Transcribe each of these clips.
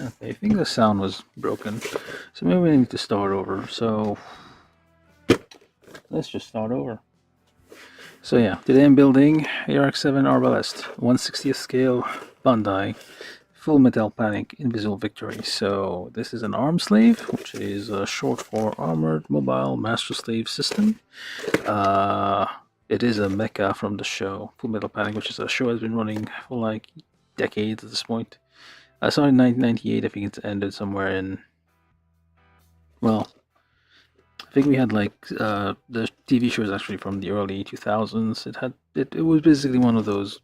Okay, I think the sound was broken, so maybe we need to start over. So let's just start over. So yeah, today I'm building Arx-7 Arbalest, 1/60th scale Bandai, Full Metal Panic, Invisible Victory. So this is an arm slave, which is short for Armored Mobile Master Slave System. Uh, it is a mecha from the show Full Metal Panic, which is a show that's been running for like decades at this point. I saw it in 1998. I think it's ended somewhere in, well, I think we had like the TV show is actually from the early 2000s. It was basically one of those,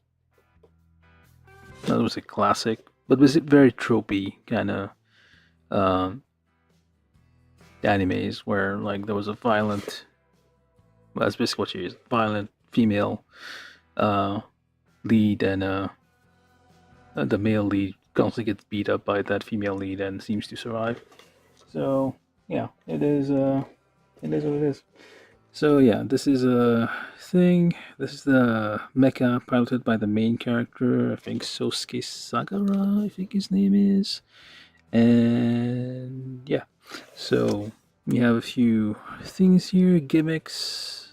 that was a classic, but was it very tropey kind of um, animes where like there was a violent, well, that's basically what she is, violent female uh, lead, and the male lead constantly gets beat up by that female lead and seems to survive. So yeah, it is. It is what it is. So yeah, this is a thing. This is the mecha piloted by the main character. I think Sosuke Sagara, I think his name is. And yeah, so we have a few things here, gimmicks,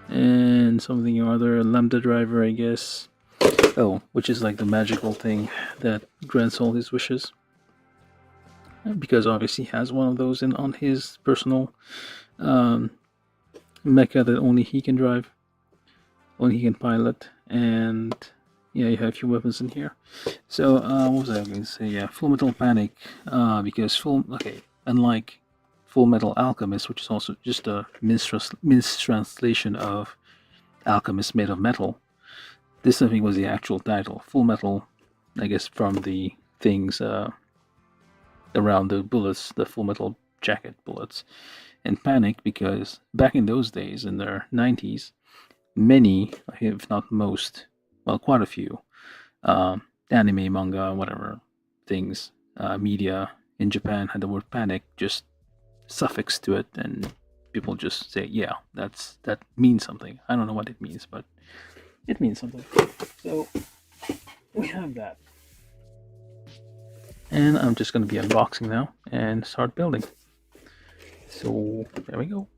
and something or other. Lambda driver, I guess. Oh, which is like the magical thing that grants all his wishes. Because obviously he has one of those on his personal um, mecha that only he can drive, only he can pilot, and yeah, you have a few weapons in here. So what was I going to say? Yeah, Full Metal Panic, because unlike Full Metal Alchemist, which is also just a mistranslation of Alchemist made of metal, this I think was the actual title. Full Metal, I guess, from the things around the bullets, the Full Metal jacket bullets. And Panic because back in those days, in the 90s, many, if not most, well, quite a few, anime, manga, whatever things, media in Japan had the word panic just suffixed to it, and people just say, yeah, that means something. I don't know what it means, but it means something. So we have that. And I'm just going to be unboxing now and start building. So there we go.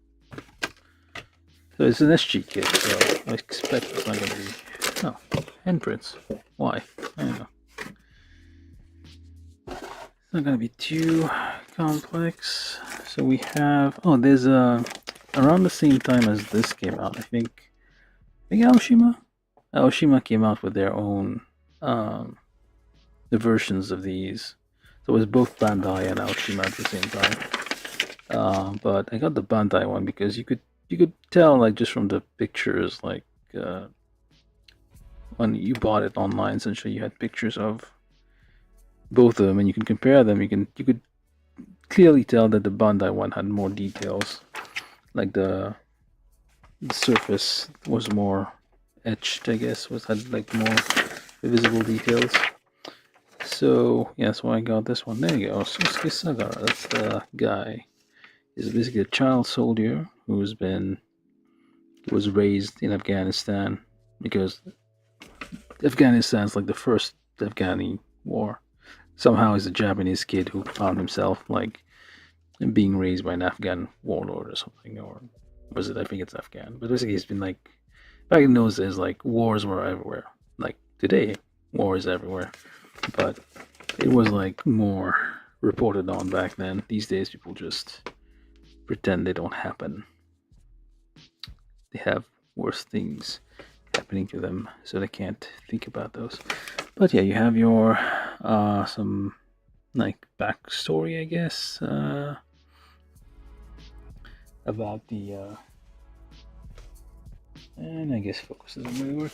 So it's an SG kit, so I expect it's not going to be... Oh, handprints. Why? I don't know. It's not going to be too complex. So we have... Oh, there's a... Around the same time as this came out, I think Aoshima? Aoshima came out with their own the versions of these. So it was both Bandai and Aoshima at the same time. But I got the Bandai one because you could tell, like, just from the pictures, like when you bought it online, essentially you had pictures of both of them and you can compare them. You could clearly tell that the Bandai one had more details, like the surface was more etched, I guess, had like more visible details. So yeah, that's why I got this one. There you go, Sosuke Sagara. That's the guy. He's basically a child soldier who was raised in Afghanistan, because Afghanistan's like the first Afghani war. Somehow he's a Japanese kid who found himself like being raised by an Afghan warlord or something, or was it? I think it's Afghan. But basically he's been like, back in those days, like wars were everywhere. Like today, war is everywhere. But it was like more reported on back then. These days people just pretend they don't happen. They have worse things happening to them, so they can't think about those. But yeah, you have your some like backstory, I guess, about the and I guess focus doesn't really work.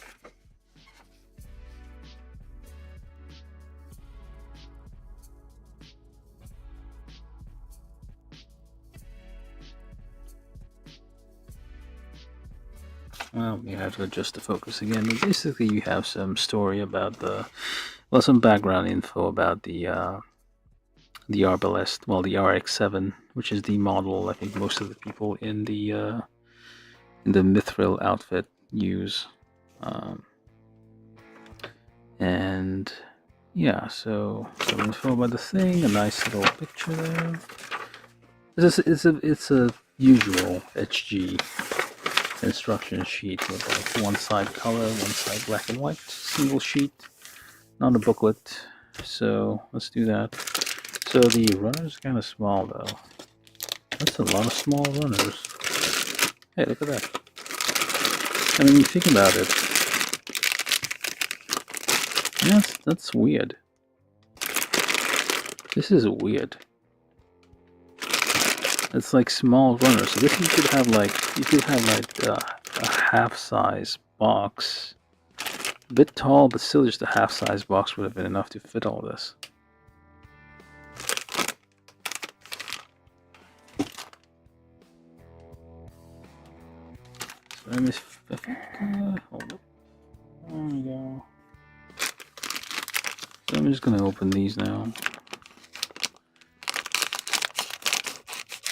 Well, you have to adjust the focus again. But basically, you have some story about some background info about the Arbalest, well, the Arx-7, which is the model I think most of the people in the Mithril outfit use, and yeah, so some info about the thing, a nice little picture there. It's a usual HG instruction sheet with like one side color, one side black and white, single sheet, not a booklet. So let's do that. So the runner's kind of small though. That's a lot of small runners. Hey, look at that. I mean, think about it. Yes, that's weird. This is weird. It's like small runners. So this you could have like a half-size box. A bit tall, but still just a half-size box would have been enough to fit all this. So let me hold up. There we go. So I'm just gonna open these now.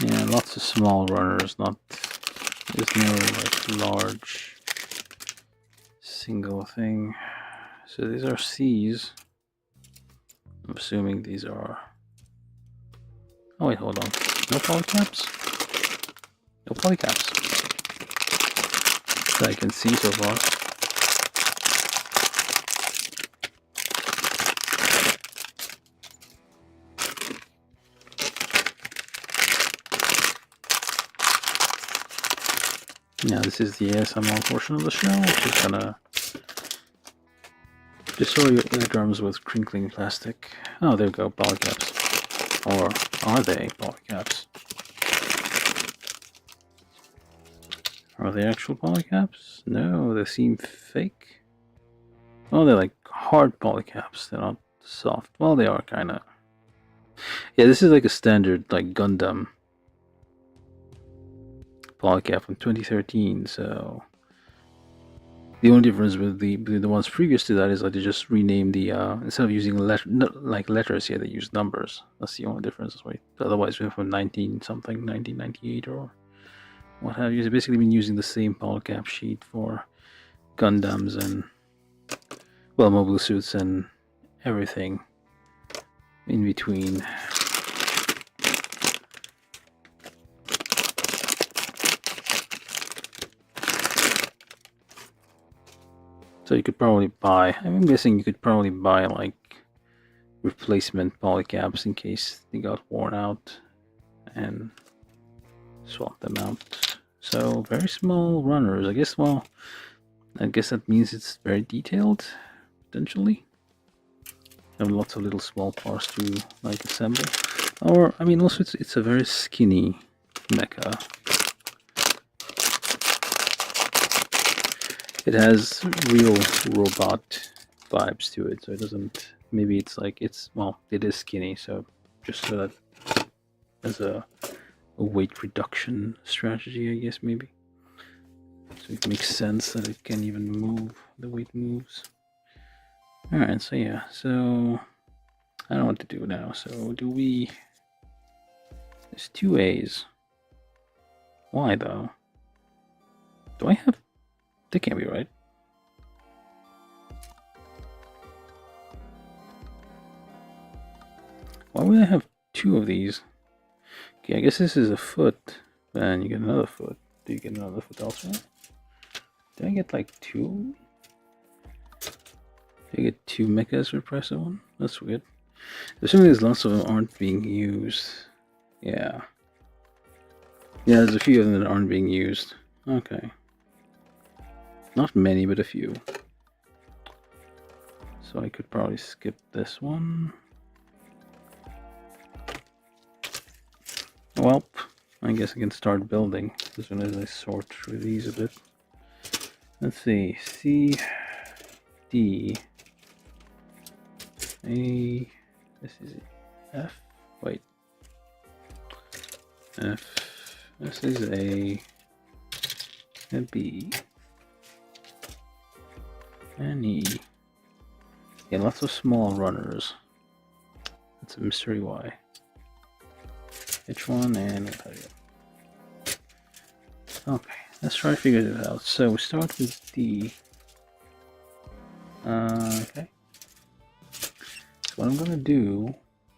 Yeah, lots of small runners, there's no like large single thing. So these are C's. I'm assuming these are, oh wait, hold on. No polycaps? No polycaps. That I can see so far. Yeah, this is the ASMR portion of the show. Just gonna destroy your eardrums with crinkling plastic. Oh, there we go, polycaps. Or are they polycaps? Are they actual polycaps? No, they seem fake. Oh, they're like hard polycaps. They're not soft. Well, they are kind of. Yeah, this is like a standard like Gundam polycap from 2013. So the only difference with the ones previous to that is like they just renamed the instead of using letters here, they use numbers. That's the only difference, right? Otherwise, we're from 1998 or what have you. They've basically been using the same polycap sheet for Gundams and, well, mobile suits and everything in between. So you could probably buy, I'm guessing you could probably buy like replacement polycaps in case they got worn out and swap them out. So very small runners, I guess. Well, I guess that means it's very detailed, potentially. Have lots of little small parts to like assemble. Or, I mean, also it's a very skinny mecha. It has real robot vibes to it, so it doesn't. Maybe it's like well, it is skinny, so just so that as a weight reduction strategy, I guess maybe. So it makes sense that it can even move. The weight moves. All right, so yeah, so I don't know what to do now. So do we? There's two A's. Why though? Do I have? That can't be right. Why would I have two of these? Okay, I guess this is a foot. Then you get another foot. Do you get another foot elsewhere? Did I get like two? Did I get two mechas for price of one? That's weird. Assuming there's lots of them aren't being used. Yeah. Yeah, there's a few of them that aren't being used. Okay. Not many, but a few. So I could probably skip this one. Well, I guess I can start building as soon as I sort through these a bit. Let's see. C, D, A. This is F. Wait. F. This is A. And B. And E. Yeah, lots of small runners. That's a mystery why. H1 and what have you. Okay, let's try to figure this out. So we start with D. Okay. So what I'm gonna do,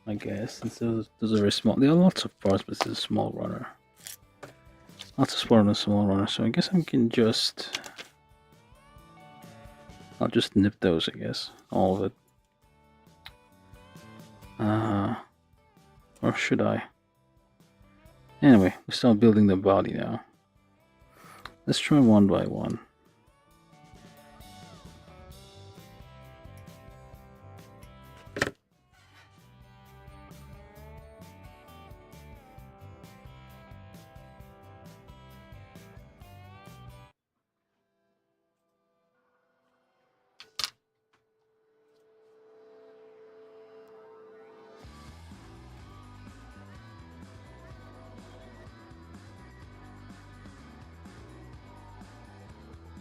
I guess, since those are very small, there are lots of parts, but this is a small runner. Lots of parts on a small runner, so I guess I can just... I'll just nip those, I guess. All of it. Or should I? Anyway, we start building the body now. Let's try one by one.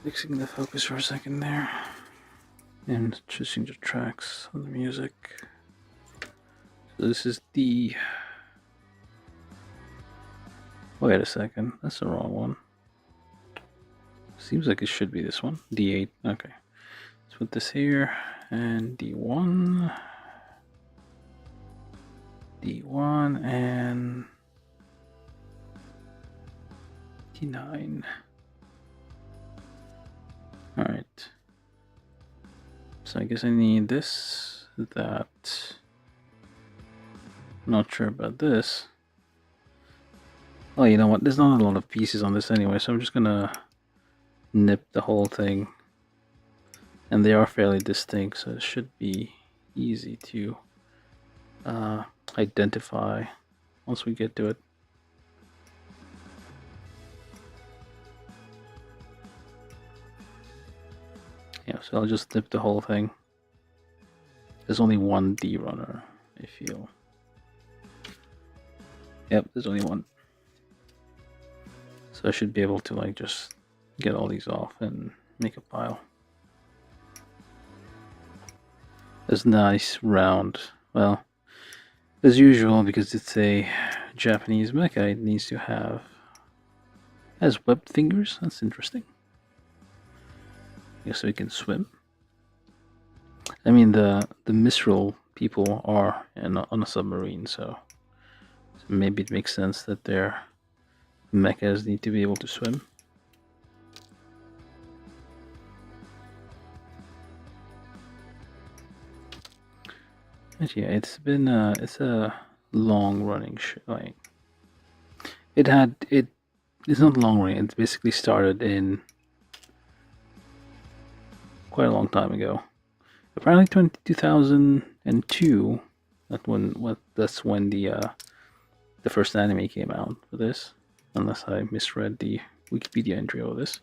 Fixing the focus for a second there. And choosing the tracks on the music. So this is D. Wait a second, that's the wrong one. Seems like it should be this one. D8. Okay. Let's put this here and D1. D1 and D9. Alright. So I guess I need this, that. Not sure about this. Oh, you know what? There's not a lot of pieces on this anyway, so I'm just gonna nip the whole thing. And they are fairly distinct, so it should be easy to identify once we get to it. Yeah, so I'll just nip the whole thing. There's only one D runner, I feel. Yep, there's only one. So I should be able to like just get all these off and make a pile. It's nice, round. Well, as usual, because it's a Japanese mecha, it needs to have... has webbed fingers? That's interesting. I guess we can swim. I mean, the Misral people are on a submarine, so maybe it makes sense that their mechas need to be able to swim. But yeah, it's been it's a long running show. Like it's not long running. It's basically started in quite a long time ago. Apparently 2002. That's when the first anime came out for this, unless I misread the Wikipedia entry of this.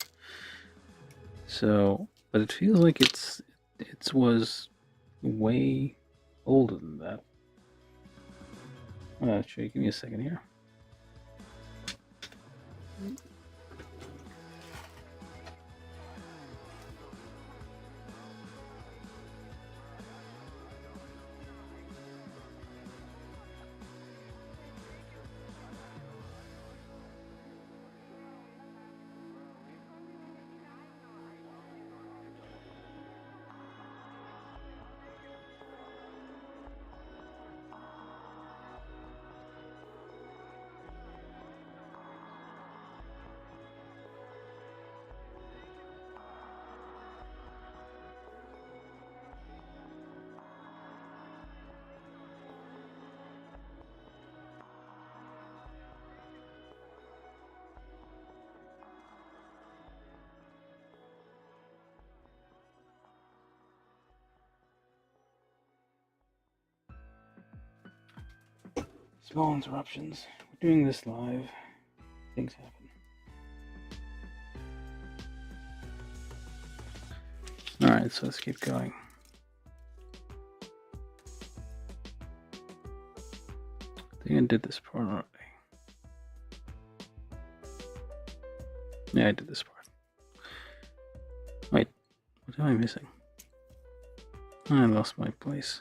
So, but it feels like it was way older than that. Actually, give me a second here. Small interruptions. We're doing this live. Things happen. Alright, so let's keep going. I think I did this part already. Yeah, I did this part. Wait, what am I missing? I lost my place.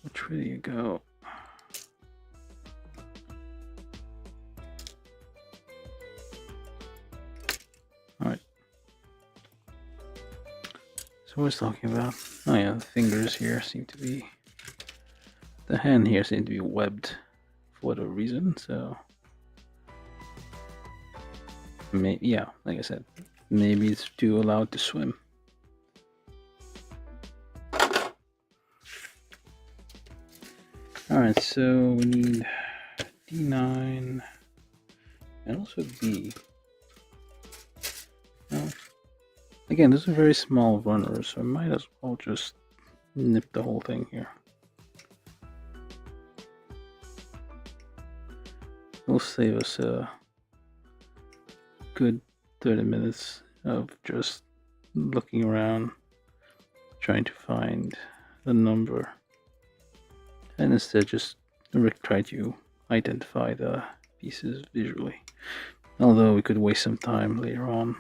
Which way do you go? Alright, So what I was talking about? Oh yeah, the fingers here seem to be, the hand here seems to be webbed for whatever reason. So maybe, yeah, like I said, maybe it's to allow it to swim. All right, so we need D9 and also B. Now, again, this is a very small runner, so I might as well just nip the whole thing here. It'll save us a good 30 minutes of just looking around, trying to find the number, and instead just try to identify the pieces visually. Although we could waste some time later on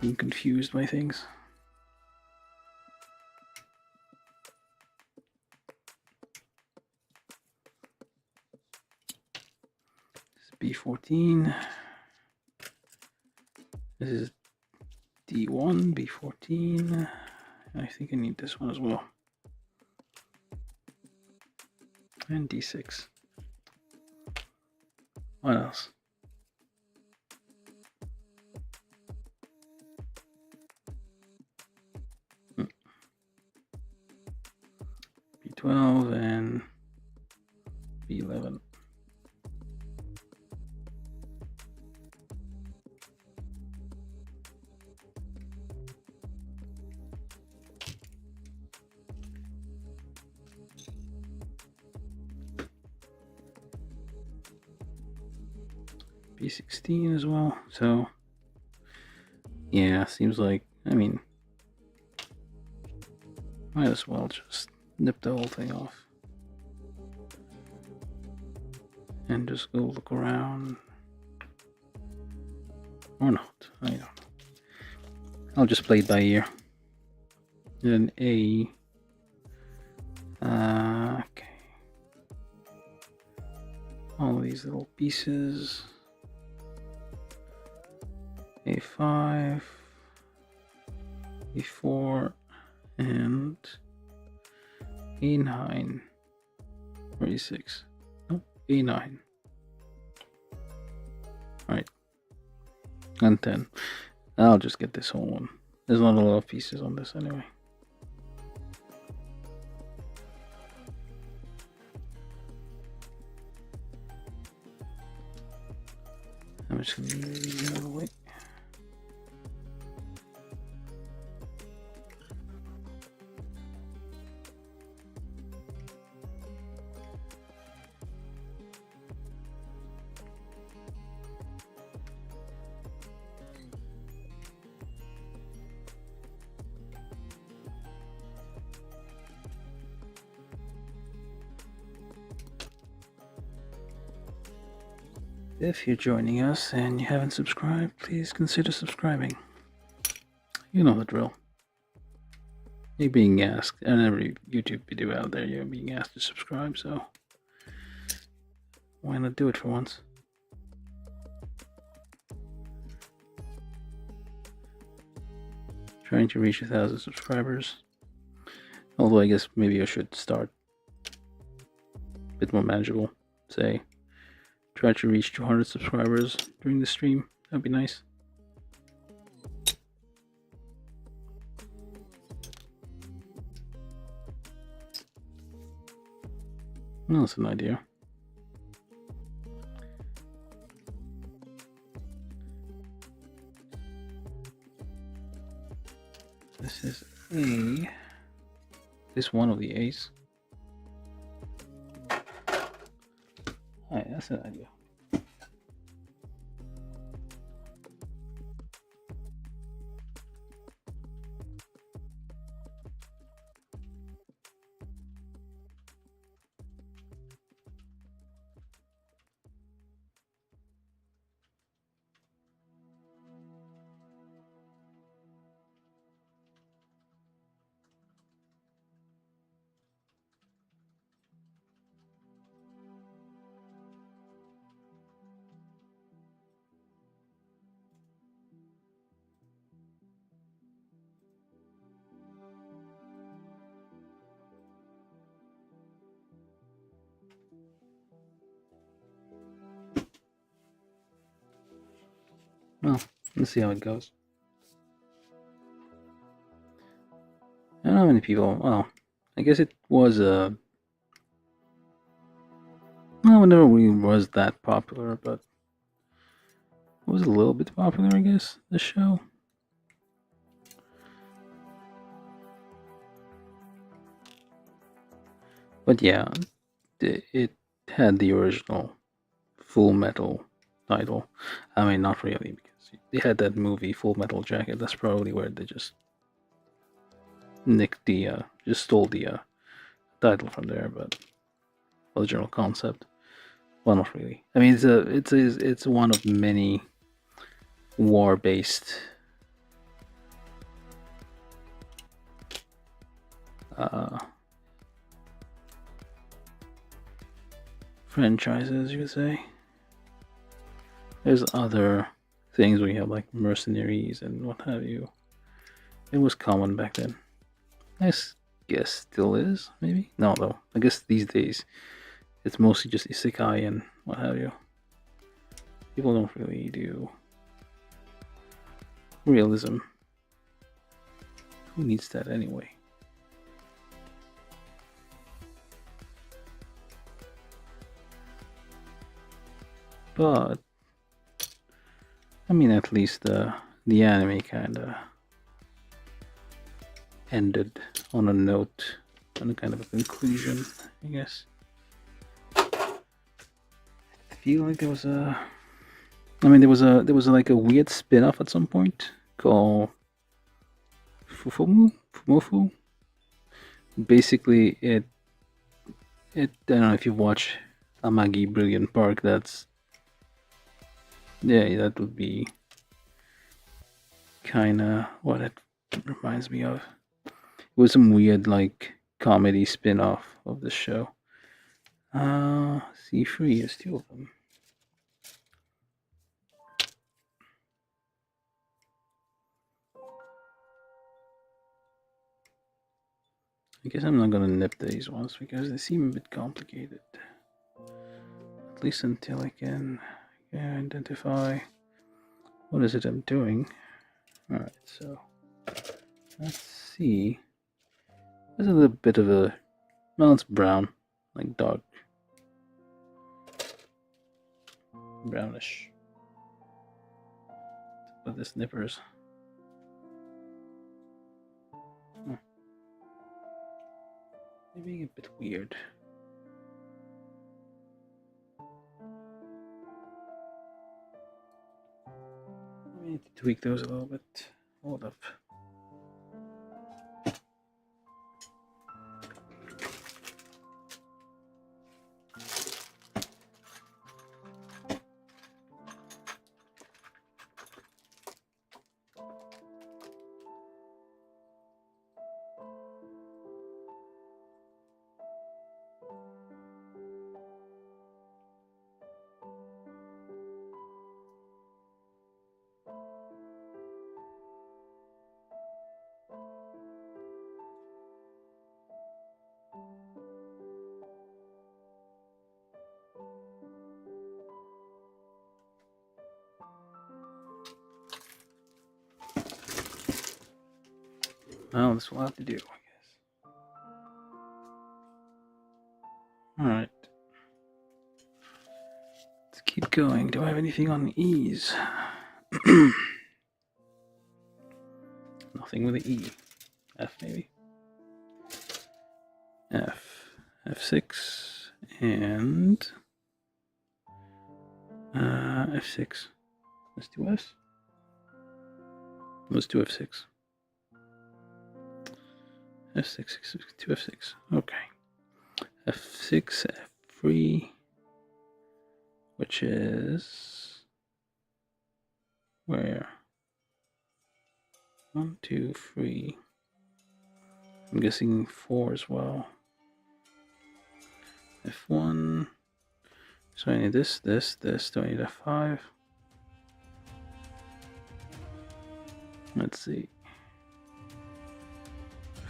being confused by things. This is B14. This is D1, B14. I think I need this one as well. And D6. What else? B12 and B11. B16 as well. So yeah, seems like, I mean, might as well just nip the whole thing off and just go look around, or not. I don't know. I'll just play it by ear. Then A. Okay. All these little pieces. A5, A4, and A9, or A6. Nope, A9. Alright. And 10. I'll just get this whole one. There's not a lot of pieces on this anyway. I'm just gonna move these out of the way. If you're joining us and you haven't subscribed, please consider subscribing. You know the drill. You're being asked, and every YouTube video out there, you're being asked to subscribe, so why not do it for once? Trying to reach 1,000 subscribers. Although I guess maybe I should start a bit more manageable. Say, try to reach 200 subscribers during the stream. That'd be nice. Well, that's an idea. This is A. This one of the A's. Alright, that's an idea. Well, let's see how it goes. I don't know how many people. Well, I guess it was well, it never really was that popular, but it was a little bit popular, I guess. The show. But yeah, it had the original Full Metal title. I mean, not really, because they had that movie Full Metal Jacket. That's probably where they just nicked the, just stole the title from there. But original concept, well, not really. I mean, it's one of many war-based franchises, you could say. There's other things where you have like mercenaries and what have you. It was common back then. I guess still is, maybe? No, though. I guess these days it's mostly just isekai and what have you. People don't really do realism. Who needs that anyway? But I mean, at least the anime kind of ended on a note, on a kind of a conclusion, I guess. I feel like there was a. I mean, there was like a weird spin-off at some point called Fumofu. Basically, it. I don't know if you watch Amagi Brilliant Park. That's. Yeah, that would be kind of what it reminds me of. It was some weird like comedy spin-off of the show. C3 is two of them. I guess I'm not gonna nip these ones because they seem a bit complicated. At least until I can identify what is it I'm doing. Alright, so let's see. There's a little bit of a, well, it's brown, like dark brownish. But the snippers. They're being a bit weird. I need to tweak those a little bit. Hold up. Well, this will have to do, I guess. Alright. Let's keep going. Do I have anything on E's? Nothing with an E. F, maybe. F. F6. And... F6. Let's do F's. Let's do F6. F6, 2 F6. Okay. F6, F3, which is where? 1, 2, 3. I'm guessing 4 as well. F1. So I need this. Do I need F5? Let's see.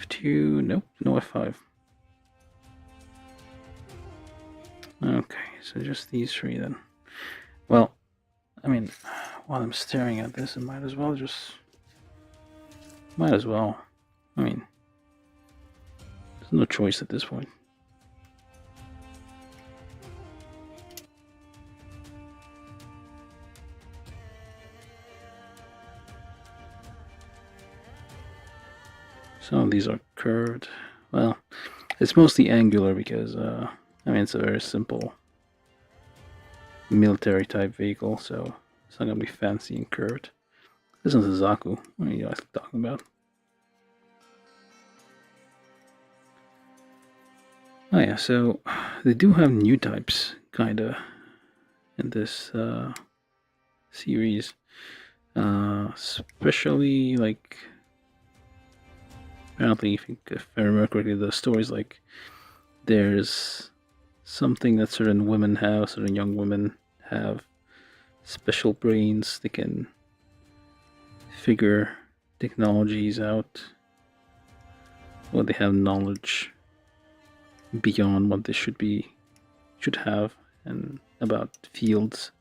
F2, nope, no F5. Okay, so just these three then. Well, I mean, while I'm staring at this, I might as well. I mean, there's no choice at this point. Some of these are curved. Well, it's mostly angular because, I mean, it's a very simple military type vehicle, so it's not gonna be fancy and curved. This one's a Zaku. What are you guys talking about? Oh yeah, so they do have new types, kinda, in this series. Especially, like, apparently, if I remember correctly, the story's like, there's something that certain women have, certain young women have special brains. They can figure technologies out, or they have knowledge beyond what they should have, and about fields,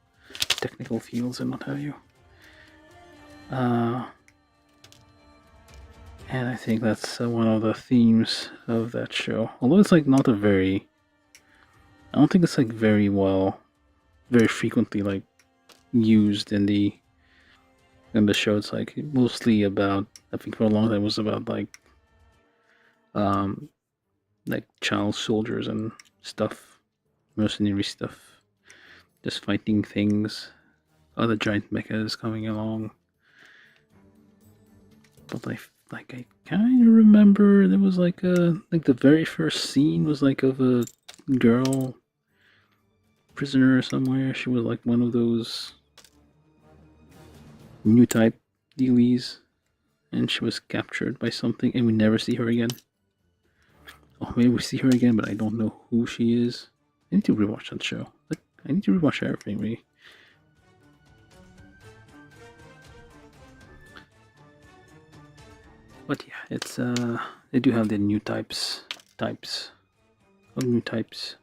technical fields, and what have you. And I think that's one of the themes of that show. Although it's like not a very, I don't think it's like very frequently like used in the show. It's like mostly about, I think for a long time it was about like child soldiers and stuff, mercenary stuff, just fighting things, other giant mechas coming along. But I kind of remember there was like the very first scene was like of a girl prisoner somewhere. She was like one of those new type dealies, and she was captured by something, and we never see her again. Oh, maybe we see her again, but I don't know who she is. I need to rewatch that show. Like, I need to rewatch everything, really. But yeah, it's they do have the new types of new types.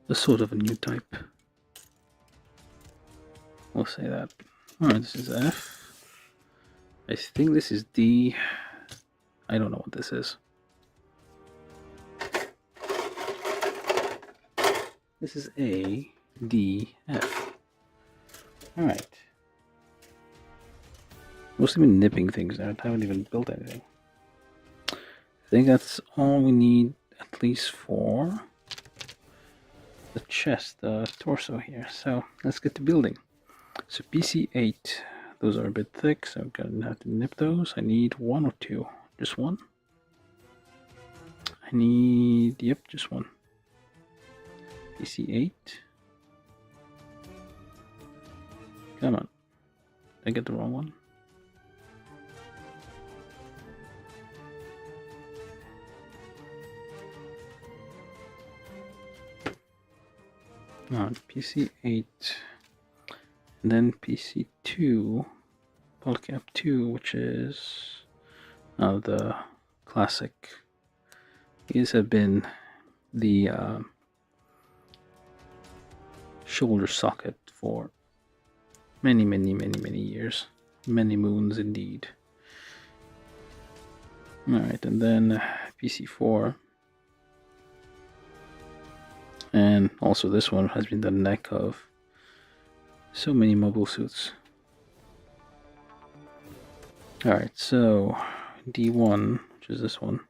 A sort of a new type. We'll say that. Alright, this is F. I think this is D. I don't know what this is. This is A, D, F. Alright. Mostly been nipping things out. I haven't even built anything. I think that's all we need, at least for the chest, the torso here. So let's get to building. So PC8, those are a bit thick, so I'm gonna have to nip those. I need one or two. Just one. I need, yep, just one. PC8. Come on. Did I get the wrong one? On PC8, and then PC2, Polycap 2, which is the classic. These have been the shoulder socket for many years, many moons indeed. Alright, and then PC4. And also this one has been the neck of so many mobile suits. Alright, so D1, which is this one.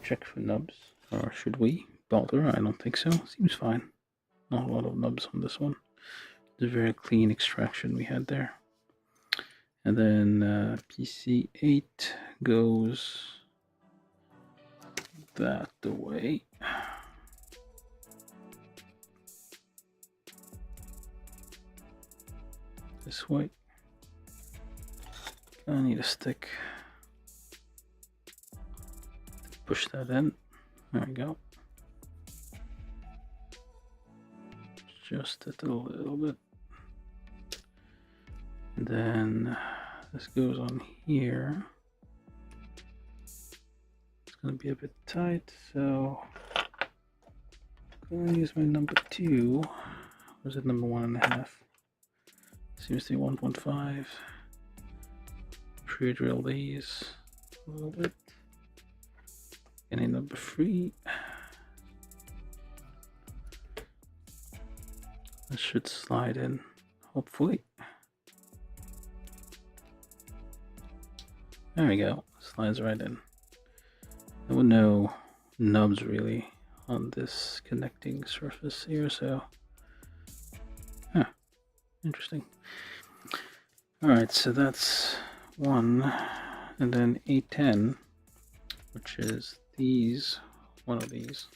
Check for nubs. Or should we bother? I don't think so. Seems fine. Not a lot of nubs on this one. It's a very clean extraction we had there. And then PC8 goes that way. This way. I need a stick to push that in. There we go. Adjust it a little bit. And then this goes on here. It's going to be a bit tight, so I'm going to use my number 2, Or is it number 1.5? Seems to be 1.5. Pre-drill these a little bit. And in number 3. This should slide in, hopefully. There we go, slides right in. There were no nubs really on this connecting surface here, so interesting. Alright, so that's one, and then A10, which is one of these,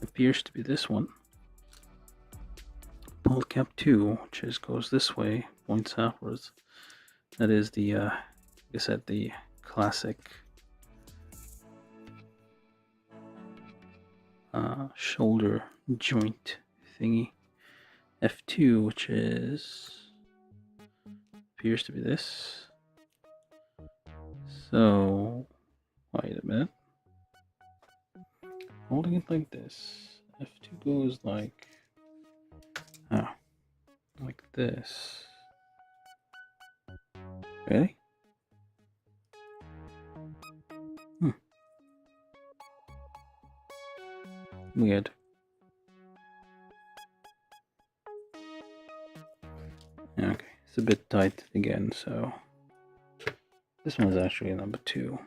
appears to be this one. Polycap 2, which goes this way, points outwards. That is the, like I said, the classic shoulder joint thingy. F2, which appears to be this. So, wait a minute. Holding it like this, F2 goes like this. Really? Weird. Okay, it's a bit tight again, so this one's actually number 2.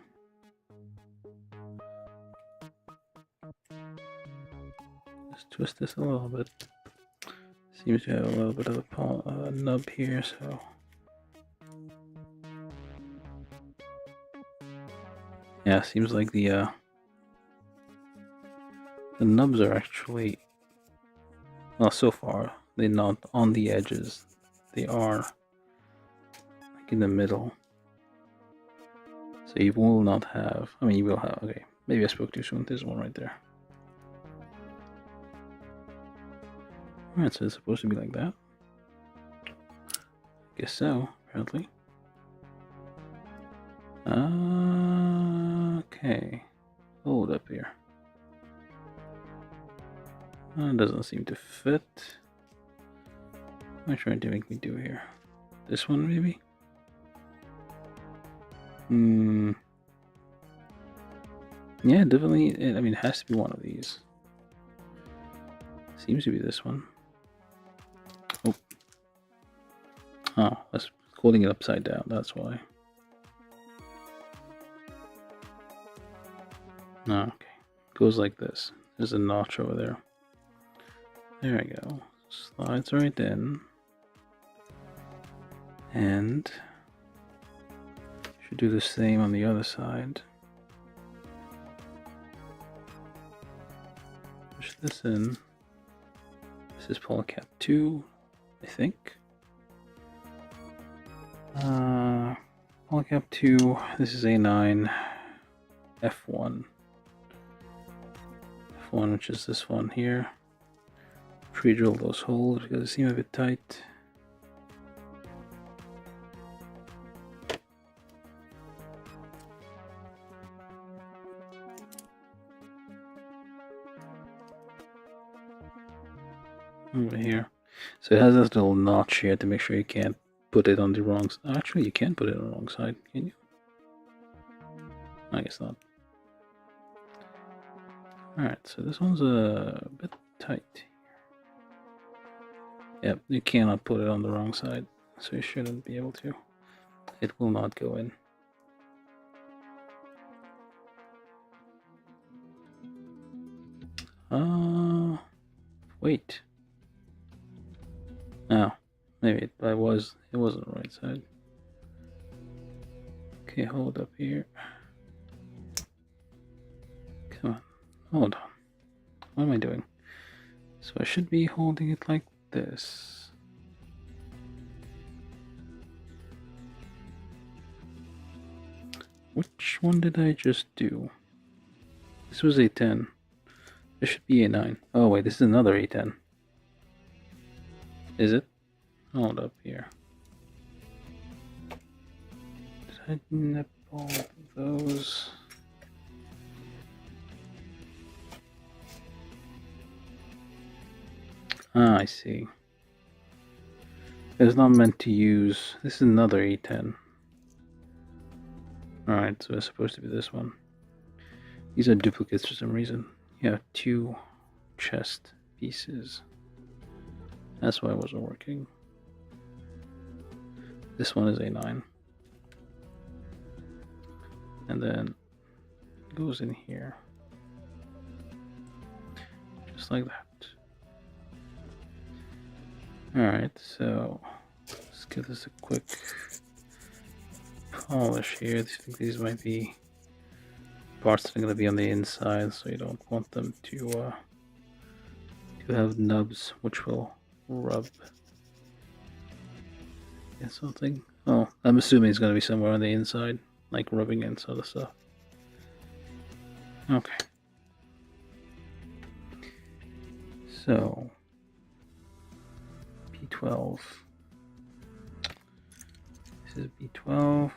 Just twist this a little bit. Seems to have a little bit of a nub here, so yeah, seems like the nubs are actually, well, so far they're not on the edges, they are like in the middle, so you will not have, I mean you will have, okay, maybe I spoke too soon. There's one right there. Alright, so it's supposed to be like that. Guess so, apparently. Okay. Hold up here. That doesn't seem to fit. What are you trying to make me do here? This one, maybe? Yeah, definitely. I mean, it has to be one of these. Seems to be this one. Oh, that's holding it upside down, that's why. Oh, okay. Goes like this. There's a notch over there. There we go. Slides right in. And should do the same on the other side. Push this in. This is Polycap 2, I think. Polycap 2, this is A9, F1. F1, which is this one here. Pre-drill those holes because they seem a bit tight. Over here. So it has this little notch here to make sure you can't put it on the wrong side. Actually, you can put it on the wrong side, can you? I guess not. Alright, so this one's a bit tight. Yep, you cannot put it on the wrong side, so you shouldn't be able to. It will not go in. Wait. Oh, maybe it wasn't the right side. Okay, hold up here. Come on, hold on. What am I doing? So I should be holding it like this. Which one did I just do? This was A10. This should be A9. Oh wait, this is another A10. Is it? Hold up here. Tighten up all of those. Ah, I see. It's not meant to use. This is another A10. Alright, so it's supposed to be this one. These are duplicates for some reason. You have 2 chest pieces. That's why it wasn't working. This one is A9. And then it goes in here. Just like that. Alright, so let's give this a quick polish here. I think these might be parts that are going to be on the inside, so you don't want them to have nubs which will rub. Yeah, something. Oh, I'm assuming it's going to be somewhere on the inside, like rubbing in sort of stuff. Okay. So B12. This is B12.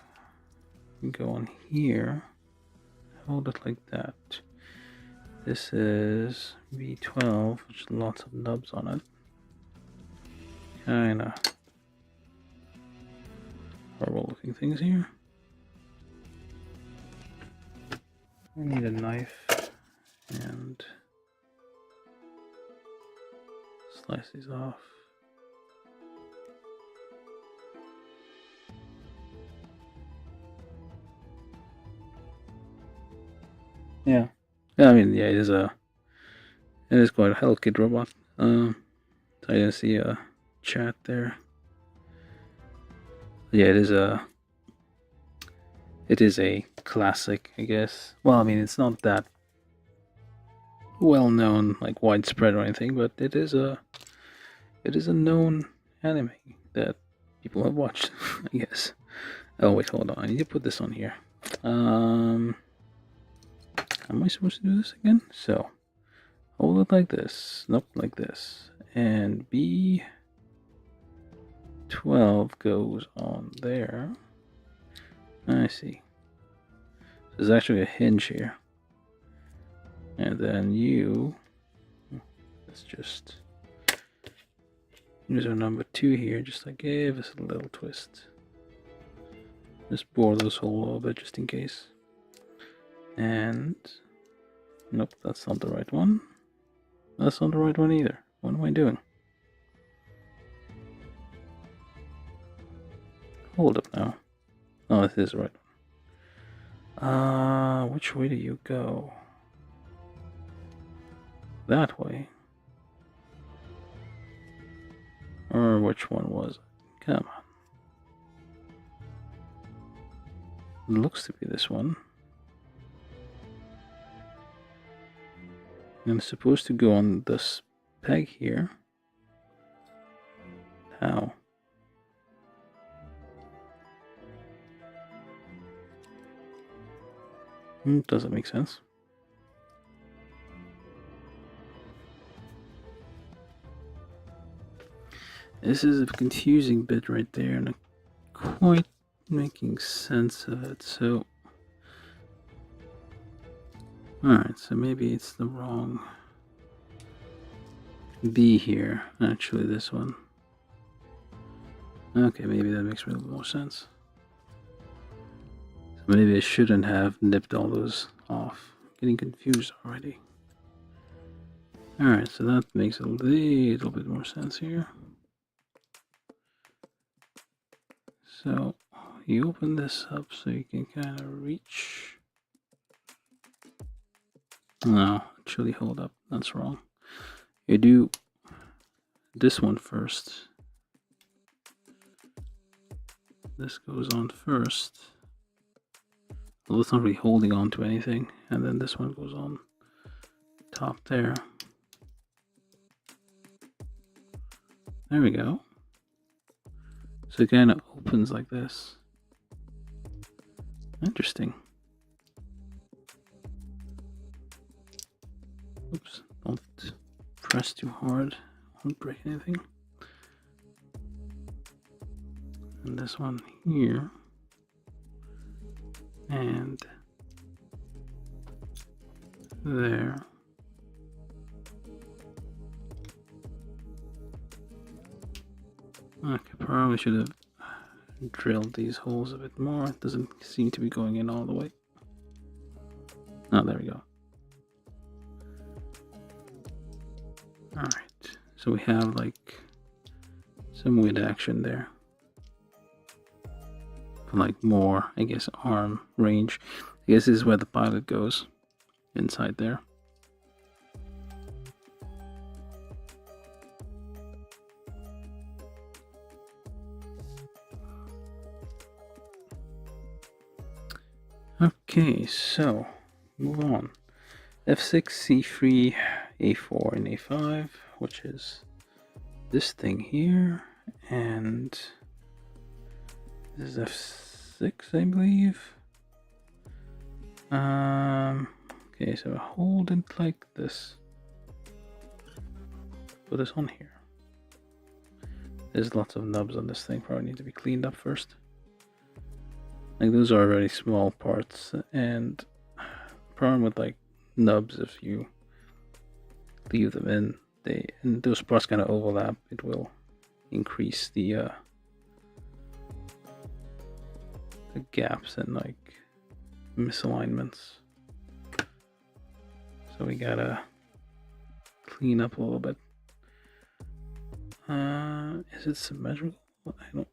You go on here. Hold it like that. This is B12, which has lots of nubs on it. Kinda horrible looking things here. I need a knife and slice these off. Yeah. I mean, yeah, it is quite a Hello Kid robot. I didn't see a chat there. Yeah, it is a classic, I guess. Well, I mean, it's not that well known, like widespread or anything, but it is a known anime that people have watched, I guess. Oh wait, hold on. I need to put this on here. Am I supposed to do this again? So, hold it like this. Nope, like this. And B12 goes on there. I see. There's actually a hinge here. And then let's just use our number 2 here, just like give us a little twist. Just bore this hole a little bit just in case. And nope, that's not the right one. That's not the right one either. What am I doing? Hold up now. Oh, this is the right one. Which way do you go? That way. Or which one was it? Come on. It looks to be this one. And it's supposed to go on this peg here. How? Doesn't make sense. This is a confusing bit right there, and not quite making sense of it. So, alright, so maybe it's the wrong B here. Actually, this one. Okay, maybe that makes a little more sense. So maybe I shouldn't have nipped all those off. Getting confused already. Alright, so that makes a little bit more sense here. So you open this up so you can kind of reach. No, actually, hold up. That's wrong. You do this one first. This goes on first. Although it's not really holding on to anything. And then this one goes on top there. There we go. So it kind of opens like this. Interesting. Oops, don't press too hard. Won't break anything. And this one here. And there. Okay, probably should have drilled these holes a bit more. It doesn't seem to be going in all the way. Oh, there we go. Alright, so we have like some wind action there. For like more, I guess, arm range. I guess this is where the pilot goes, inside there. Okay, so move on. F6, C3, A4, and A5, which is this thing here, and this is F6, I believe. Okay, so hold it like this. Put this on here. There's lots of nubs on this thing, probably need to be cleaned up first. Like, those are very small parts, and problem with like nubs, if you leave them in, and those parts kind of overlap, it will increase the gaps and like misalignments. So we gotta clean up a little bit. Is it symmetrical? I don't know.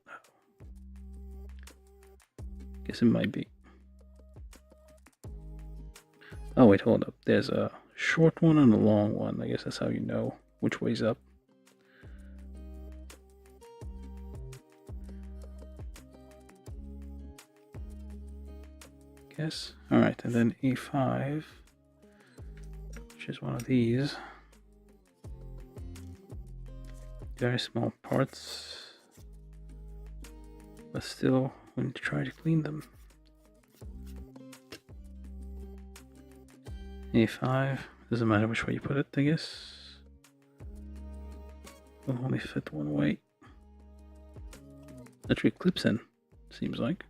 Guess it might be. Oh wait, hold up. There's a short one and a long one. I guess that's how you know which way's up. Guess. Alright, and then A5, which is one of these. Very small parts, but still we need to try to clean them. A5, doesn't matter which way you put it, I guess. Will only fit one way. Actually clips in, seems like.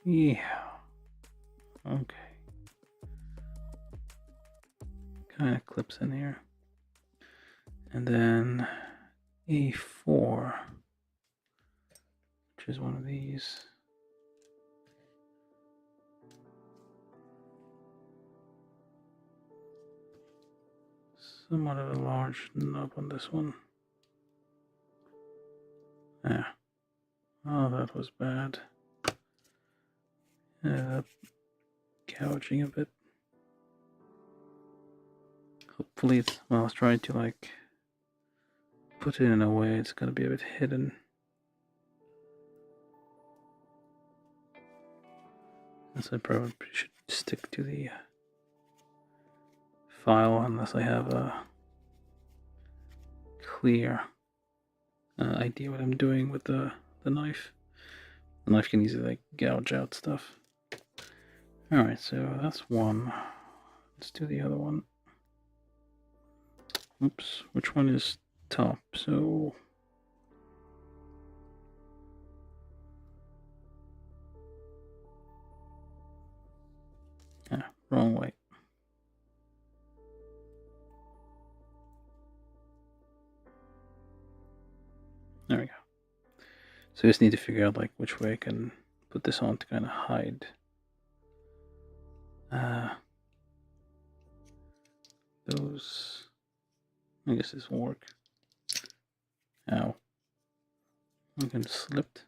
Yeah. Okay. Kind of clips in here. And then A4, which is one of these. Somewhat of a large nub on this one. Yeah. Oh, that was bad. Gouging a bit. Hopefully it's, well, I was trying to like put it in a way it's gonna be a bit hidden. So I probably should stick to the file unless I have a clear idea what I'm doing with the knife. The knife can easily like gouge out stuff. Alright, so that's one. Let's do the other one. Oops, which one is top? So wrong way. There we go. So I just need to figure out like which way I can put this on to kind of hide those. I guess this will work. Ow. I can slipped.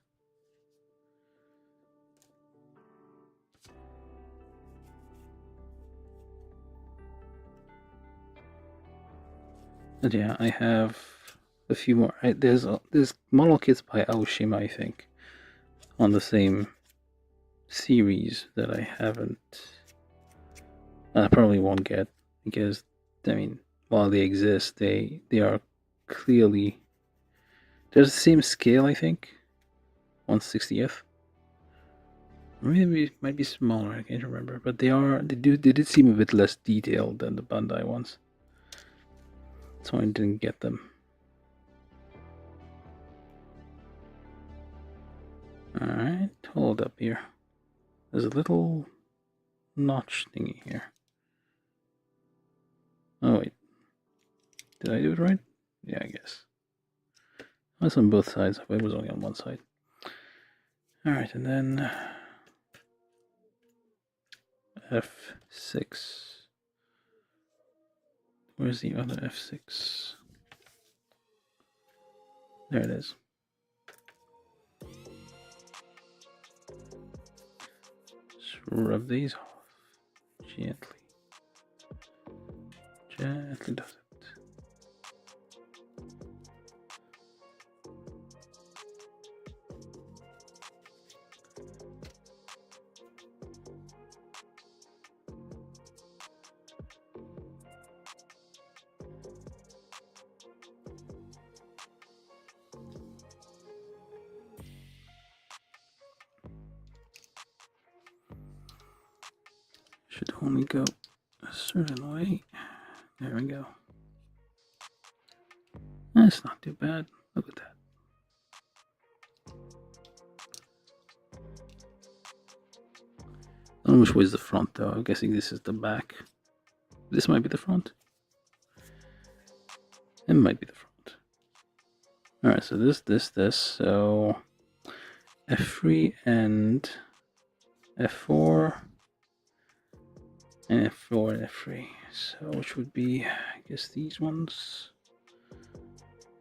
But yeah, I have a few more. There's model kits by Aoshima, I think, on the same series that I haven't. I probably won't get, because I mean, while they exist, they are clearly, they're the same scale, I think, 1/60th. Maybe it might be smaller, I can't remember, but they did seem a bit less detailed than the Bandai ones. So I didn't get them. Alright, hold up here. There's a little notch thingy here. Oh wait. Did I do it right? Yeah, I guess. That's on both sides. It was only on one side. Alright, and then F6. Where's the other F6? There it is. Just rub these off gently. Gently does it. Should only go a certain way. There we go. That's not too bad. Look at that. I don't know which way is the front though. I'm guessing this is the back. This might be the front. It might be the front. Alright, so this. So F3 and F4. And F4 and F3. So which would be, I guess, these ones.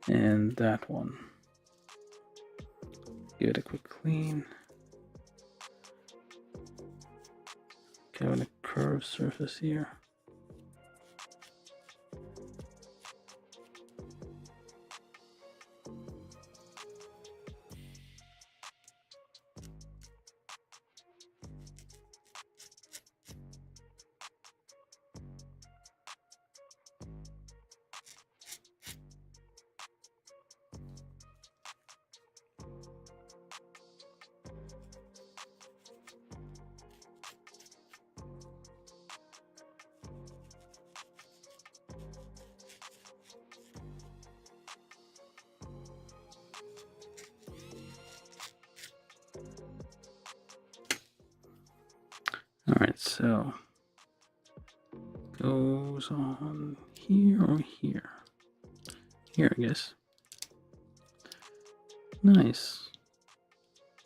And that one. Give it a quick clean. Having a curved surface here. Alright, so goes on here or here? Here, I guess. Nice.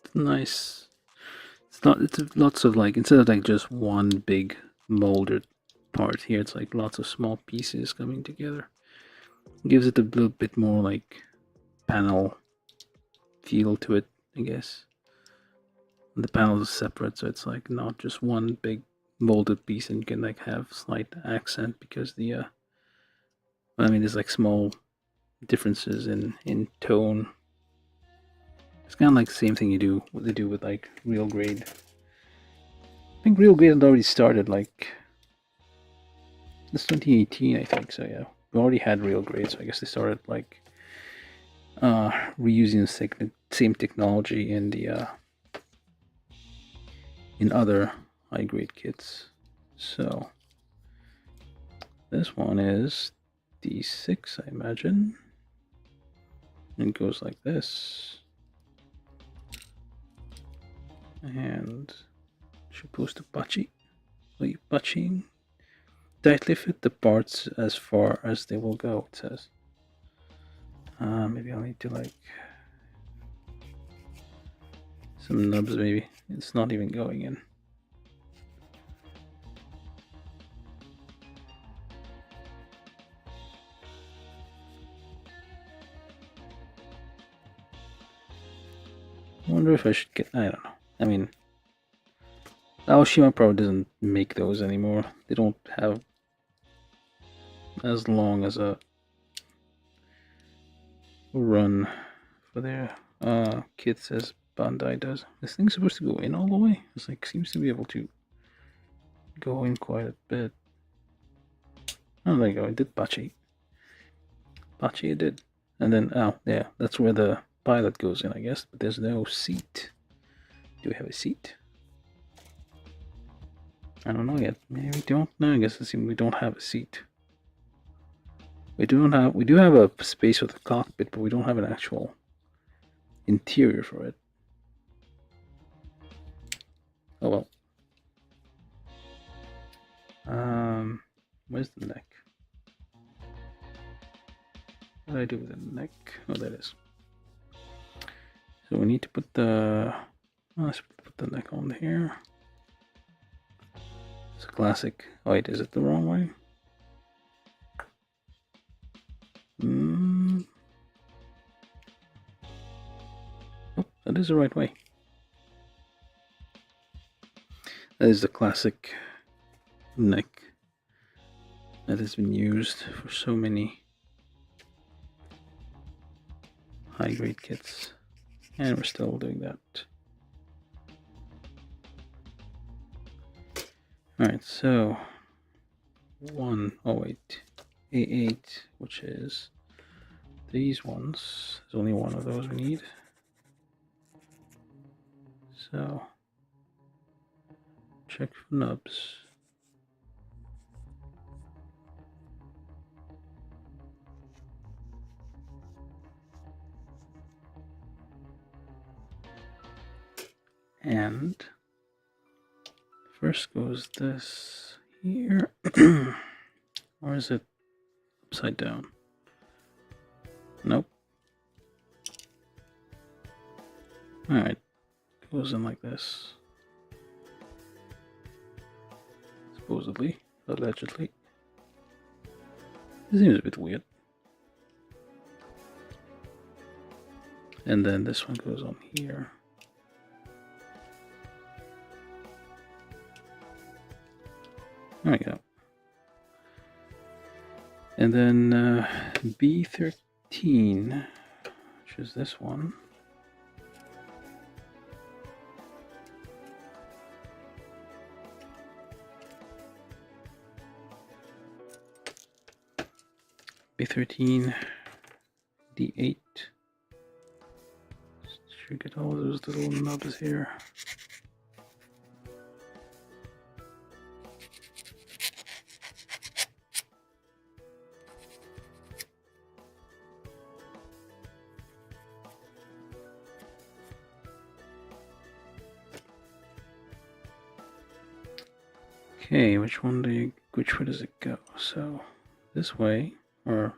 It's nice. It's lots of like, instead of like just one big molded part here, it's like lots of small pieces coming together. It gives it a little bit more like panel feel to it, I guess. The panels are separate, so it's like not just one big molded piece, and you can like have slight accent because the I mean, there's like small differences in tone. It's kind of like the same thing what they do with like real grade. I think real grade had already started like it's 2018, I think. So yeah, we already had real grade, so I guess they started like reusing the same technology in the in other high grade kits. So this one is D6, I imagine. And it goes like this. And supposed to patching. Tightly fit the parts as far as they will go, it says. Maybe I'll need to like some nubs, maybe. It's not even going in. I wonder if I should get, I don't know. I mean, Aoshima probably doesn't make those anymore. They don't have as long as a run for their kits as Bandai does. This thing's supposed to go in all the way. It's like seems to be able to go in quite a bit. Oh, there you go. It did Pachi. Pachi it did. And then, oh, yeah, that's where the pilot goes in, I guess. But there's no seat. Do we have a seat? I don't know yet. Maybe we don't. No, I guess we don't have a seat. We do have a space with a cockpit, but we don't have an actual interior for it. Oh well. Where's the neck? What do I do with the neck? Oh, that is. So we need to put the, let's put the neck on here. It's a classic. Oh wait, is it the wrong way? Oh, that is the right way. That is the classic neck that has been used for so many high-grade kits, and we're still doing that. Alright, so A8, which is these ones. There's only one of those we need. So check for nubs. And first goes this here. Or is it upside down? Nope. Alright, goes in like this. Supposedly, allegedly. It seems a bit weird. And then this one goes on here. There we go. And then B13, which is this one. B13, D8. Should get all those little nubs here. Okay, which way does it go? So this way, or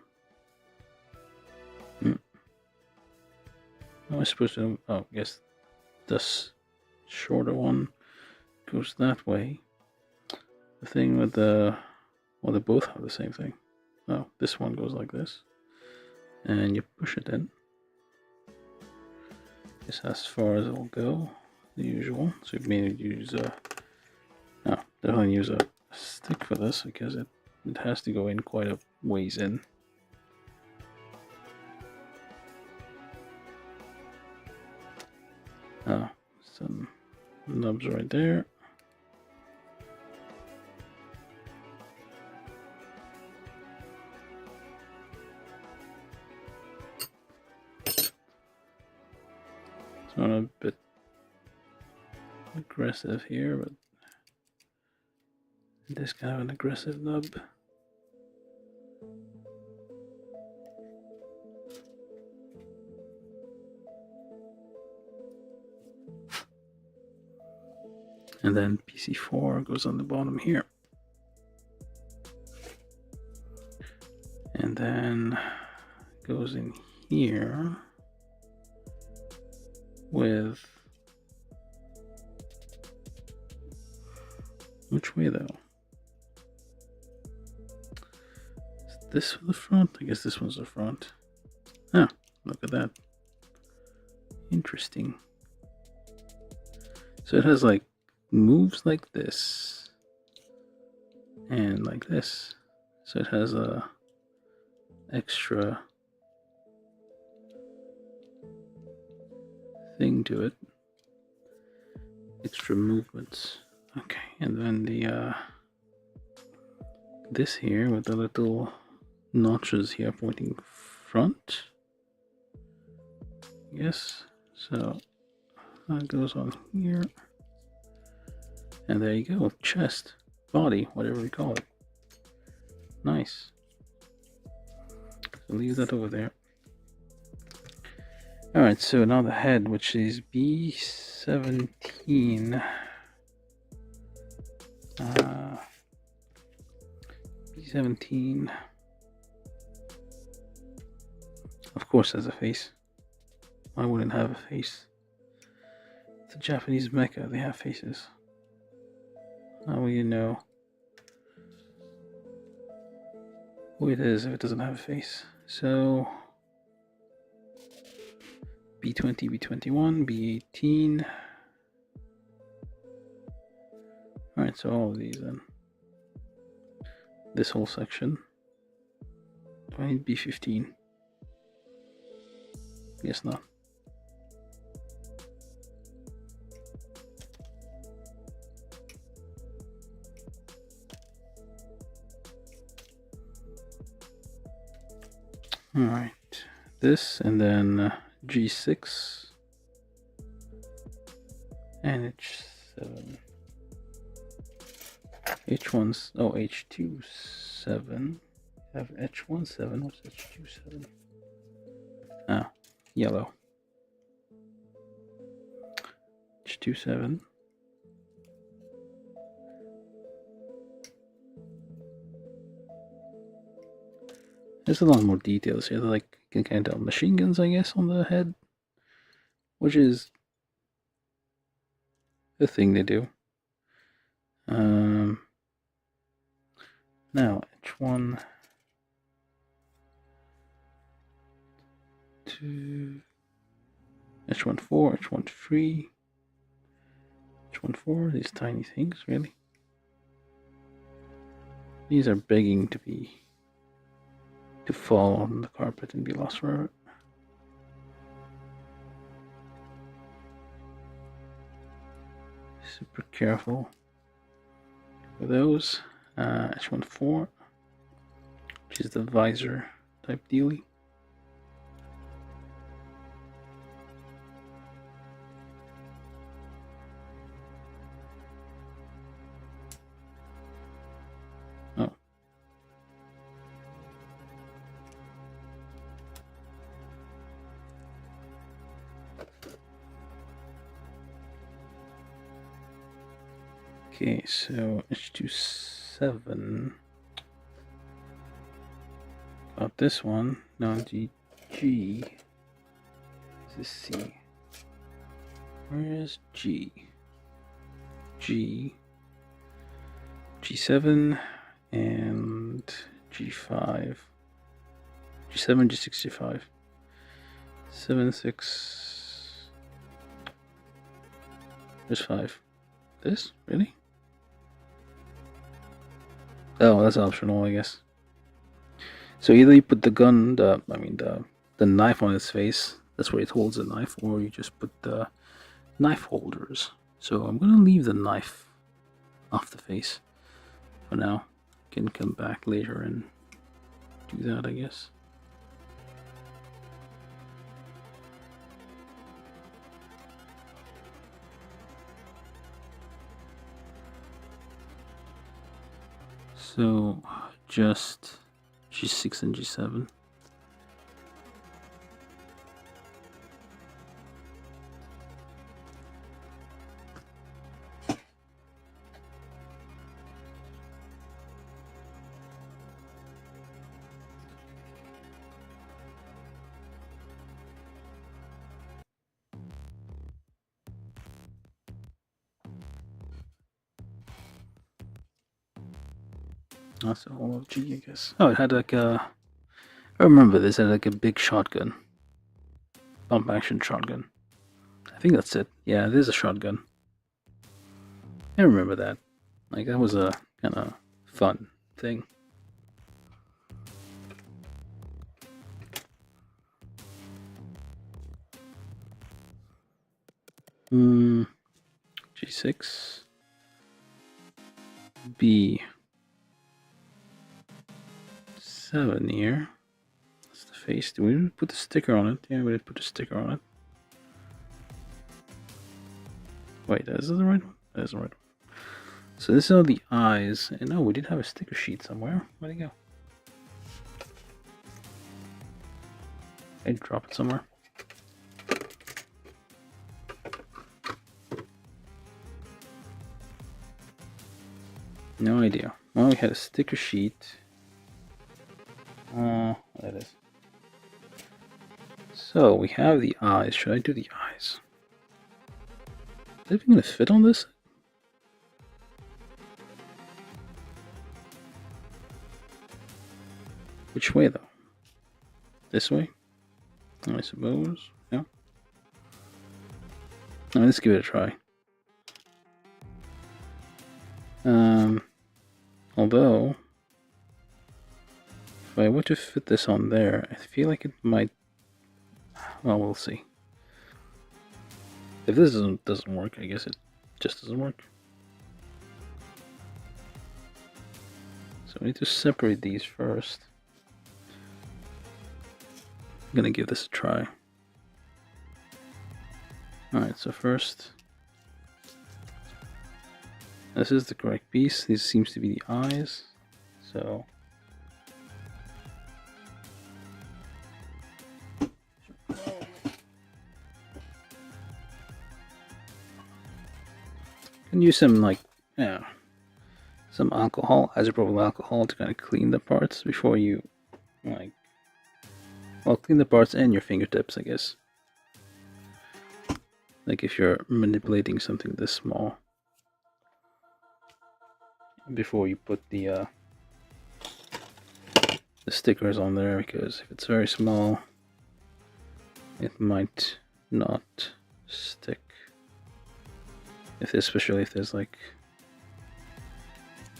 am I supposed to? Oh, I guess this shorter one goes that way. The thing with the, well, they both have the same thing. Oh, this one goes like this, and you push it in. It's as far as it'll go, the usual. So you may use a, no, definitely use a stick for this because it has to go in quite a ways in. Oh, some nubs right there. So I'm a bit aggressive here, but this kind of an aggressive nub. And then PC4 goes on the bottom here. And then goes in here with, which way though? Is this the front? I guess this one's the front. Ah, look at that. Interesting. So it has like moves like this and like this. So it has a extra thing to it. Extra movements. Okay, and then the this here with the little notches here pointing front. Yes, so that goes on here. And there you go, chest, body, whatever we call it. Nice. So leave that over there. Alright, so now the head, which is B17. B17. course has a face. Why wouldn't it have a face? It's a Japanese mecha, they have faces. How will you know who it is if it doesn't have a face? So B20, B21, B18. Alright, so all of these then. This whole section. Do I need B15? Guess not. Alright, this and then G6 and H7. H1's, oh, H27. I have H17. What's H27? Ah, yellow. H27. There's a lot more details here. Like, you can kind of tell machine guns, I guess, on the head, which is the thing they do. Now H1, 2, H14, H13, H14. These tiny things, really. These are begging to fall on the carpet and be lost forever. Super careful with those. H14, which is the visor type dealy. Oh. Okay, so H27. Got this one. Now G. This is C. Where is G? G7 and G5. G7, G6, G5. 7, 6. There's 5. This? Really? Oh, that's optional, I guess. So either you put the gun, the knife on its face, that's where it holds the knife, or you just put the knife holders. So I'm gonna leave the knife off the face for now. Can come back later and do that, I guess. So just G6 and G7. That's all of G, I guess. Oh, it had like a... I remember this, it had like a big shotgun. Pump action shotgun. I think that's it. Yeah, it is a shotgun. I remember that. Like, that was a kind of fun thing. G6. B7 here. That's the face. Did we put the sticker on it? Yeah, we did put a sticker on it. Wait, is this the right one? That is the right one. So this are the eyes. And no, we did have a sticker sheet somewhere. Where'd it go? I'd drop it somewhere. No idea. Well, we had a sticker sheet. There it is. So we have the eyes. Should I do the eyes? Is it even gonna fit on this? Which way though? This way? I suppose. Yeah. Let's give it a try. Although, if I were to fit this on there, I feel like it might. Well, we'll see. If this doesn't work, I guess it just doesn't work. So we need to separate these first. I'm gonna give this a try. Alright, so first, this is the correct piece. This seems to be the eyes. So can use some some alcohol, isopropyl alcohol, to kind of clean the parts before you clean the parts and your fingertips, I guess. Like if you're manipulating something this small, before you put the stickers on there, because if it's very small, it might not stick. Especially if there's like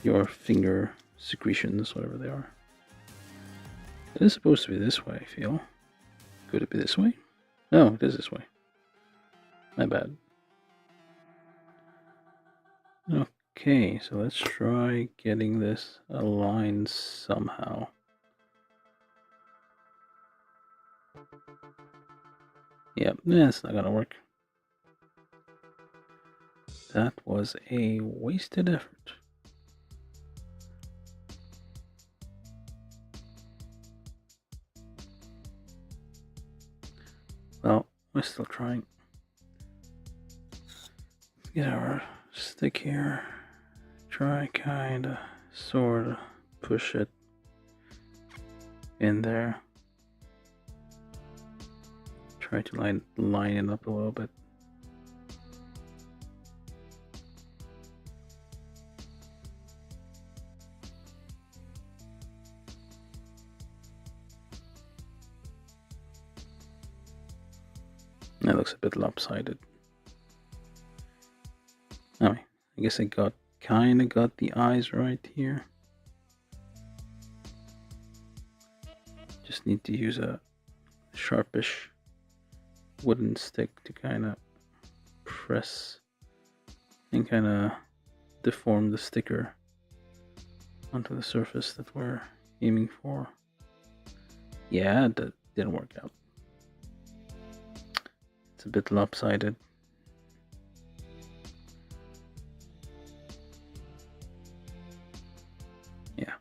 your finger secretions, whatever they are. It is supposed to be this way, I feel. Could it be this way? No, it is this way. My bad. Okay, so let's try getting this aligned somehow. Yep, that's not gonna work. That was a wasted effort. Well, we're still trying. Let's get our stick here. Try kinda, sorta push it in there. Try to line it up a little bit. That looks a bit lopsided. Anyway, I guess I kinda got the eyes right here. Just need to use a sharpish wooden stick to kinda press and kinda deform the sticker onto the surface that we're aiming for. Yeah, that didn't work out. It's a bit lopsided. Yeah.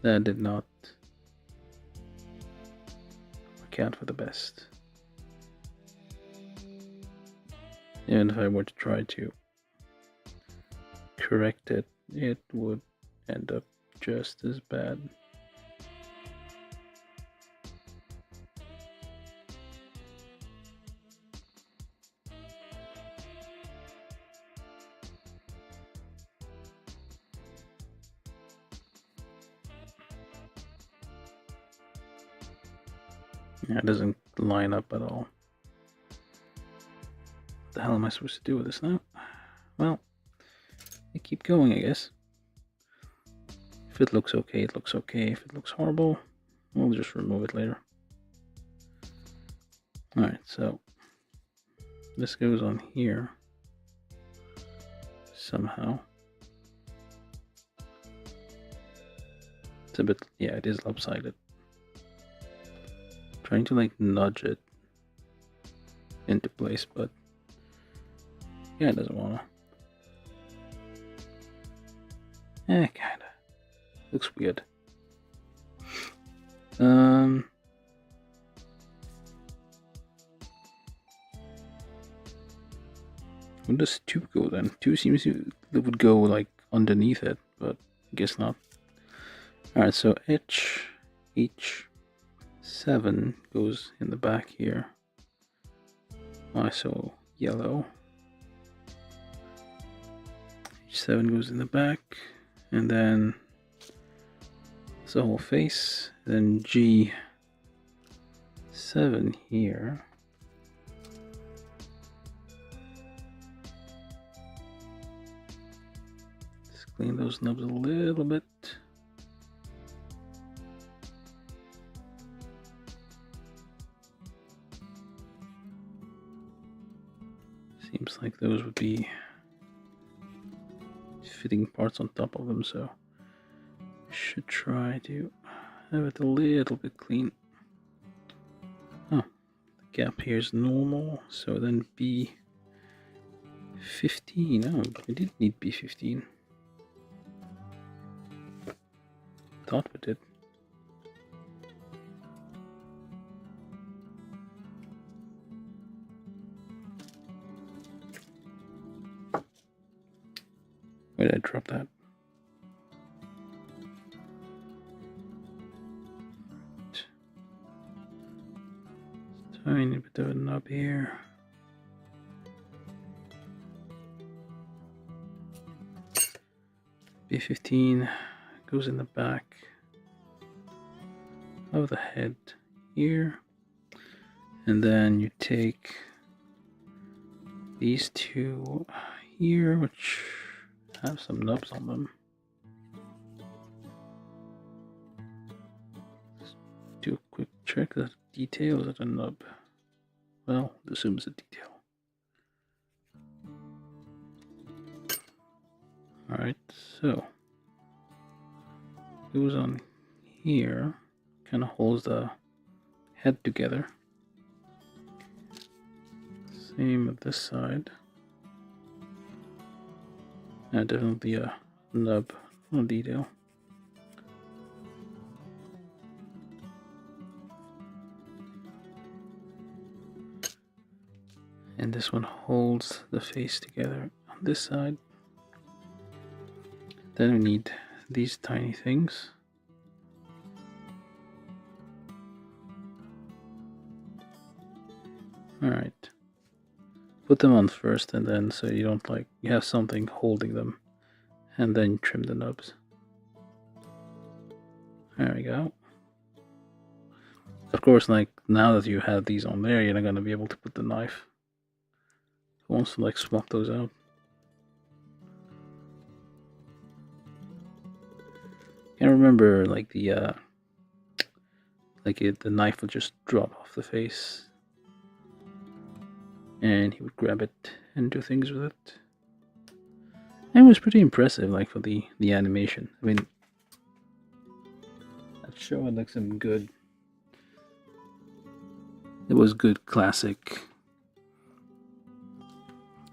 That did not work out for the best. Even if I were to try to correct it, it would end up just as bad. Yeah, it doesn't line up at all. What the hell am I supposed to do with this now? Well, I keep going, I guess. If it looks okay, it looks okay. If it looks horrible, we'll just remove it later. Alright, so this goes on here somehow. It's a bit, yeah, it is lopsided. Trying to nudge it into place, but yeah, it doesn't wanna. Kinda. Looks weird. Where does 2 go then? 2 seems to it would go underneath it, but I guess not. Alright, so H. 7 goes in the back here. ISO yellow. H7 goes in the back, and then the whole face. Then G7 here. Just clean those knobs a little bit. Seems like those would be fitting parts on top of them, so I should try to have it a little bit clean. Oh, the gap here is normal, so then B15. Oh, we didn't need B15. Thought we did. Where did I drop that? Tiny bit of a knob here. B15 goes in the back of the head here. And then you take these two here, which have some nubs on them. Let's do a quick check. That detail is at a nub. Well, assume it's a detail. Alright, so it goes on here, kind of holds the head together. Same with this side. Definitely a nub on detail. And this one holds the face together on this side. Then we need these tiny things. Alright. Put them on first, and then so you don't you have something holding them, and then trim the nubs. There we go. Of course, now that you have these on there, you're not gonna be able to put the knife. Who wants to swap those out? I remember the knife would just drop off the face, and he would grab it and do things with it. And it was pretty impressive, for the animation. I mean, that show had some good. It was good classic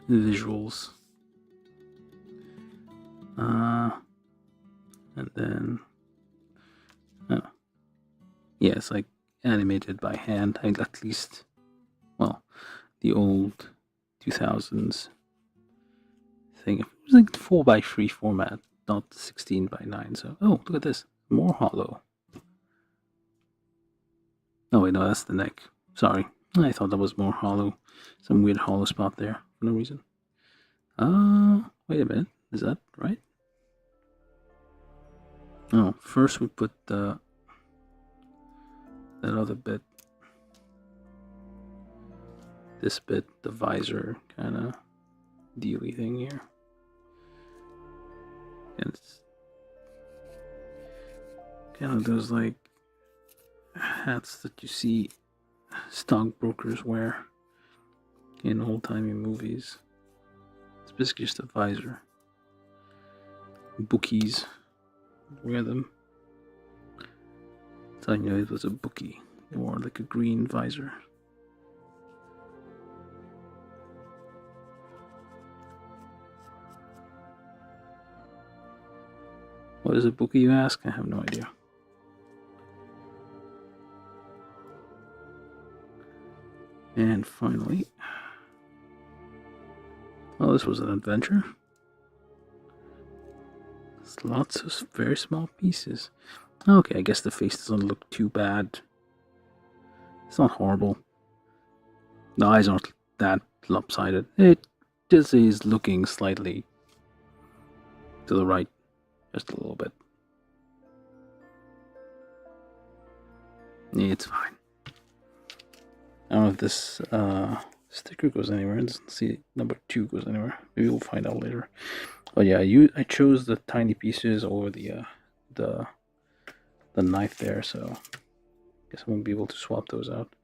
visuals. And then, yeah, it's animated by hand. At least, well, the old 2000s thing. It was 4:3 format, not 16:9. So, oh, look at this, more hollow. Oh wait, no, that's the neck. Sorry, I thought that was more hollow. Some weird hollow spot there for no reason. Wait a minute, is that right? Oh, first we put that other bit. This bit, the visor kind of dealy thing here. And it's kind of those hats that you see stockbrokers wear in old-timey movies. It's basically just a visor. Bookies wear them. That's how you know it was a bookie. They wore a green visor. What is a bookie, you ask? I have no idea. And finally, well, this was an adventure. There's lots of very small pieces. Okay, I guess the face doesn't look too bad It's not horrible. The eyes aren't that lopsided. It just is looking slightly to the right, just a little bit. Yeah, it's fine. I don't know if this sticker goes anywhere. It doesn't see number 2 goes anywhere. Maybe we'll find out later. But yeah, I chose the tiny pieces over the knife there, so I guess I won't be able to swap those out.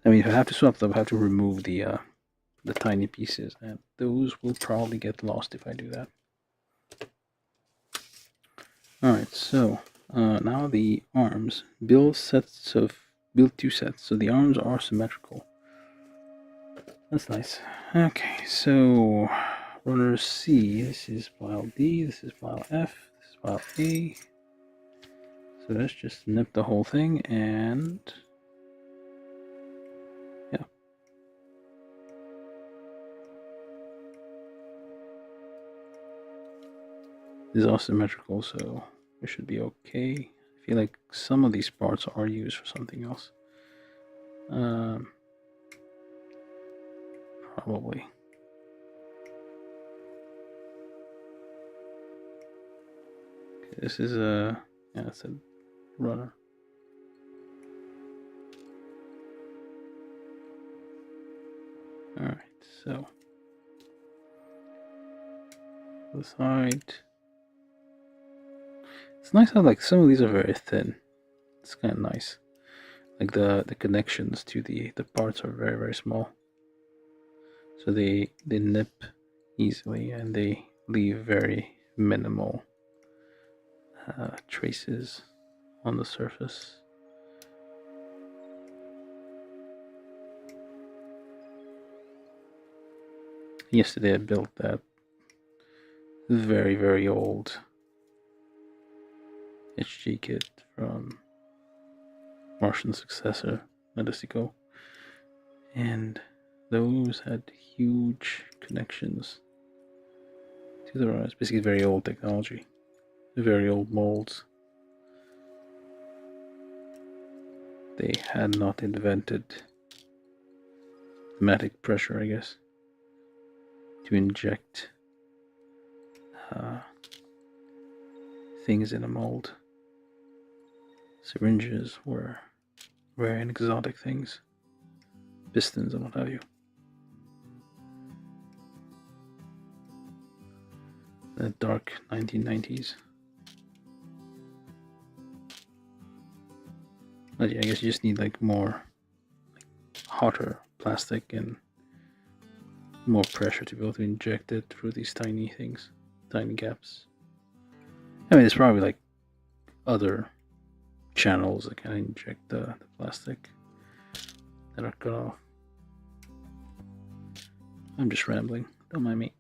I mean, if I have to swap them, I have to remove the tiny pieces, and those will probably get lost if I do that. Alright, so now the arms. Build 2 sets, so the arms are symmetrical. That's nice. Okay, so runner C, this is file D, this is file F, this is file A. So let's just nip the whole thing, and yeah. These are symmetrical, so it should be okay. I feel like some of these parts are used for something else. Probably. Okay, this is yeah, it's a runner. Alright, so the side. It's nice how like some of these are very thin. It's kind of nice. Like the connections to the parts are very, very small. So they nip easily, and they leave very minimal traces on the surface. Yesterday I built that very, very old HG kit from Martian Successor, Medicico, and those had huge connections to the runners. Basically very old technology, very old molds. They had not invented pneumatic pressure, I guess, to inject things in a mold. Syringes were very exotic things, pistons and what have you. The dark 1990s. But yeah, I guess you just need like more hotter plastic and more pressure to be able to inject it through these tiny things, tiny gaps. I mean, there's probably like other channels that can inject the plastic that are cut off. I'm just rambling, don't mind me.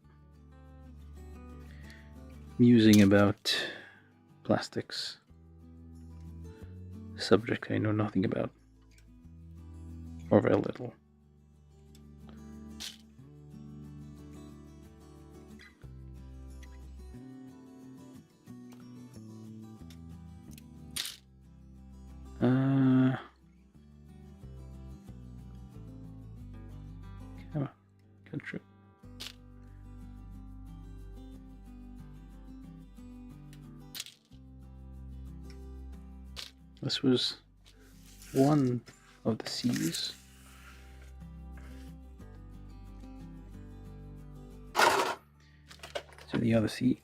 Musing about plastics, a subject I know nothing about, or very little. Come on, control. This was one of the C's. So the other C.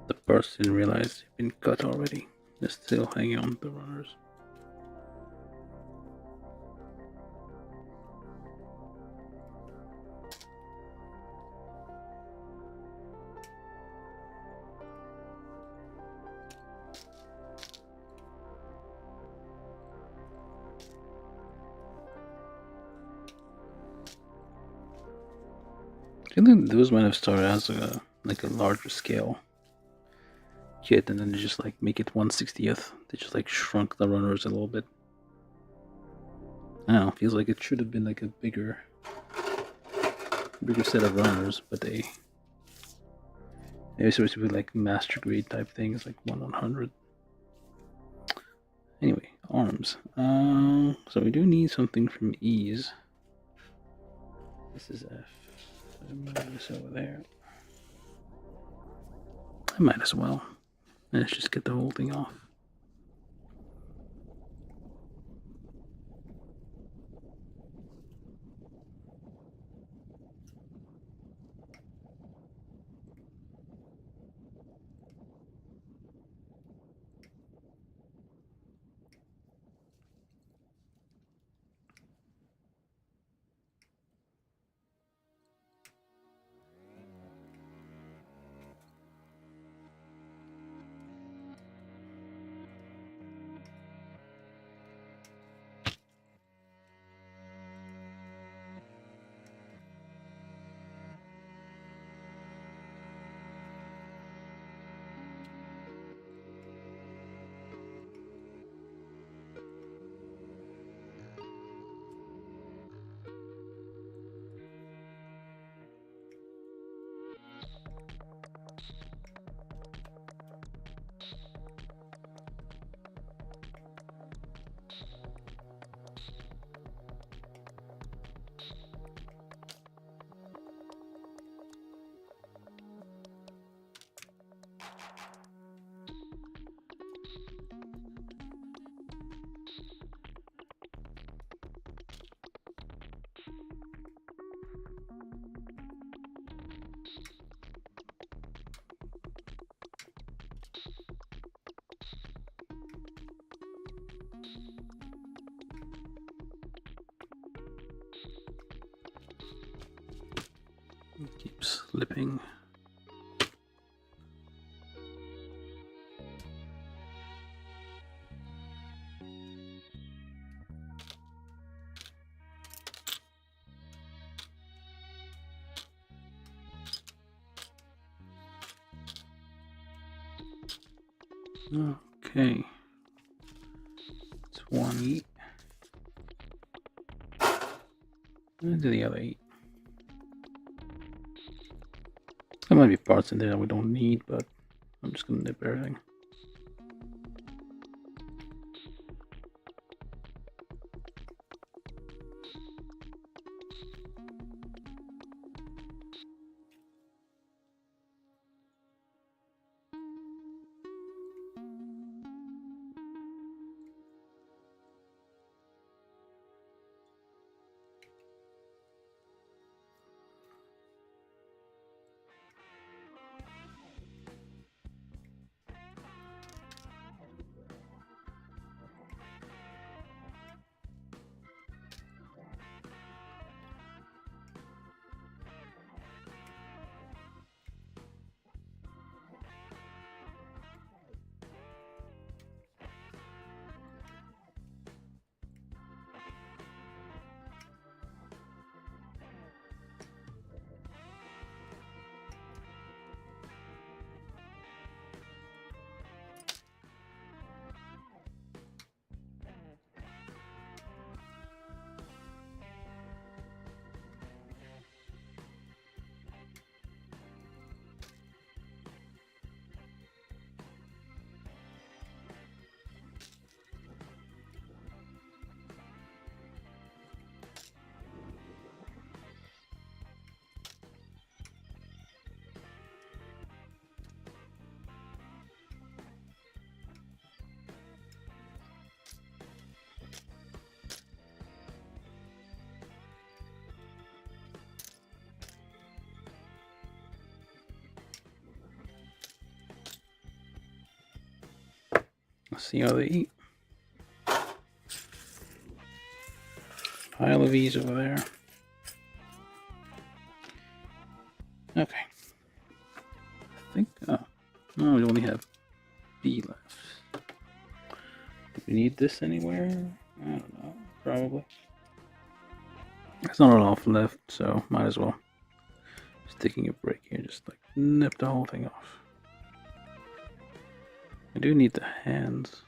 The parts didn't realize they've been cut already. They're still hanging on to the runners. I think those might have started as a larger scale kit, and then they just like make it 1/60th. They just like shrunk the runners a little bit. I don't know. Feels like it should have been like a bigger set of runners, but they maybe supposed to be like master grade type things, like 1/100. Anyway, arms. So we do need something from ease. This is F. So move this over there. I might as well. Let's just get the whole thing off. It keeps slipping. Okay. It's 1 8. And do the other 8. There might be parts in there that we don't need, but I'm just gonna nip everything. Let's see how they eat. Pile of E's over there. Okay. I think, no, we only have B left. Do we need this anywhere? I don't know, probably. There's not a lot left, so might as well. Just taking a break here, just like nip the whole thing off. I do need the hands.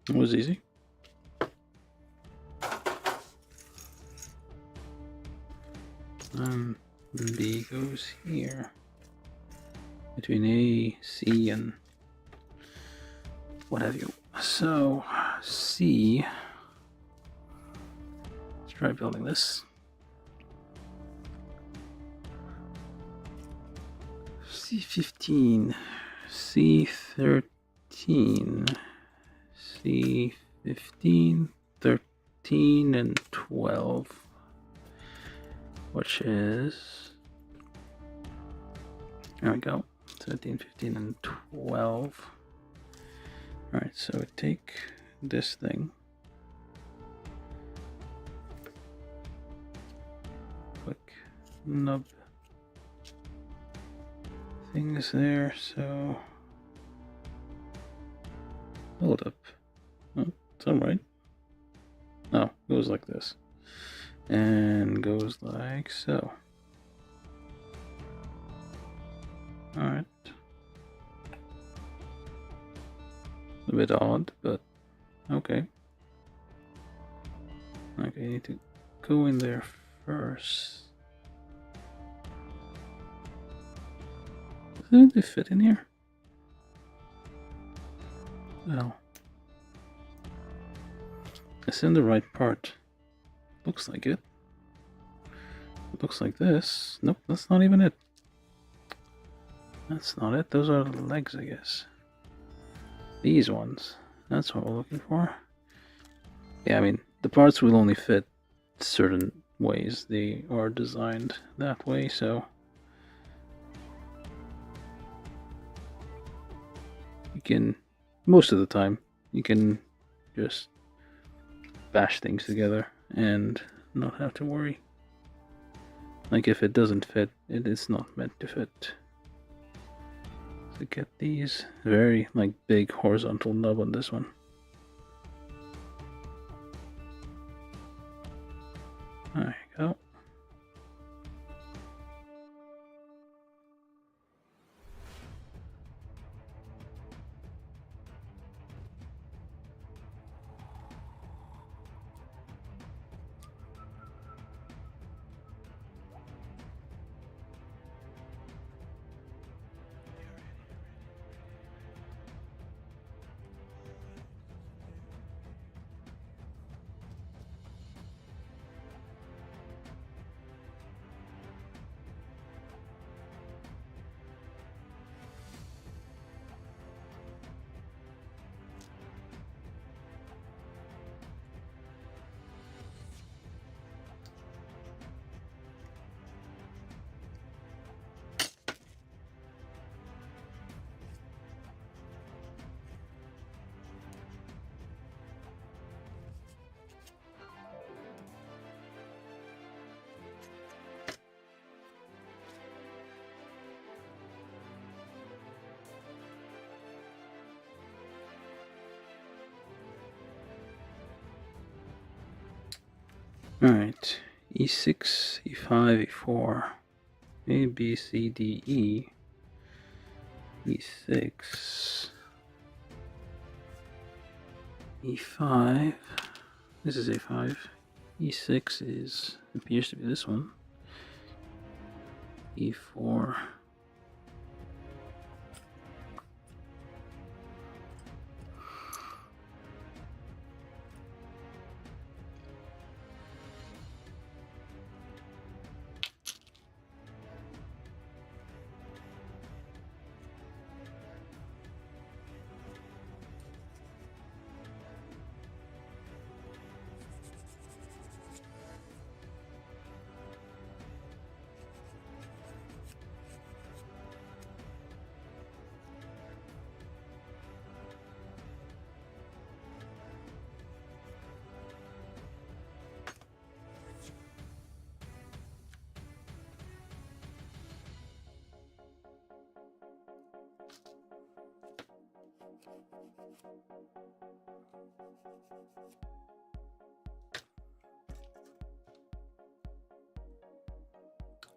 It was easy. B goes here. Between A, C, and what have you. So, C. Let's try building this. C15, C13, C15, 13, and 12, which is, there we go, 13, 15, and 12. Alright, so we take this thing, quick nub things there, so hold up. Oh, it's alright. Oh, goes like this. And goes like so. Alright. A bit odd, but okay. Okay, you need to go in there first. Doesn't it fit in here? Well, it's in the right part. Looks like it. It looks like this. Nope, that's not even it. That's not it. Those are the legs, I guess. These ones. That's what we're looking for. Yeah, I mean, the parts will only fit certain ways. They are designed that way, so you can, most of the time, you can just bash things together and not have to worry. Like if it doesn't fit, it is not meant to fit. So get these very like big horizontal nub on this one. There you go. Alright, E6, E5, E4, A, B, C, D, E, E6, E5, this is A5, E6 appears to be this one, E4,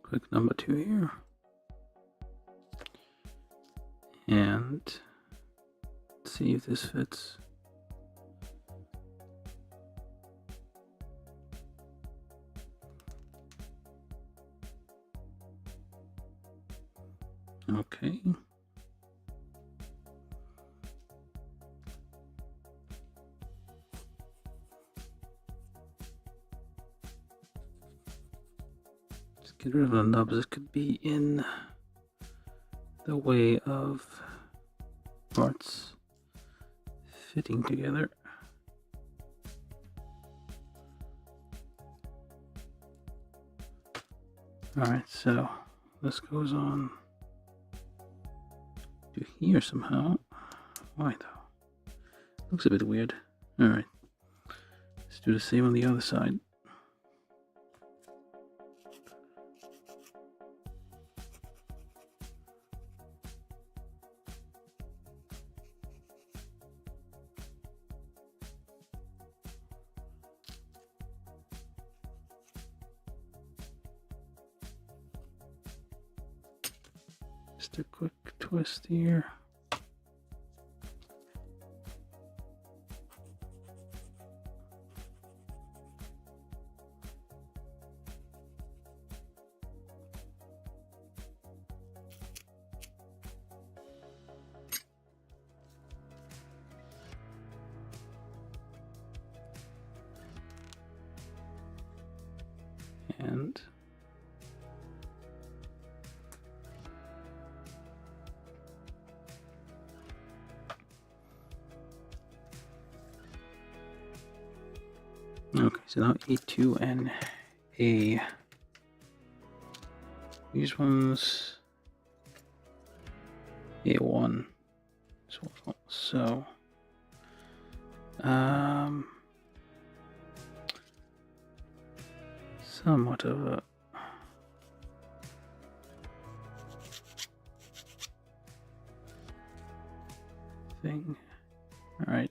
click number 2 here, and see if this fits. Okay. Just get rid of the nubs that could be in the way of parts fitting together. Alright, so this goes on to here somehow. Why though? Looks a bit weird. Alright, let's do the same on the other side. Just a quick twist here. And okay, so now A2 and A. These ones A1. So somewhat of a thing. All right.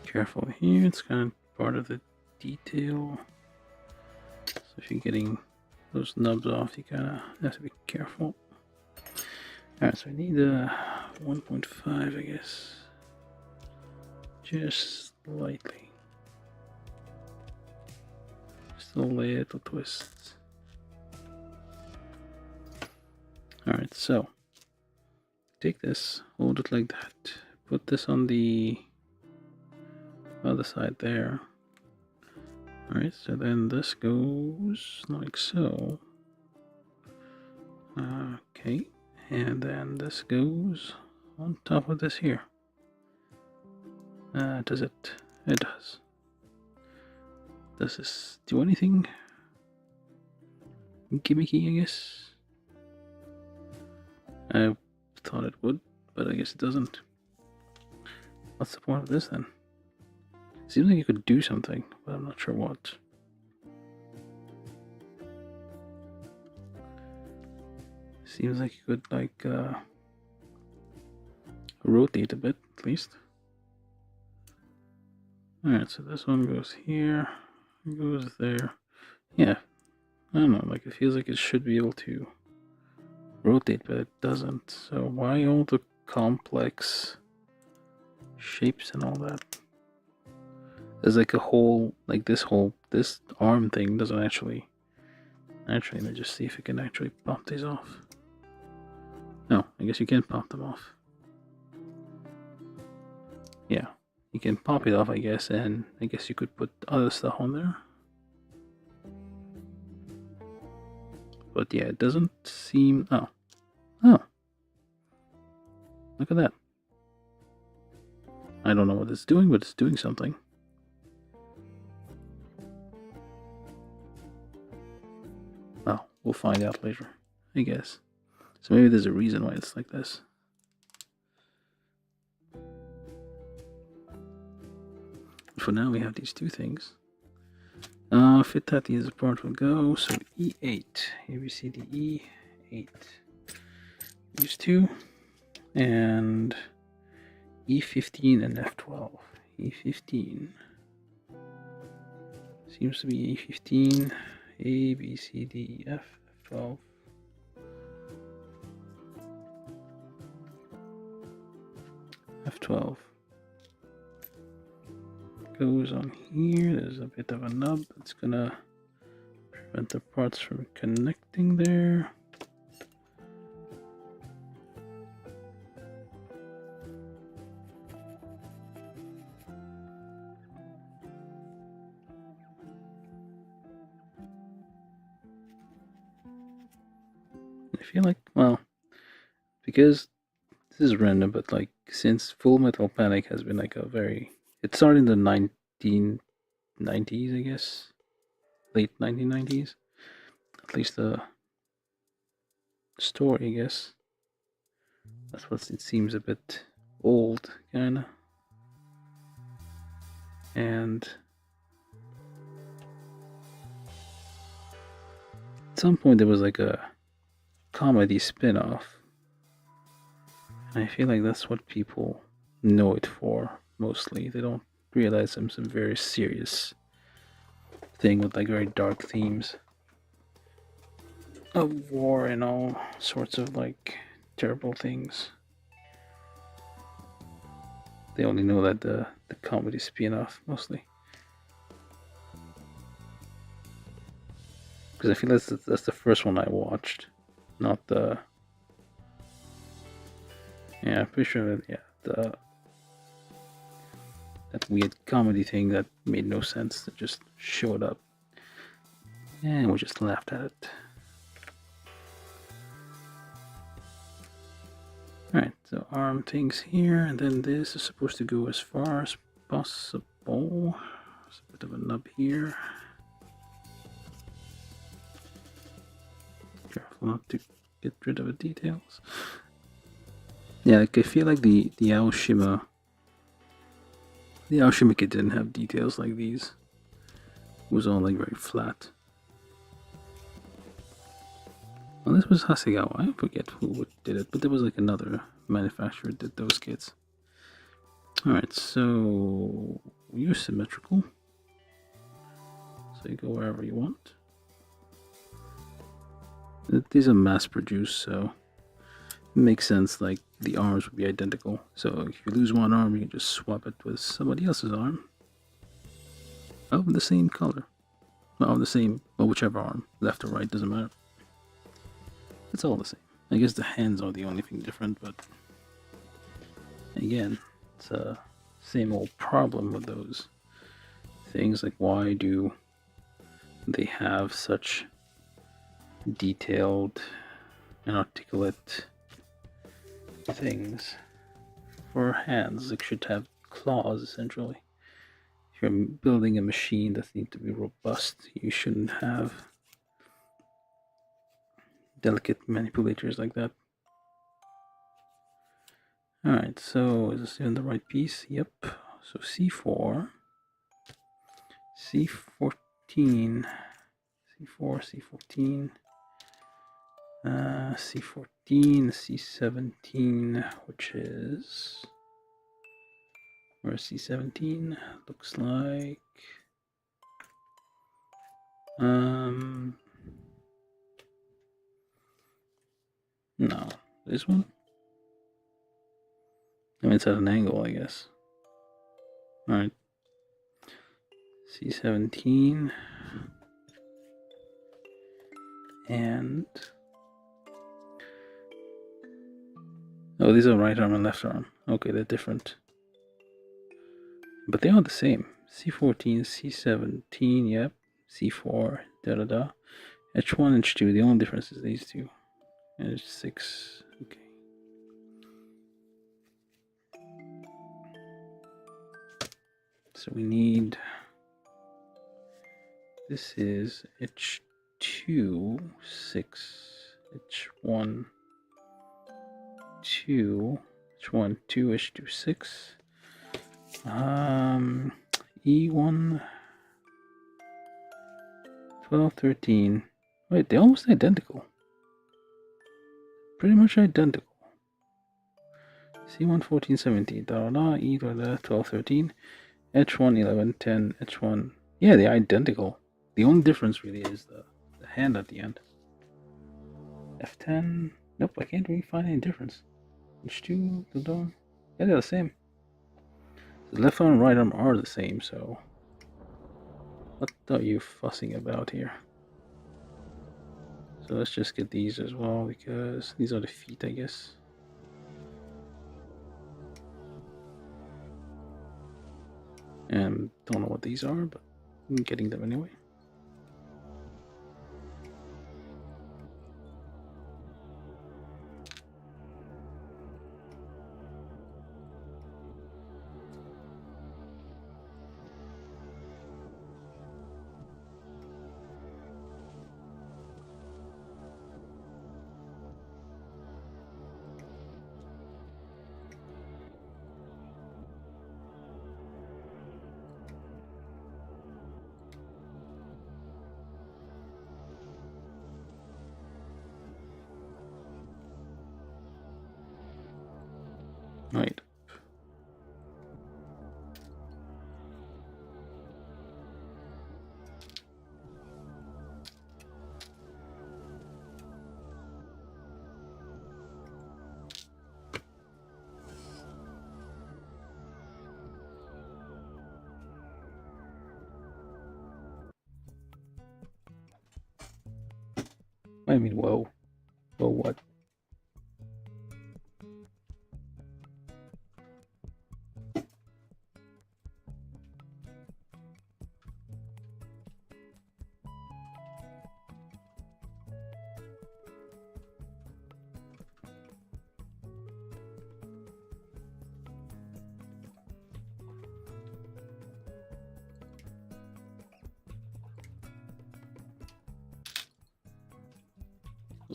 Careful here, it's kind of part of the detail. So if you're getting those nubs off, you kind of have to be careful. Alright, so I need a 1.5, I guess. Just slightly. Just a little twist. Alright, so take this, hold it like that. Put this on the other side there. Alright, so then this goes like so. Okay, and then this goes on top of this here. Does it? It does. Does this do anything? gimmicky, I guess. I thought it would, but I guess it doesn't. What's the point of this then? Seems like you could do something, but I'm not sure what. Seems like you could like rotate a bit at least. Alright, so this one goes here, goes there. Yeah, I don't know, like it feels like it should be able to rotate, but it doesn't. So why all the complex shapes and all that? There's like a whole, like this arm thing doesn't actually, let me just see if I can actually pop these off. No, I guess you can pop them off. Yeah, you can pop it off, I guess, and I guess you could put other stuff on there. But yeah, it doesn't seem, oh, look at that. I don't know what it's doing, but it's doing something. Well, we'll find out later, I guess. So maybe there's a reason why it's like this. For now, we have these two things. Fit that these apart will go. So E8, A, B, C, D, E8. These two, and E15 and F12. E15 seems to be E15, A, B, C, D, E, F, F12. F12 goes on here. There's a bit of a nub that's gonna prevent the parts from connecting there. I feel like, well, because this is random, but like since Full Metal Panic has been like a very, it started in the 1990s, I guess, late 1990s, at least the story, I guess. That's what it seems a bit old, kinda. And at some point there was like a comedy spin-off. And I feel like that's what people know it for, mostly. They don't realize I'm some very serious thing with like very dark themes of war and all sorts of like terrible things. They only know that the comedy spin-off, mostly. Because I feel that's the first one I watched, not the... Yeah, I'm pretty sure that, yeah, that weird comedy thing that made no sense, that just showed up. And we just laughed at it. Alright, so arm things here, and then this is supposed to go as far as possible. There's a bit of a nub here. Careful not to get rid of the details. Yeah, like I feel like the Aoshima kit didn't have details like these. It was all like very flat. Well, this was Hasegawa. I forget who did it, but there was like another manufacturer that did those kits. Alright, so you're symmetrical. So you go wherever you want. These are mass produced, so it makes sense, like the arms would be identical. So if you lose one arm, you can just swap it with somebody else's arm of the same color. Well, the same, or whichever arm, left or right, doesn't matter. It's all the same. I guess the hands are the only thing different, but again, it's a same old problem with those things. Like, why do they have such detailed and articulate things for hands? Like, should have claws, essentially. If you're building a machine that needs to be robust, you shouldn't have delicate manipulators like that. Alright, so is this in the right piece? Yep. So C4, C14, C4, C14, C14, C17, which is, where's C17? Looks like, no, this one? I mean, it's at an angle, I guess. Alright. C17. And... oh, these are right arm and left arm. Okay, they're different. But they are the same. C14, C17, yep. C4, da-da-da. H1, H2, the only difference is these two. H6, okay. So we need, this is H2, 6, H1, 2, H1, 2, H2, 6, E1, 12, 13, wait, they're almost identical. Pretty much identical. C1, 14, 17, da-da-da, E, da-da, 12, 13, H1, 11, 10, H1. Yeah, they're identical. The only difference really is the hand at the end. F10. Nope, I can't really find any difference. H2, da-da. Yeah, they're the same. The left arm and right arm are the same, so what are you fussing about here? So let's just get these as well, because these are the feet, I guess. And don't know what these are, but I'm getting them anyway. Right. I mean, whoa. Whoa, what?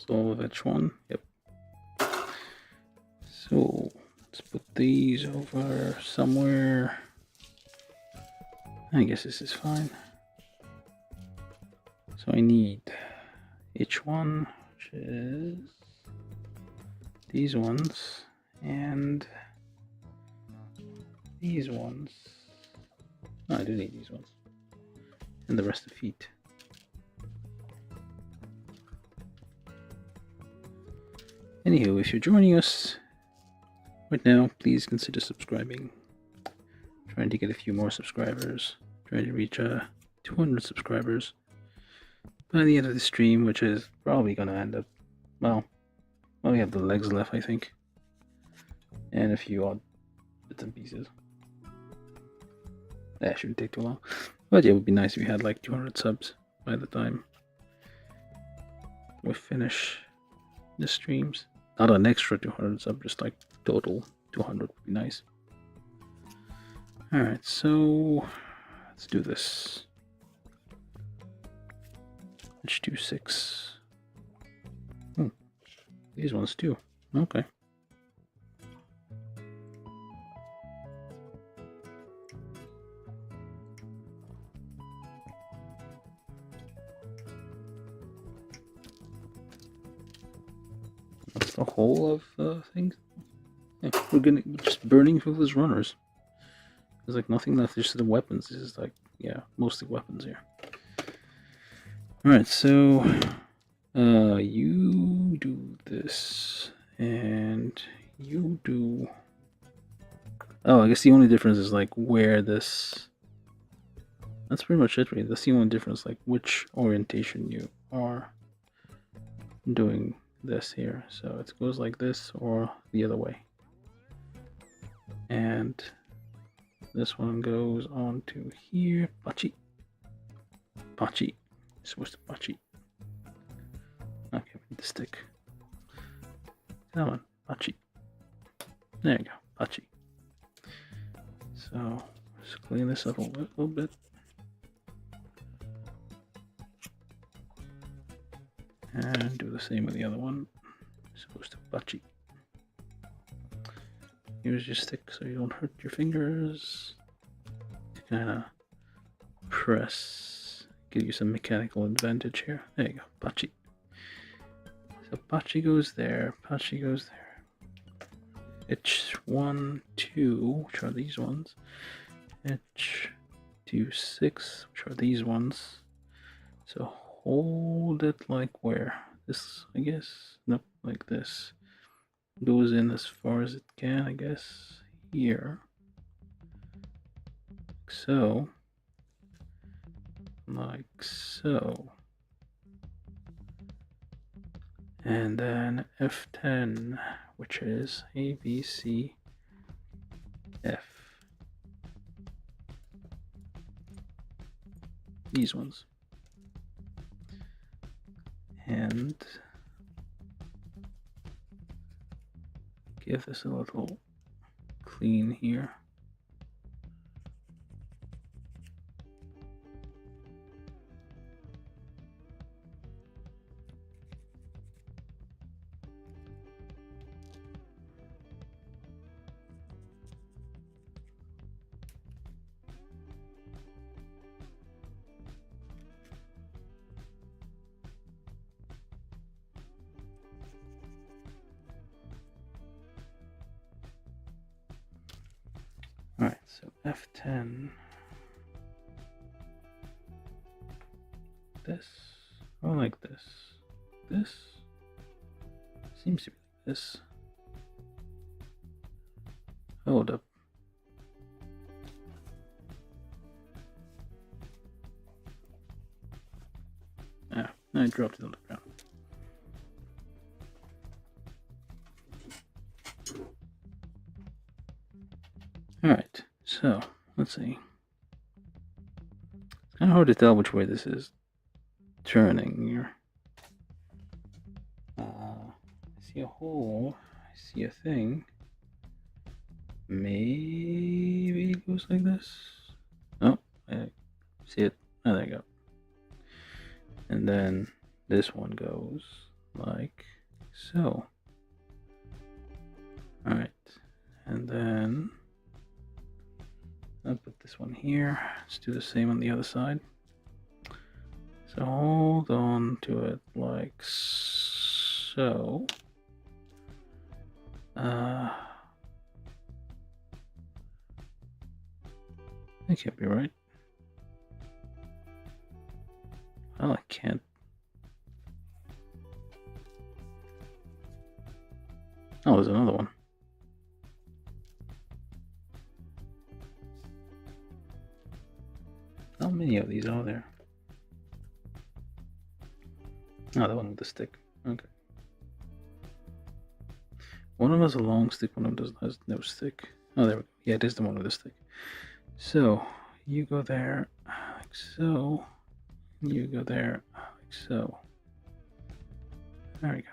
All of H1, yep. So let's put these over somewhere. I guess this is fine. So I need H1, which is these ones, and these ones. No, I do need these ones, and the rest of the feet. Anywho, if you're joining us right now, please consider subscribing. Trying to get a few more subscribers. Trying to reach 200 subscribers by the end of the stream, which is probably going to end up, well, we have the legs left, I think. And a few odd bits and pieces. That shouldn't take too long. But yeah, it would be nice if we had like 200 subs by the time we finish the streams. Not an extra 200 subs, just like total 200 would be nice. Alright, so let's do this. Let's do 6. Oh, These ones too. Okay. That's the whole of things. Yeah, we're just burning through those runners. There's like nothing left. Just the weapons. This is like, yeah, mostly weapons here. All right, so you do this, and you do. Oh, I guess the only difference is like where this. That's pretty much it, really. That's the only difference, like which orientation you are doing this here. So it goes like this or the other way. And this one goes on to here. Pachi. Pachi. It's supposed to Pachi. Okay, we need the stick. Come on, Pachi. There you go, Pachi. So just clean this up a little bit. And do the same with the other one. It's supposed to Pachi. Use your stick so you don't hurt your fingers. Kind of press, give you some mechanical advantage here. There you go, Pachi. So Pachi goes there, Pachi goes there. H1, 2, which are these ones. H2, 6, which are these ones. So hold it like where? This, I guess? Nope, like this. Goes in as far as it can, I guess. Here. Like so. Like so. And then F10, which is A, B, C, F. These ones. And give this a little clean here. Alright, so F10. This. Oh, like this. This. Seems to be like this. Hold up. Ah, I dropped it on the ground. Alright, so let's see. It's kind of hard to tell which way this is turning here. I see a hole, I see a thing. Maybe it goes like this. Oh, I see it. Oh, there you go. And then this one goes like so. Alright, and then I'll put this one here. Let's do the same on the other side. So hold on to it like so. That can't be right. Well, I can't. Oh, there's another one. How many of these are there? Oh, the one with the stick. Okay. One of them has a long stick, one of them has no stick. Oh, there we go. Yeah, it is the one with the stick. So, you go there, like so. You go there, like so. There we go.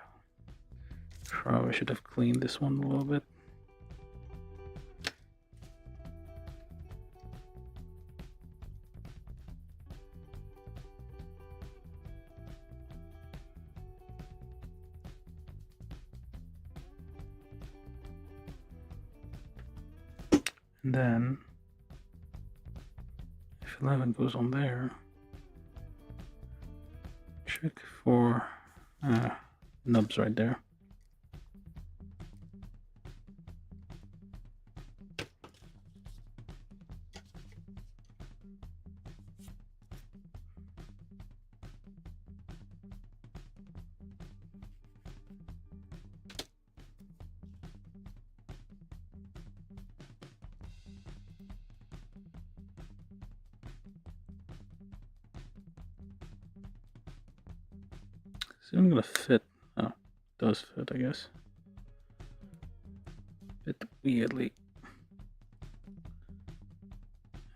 Probably should have cleaned this one a little bit. And then if 11 goes on there, check for nubs right there. Is it gonna fit? Oh, it does fit, I guess. Bit weirdly.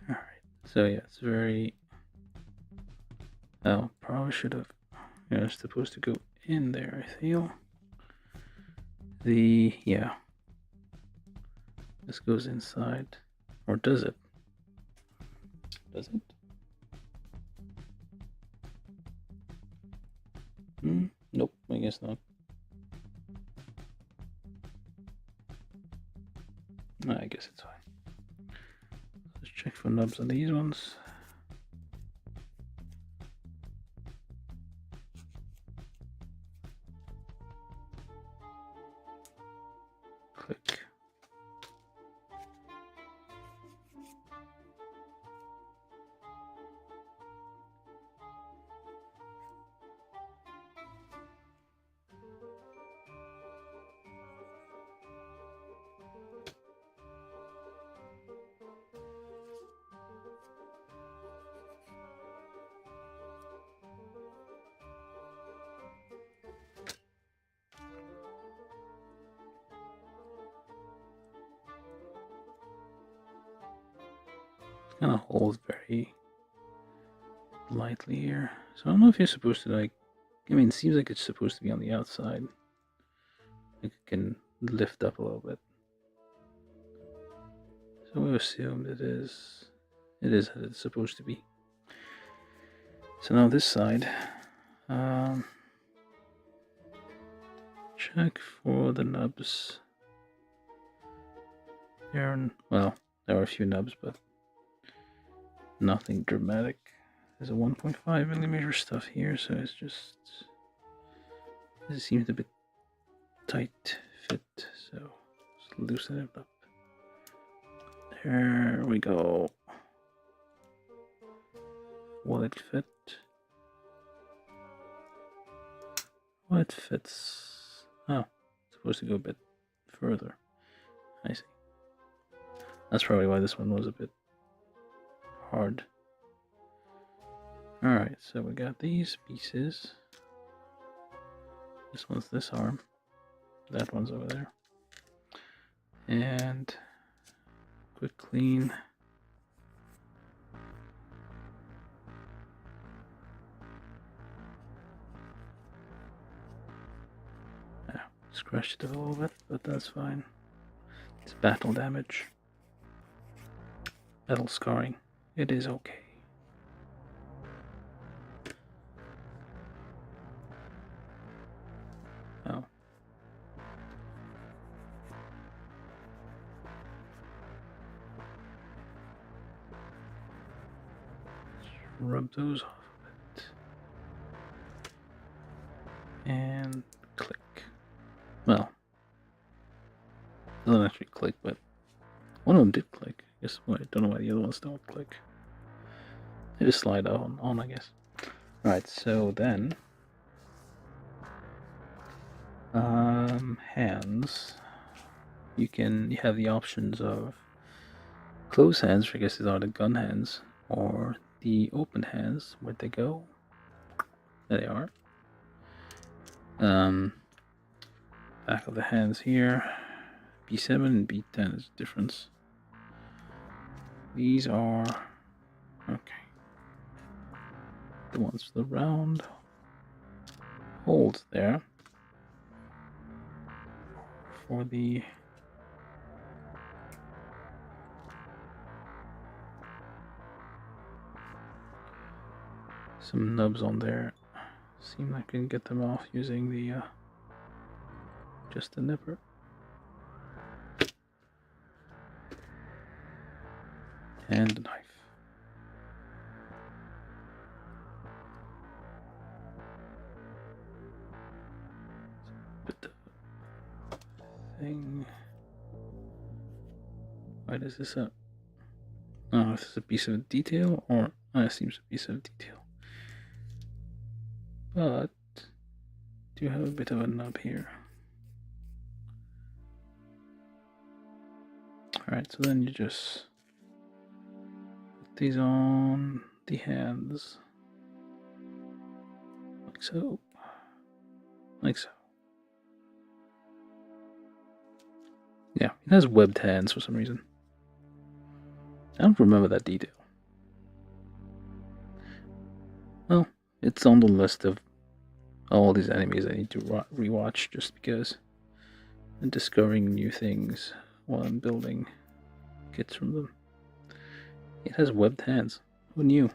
Alright, so yeah, it's very... Oh, probably should have... Yeah, it's supposed to go in there, I feel. Yeah. This goes inside. Or does it? Does it? Nope, I guess not. I guess it's fine. Let's check for nubs on these ones. Click. Kind of holds very lightly here. So I don't know if you're supposed to, like, I mean, it seems like it's supposed to be on the outside. Like it can lift up a little bit. So we assumed it is as it's supposed to be. So now this side, check for the nubs. Well, there are a few nubs, but nothing dramatic. There's a 1.5 millimeter stuff here, so it's just, it seems a bit tight fit, so just loosen it up. There we go. Will it fit? Well, it fits. Oh, it's supposed to go a bit further. I see. That's probably why this one was a bit hard. Alright, so we got these pieces. This one's this arm. That one's over there. And quick clean. Yeah, scratched it a little bit, but that's fine. It's battle damage. Battle scarring. It is okay. Oh. Rub those off a bit. And click. Well, doesn't actually click, but one of them did click. I guess I don't know why the other ones don't click. They just slide on I guess. Alright, so then hands. You have the options of closed hands, which I guess these are the gun hands, or the open hands. Where'd they go? There they are. Back of the hands here. B7 and B10 is the difference. These are okay. The ones with the round holes there for the some nubs on there. Seem like I can get them off using the just the nipper. and the knife. Bit of thing. Why does this up? Oh, this is a piece of detail, or it seems a piece of detail. But do have a bit of a nub here. Alright, so then you just put these on the hands. Like so. Like so. Yeah, it has webbed hands for some reason. I don't remember that detail. Well, it's on the list of all these enemies I need to rewatch just because I'm discovering new things while I'm building kits from them. It has webbed hands. Who knew?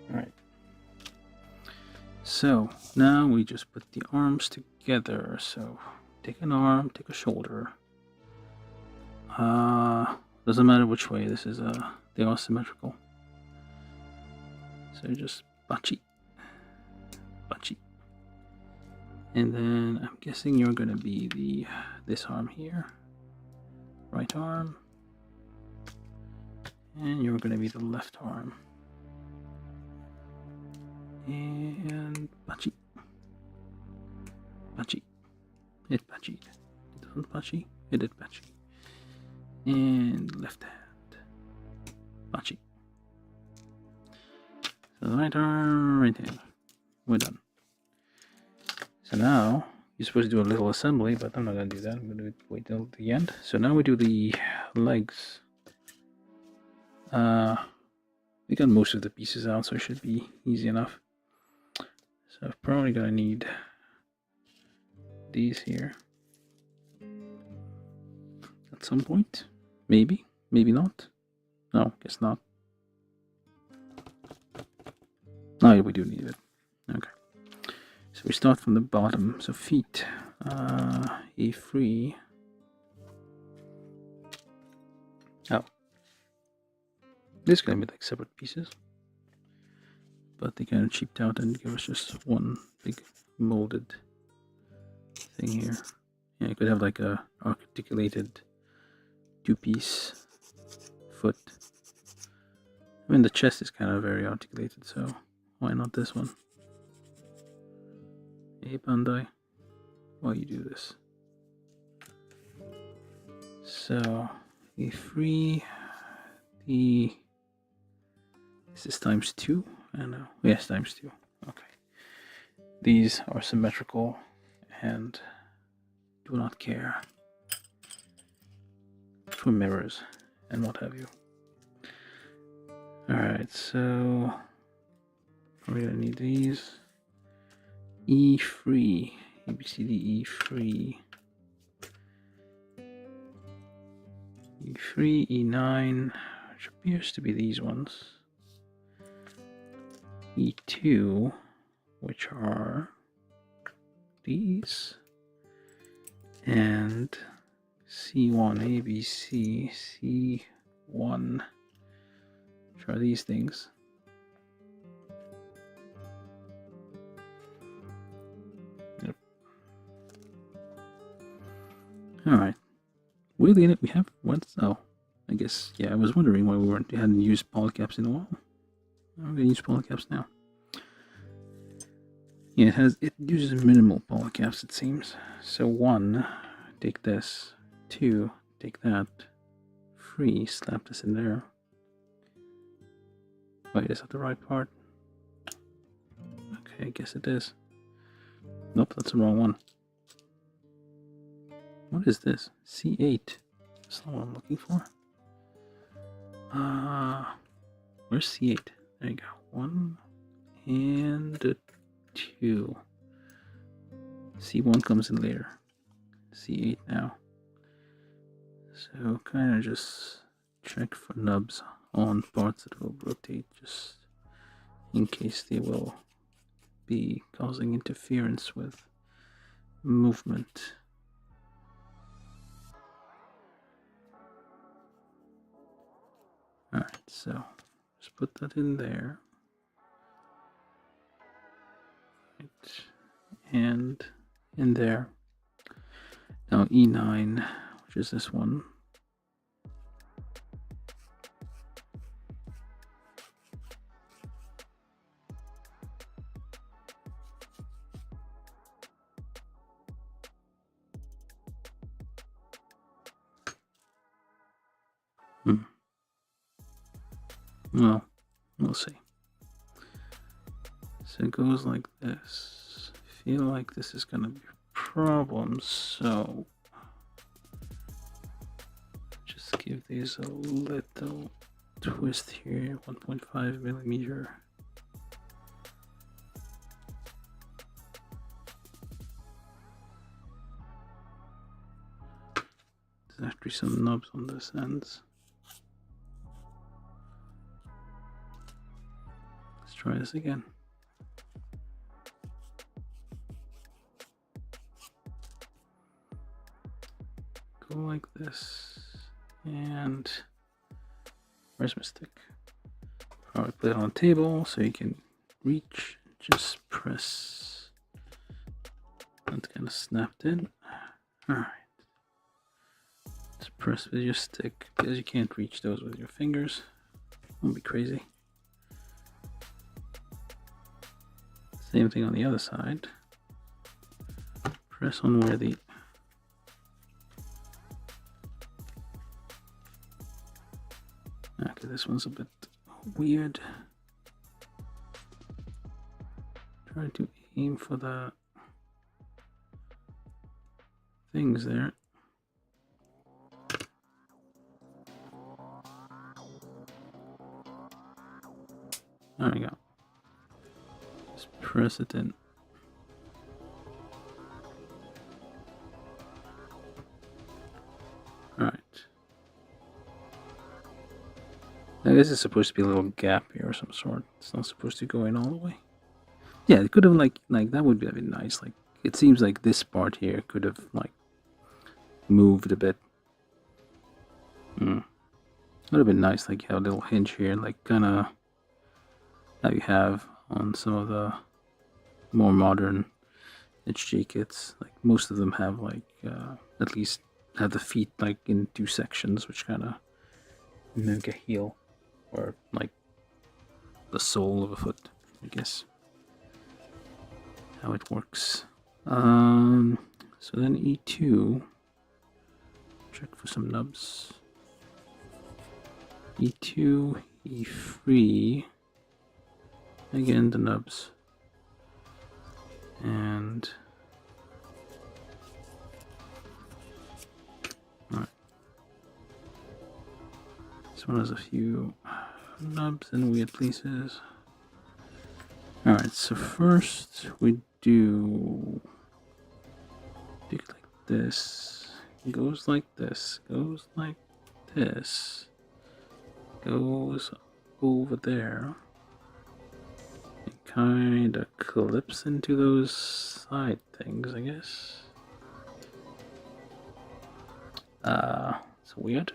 Alright. So now we just put the arms together. So take an arm, take a shoulder. Doesn't matter which way. This is they are symmetrical. So just bachi, bachi, and then I'm guessing you're gonna be this arm here, right arm, and you're gonna be the left arm, and bachi, bachi, it bachied, it doesn't bachi, it did bachi. And left hand, bachi. So right arm, right hand. We're done. So now you're supposed to do a little assembly, but I'm not gonna do that. I'm gonna wait till the end. So now we do the legs. We got most of the pieces out, so it should be easy enough. So I'm probably gonna need these here at some point. Maybe, maybe not. No, guess not. No, we do need it. Okay. So we start from the bottom. So feet, A3. Oh. This is gonna be like separate pieces. But they kind of cheaped out and give us just one big molded thing here. Yeah, you could have like a articulated two-piece foot. I mean, the chest is kind of very articulated, so why not this one? Hey, Bandai, why you do this? So, A3, this is times 2, I know, yes, times 2, okay. These are symmetrical and do not care for mirrors and what have you. Alright, so we're gonna need these. E3, ABCD E3, E3, E9, which appears to be these ones. E2, which are these, and C1, ABC, C1, which are these things. Yep. Alright. Weirdly enough, we have once. Oh, I guess, yeah, I was wondering why we hadn't used polycaps in a while. I'm gonna use polycaps now. Yeah, it uses minimal polycaps, it seems. So 1, take this. 2, take that. 3, slap this in there. Wait, is that the right part? Okay, I guess it is. Nope, that's the wrong one. What is this? C8. That's not what I'm looking for. Where's C8? There you go. 1 and 2. C1 comes in later. C8 now. So kind of just check for nubs on parts that will rotate, just in case they will be causing interference with movement. Alright, so just put that in there. Right. And in there. Now E9, which is this one. Well, we'll see. So it goes like this. I feel like this is going to be a problem, so just give these a little twist here, 1.5 millimeter. There's actually some knobs on this ends. Let's try this again. Go like this, and where's my stick? Probably put it on the table so you can reach. Just press. That's kind of snapped in. All right. Just press with your stick because you can't reach those with your fingers. Won't be crazy. Same thing on the other side. Press on where the okay, this one's a bit weird. Try to aim for the things there. There we go. Just press it in. Alright. Now this is supposed to be a little gap here of some sort. It's not supposed to go in all the way. Yeah, it could have like that would be a bit nice. Like it seems like this part here could have like moved a bit. Would have been nice, like you have a little hinge here, like kinda that you have on some of the more modern HG kits. Like most of them have like at least have the feet like in two sections, which kind of mimic a heel or like the sole of a foot, I guess. How it works. So then E2. Check for some nubs. E2, E3. Again, the nubs. And alright. This one has a few nubs in weird places. Alright, so first we do it like this. It goes like this. Goes like this. Goes over there. It kind of clips into those side things, I guess. It's weird.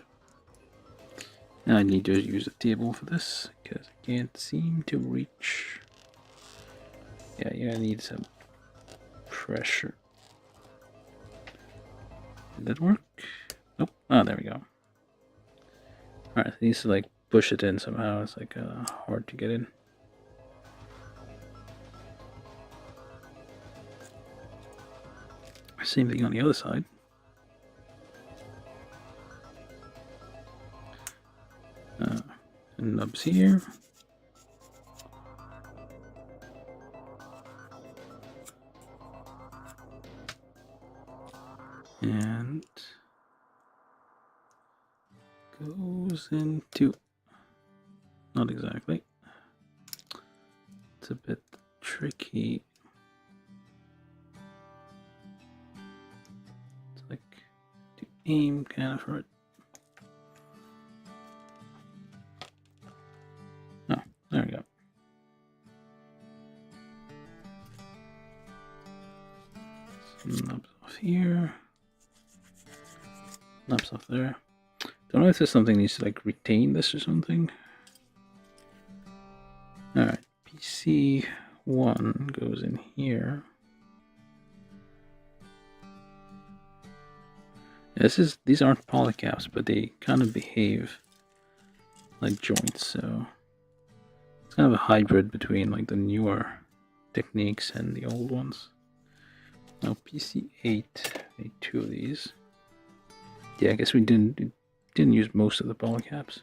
Now I need to use a table for this because I can't seem to reach. Yeah, you're gonna need some pressure. Did that work? Nope. Oh, there we go. Alright, it needs to like push it in somehow. It's like hard to get in. Same thing on the other side. And nubs here. And goes into, not exactly. It's a bit tricky. It's like to aim kind of for it. Knobs off here. Knobs off there. Don't know if there's something that needs to like retain this or something. Alright, PC1 goes in here. These aren't polycaps, but they kind of behave like joints, so it's kind of a hybrid between like the newer techniques and the old ones. Now PC8 made 2 of these. Yeah, I guess we didn't use most of the polycaps.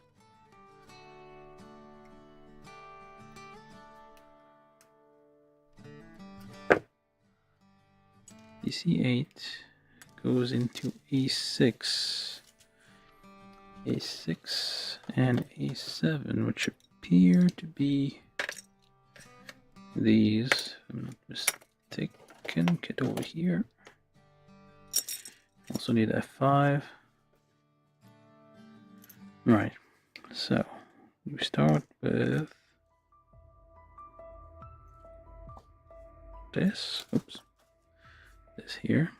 PC8 goes into A6, A6 and A7, which appear to be these, if I'm not mistaken. Get over here. Also need F5. Right, so we start with this. Oops. This here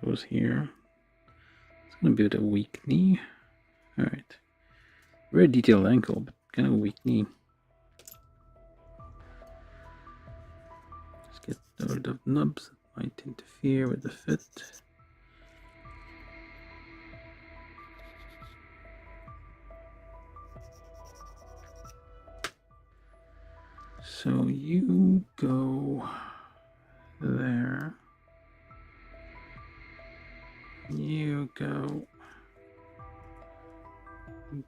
goes here. It's gonna be with a weak knee. Alright. Very detailed ankle, but kind of a weak knee. Let's get rid of nubs that might interfere with the fit. So you go there. You go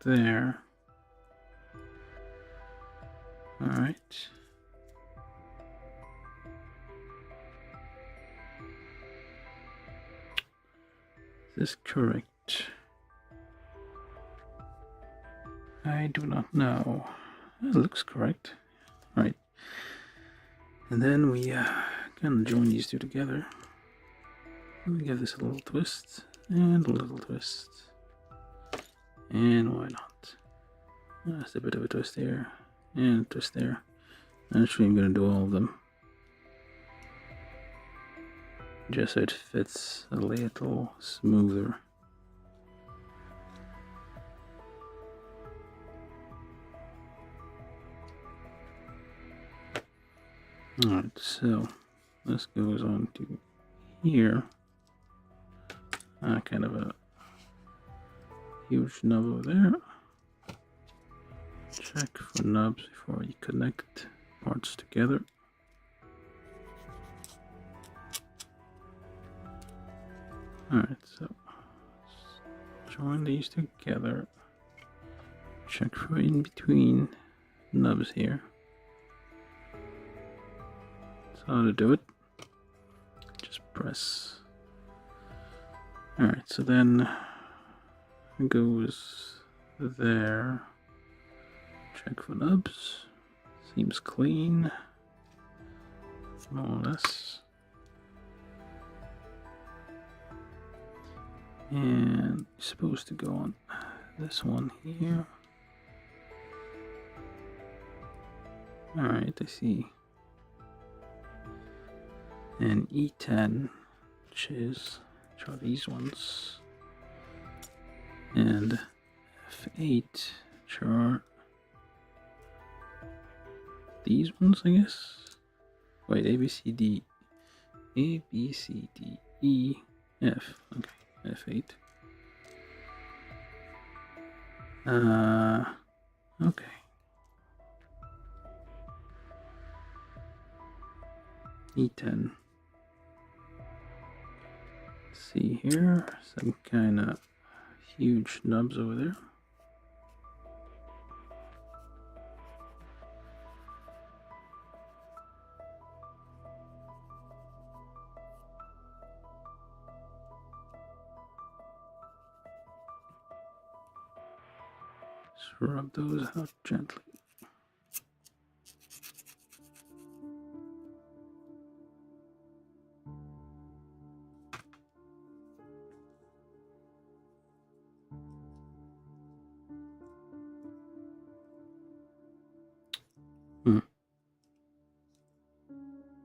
there. All right. Is this correct? I do not know. It looks correct. All right. And then we kind of join these two together. We give this a little twist and a little twist. And why not? That's a bit of a twist there and a twist there. Actually, I'm going to do all of them, just so it fits a little smoother. Alright, so this goes on to here. Kind of a huge nub over there. Check for nubs before you connect parts together. Alright, so let's join these together. Check for in between nubs here. That's how to do it. Just press. Alright, so then it goes there. Check for nubs. Seems clean. More or less. And it's supposed to go on this one here. Alright, I see. And E10, which are these ones. And F8, which are these ones, I guess. Wait, A, B, C, D, E, F. Okay, F8. Okay. E10. See here, some kind of huge nubs over there. Just rub those out gently.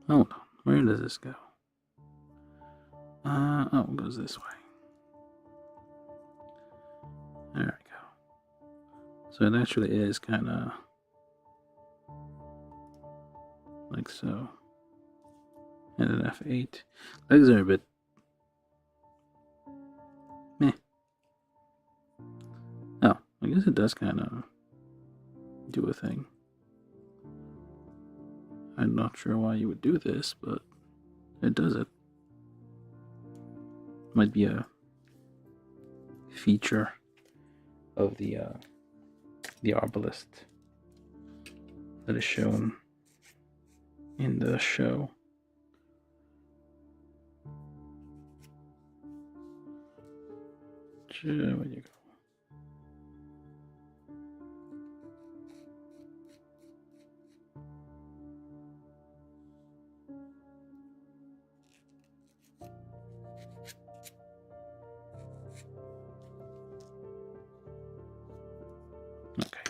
Hold on, where does this go? Oh, it goes this way. There we go. So it actually is kind of like so. And an F8. Legs are a bit meh. Oh, I guess it does kind of do a thing. I'm not sure why you would do this, but it does it. Might be a feature of the Arbalest that is shown in the show. Where you go? Okay,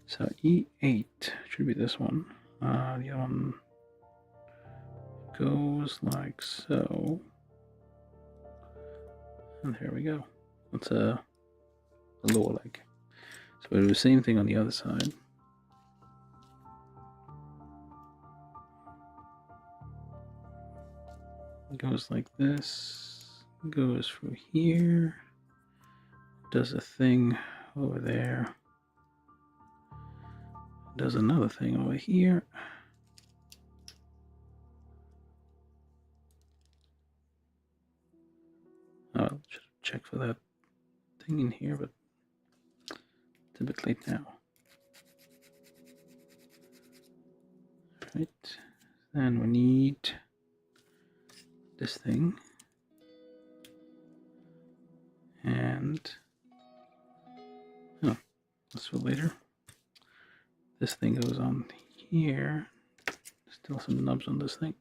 so E8 should be this one. The other one goes like so. And here we go. That's a lower leg. So we do the same thing on the other side. It goes like this, goes through here, does a thing over there, does another thing over here. I'll just check for that thing in here, but it's a bit late now. Right, then we need this thing, and oh, that's for later. This thing goes on here. Still some nubs on this thing.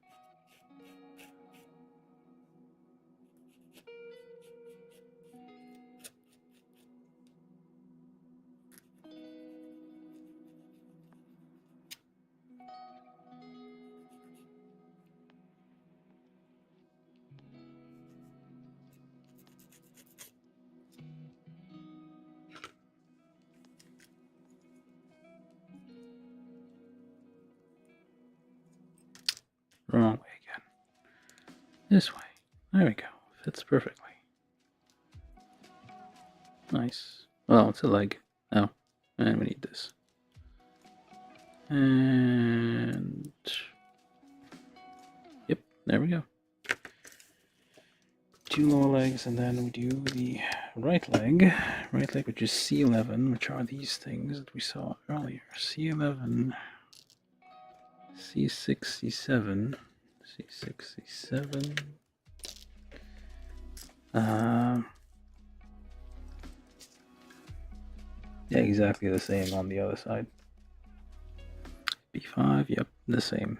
Wrong way again. This way. There we go. Fits perfectly. Nice. Well, it's a leg. Oh, and we need this. And yep, there we go. 2 lower legs, and then we do the right leg. Right leg, which is C11, which are these things that we saw earlier. C11, C6, C7, C6, C7. Yeah, exactly the same on the other side. B5, yep, the same.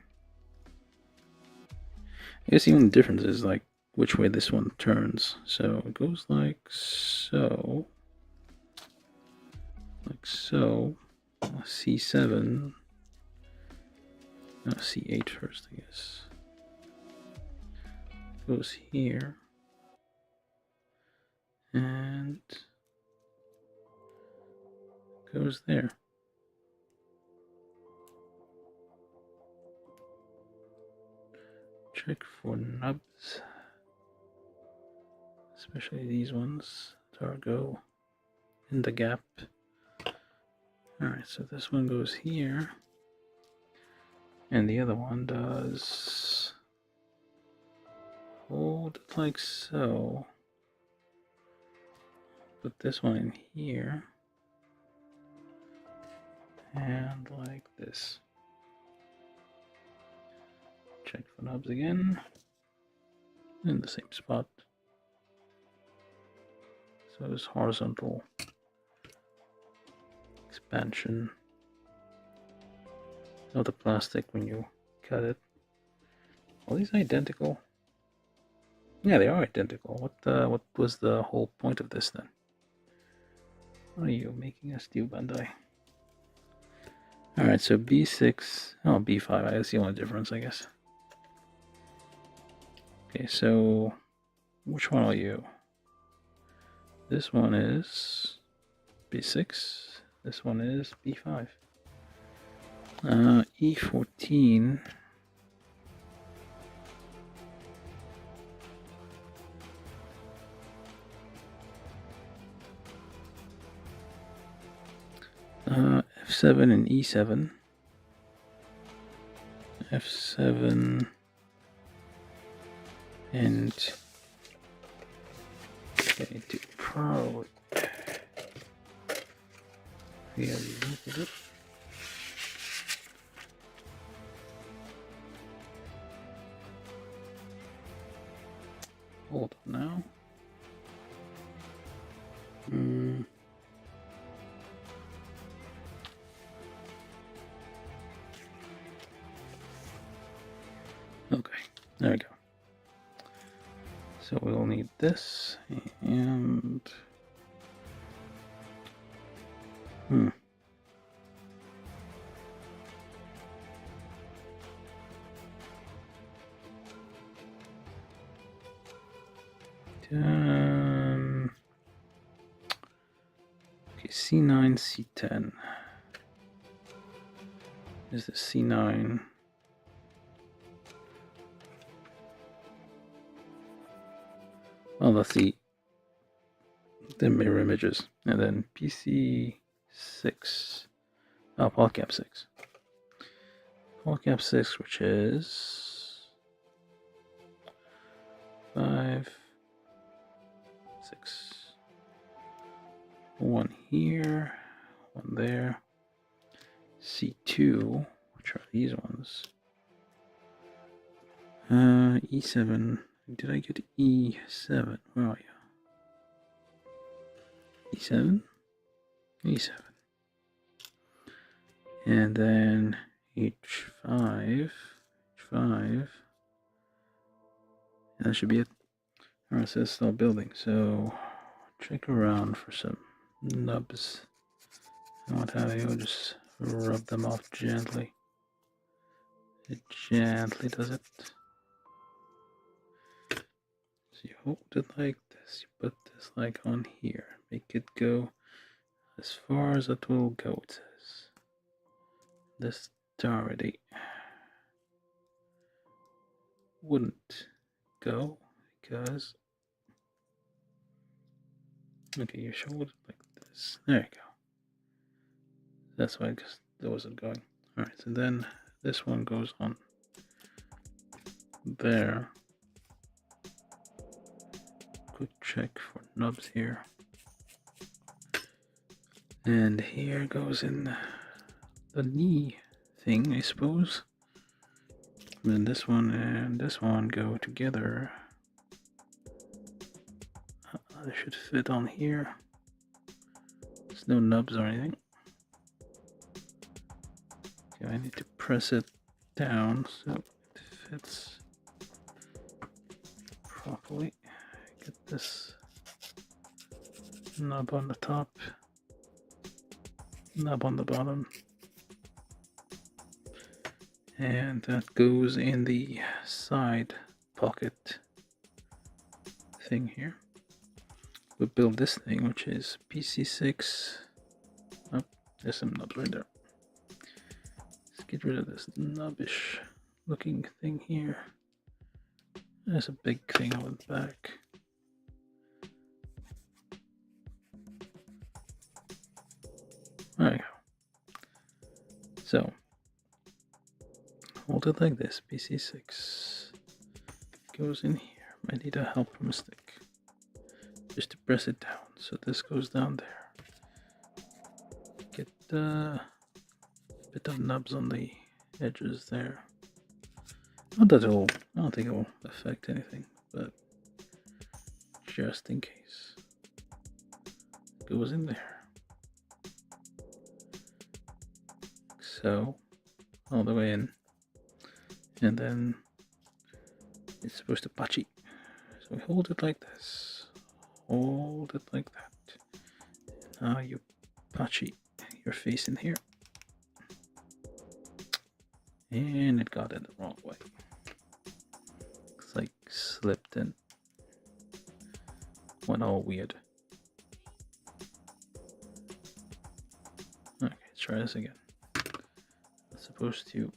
I guess even the difference is like which way this one turns. So it goes like so. Like so. C7. No, C8 first, I guess. Goes here. And goes there. Check for nubs, especially these ones that go in the gap. Alright, so this one goes here, and the other one does hold it like so. Put this one in here, and like this. Check for nubs again, in the same spot. So it's horizontal expansion of the plastic when you cut it. Are these identical? Yeah, they are identical. What was the whole point of this then? What are you making us do, Bandai? Alright, so B6, oh, B5, that's the only difference, I guess. Okay, so which one are you? This one is B6. This one is B5. E14. F7 and E7. F7 and okay, to probably look it. Hold on now. Okay, there we go. So we'll need this and okay, C9, C10. Is the C9? Well, let's see the mirror images, and then PC6. Oh, PolyCap 6. PolyCap 6, which is 5, 6. One here, one there. C2, which are these ones. E7. Did I get E7? Where are you? E7? E7. And then H5. H5. And that should be it. Alright, so it's still building. So check around for some nubs and what have you. Just rub them off gently. It gently does it. So you hold it like this, you put this like on here, make it go as far as it will go, it says. This already wouldn't go because, okay, you hold it like this, there you go. That's why, because that wasn't going. Alright, so then this one goes on there. Quick check for nubs here. And here goes in the knee thing, I suppose. And then this one and this one go together. They should fit on here. There's no nubs or anything. Okay, I need to press it down so it fits properly. Get this nub on the top, nub on the bottom, and that goes in the side pocket thing here. We build this thing, which is PC6. Oh, there's some nubs right there. Let's get rid of this nubbish looking thing here. There's a big thing on the back. There you go. So, hold it like this. PC6 goes in here. Might need a help from a stick. Just to press it down. So this goes down there. Get a bit of nubs on the edges there. Not that it'll, I don't think it will affect anything, but just in case. It goes in there. So, all the way in. And then it's supposed to patchy. So we hold it like this. Hold it like that. Now you patchy your face in here. And it got in the wrong way. It's like slipped in. went all weird. Okay, let's try this again. It's supposed to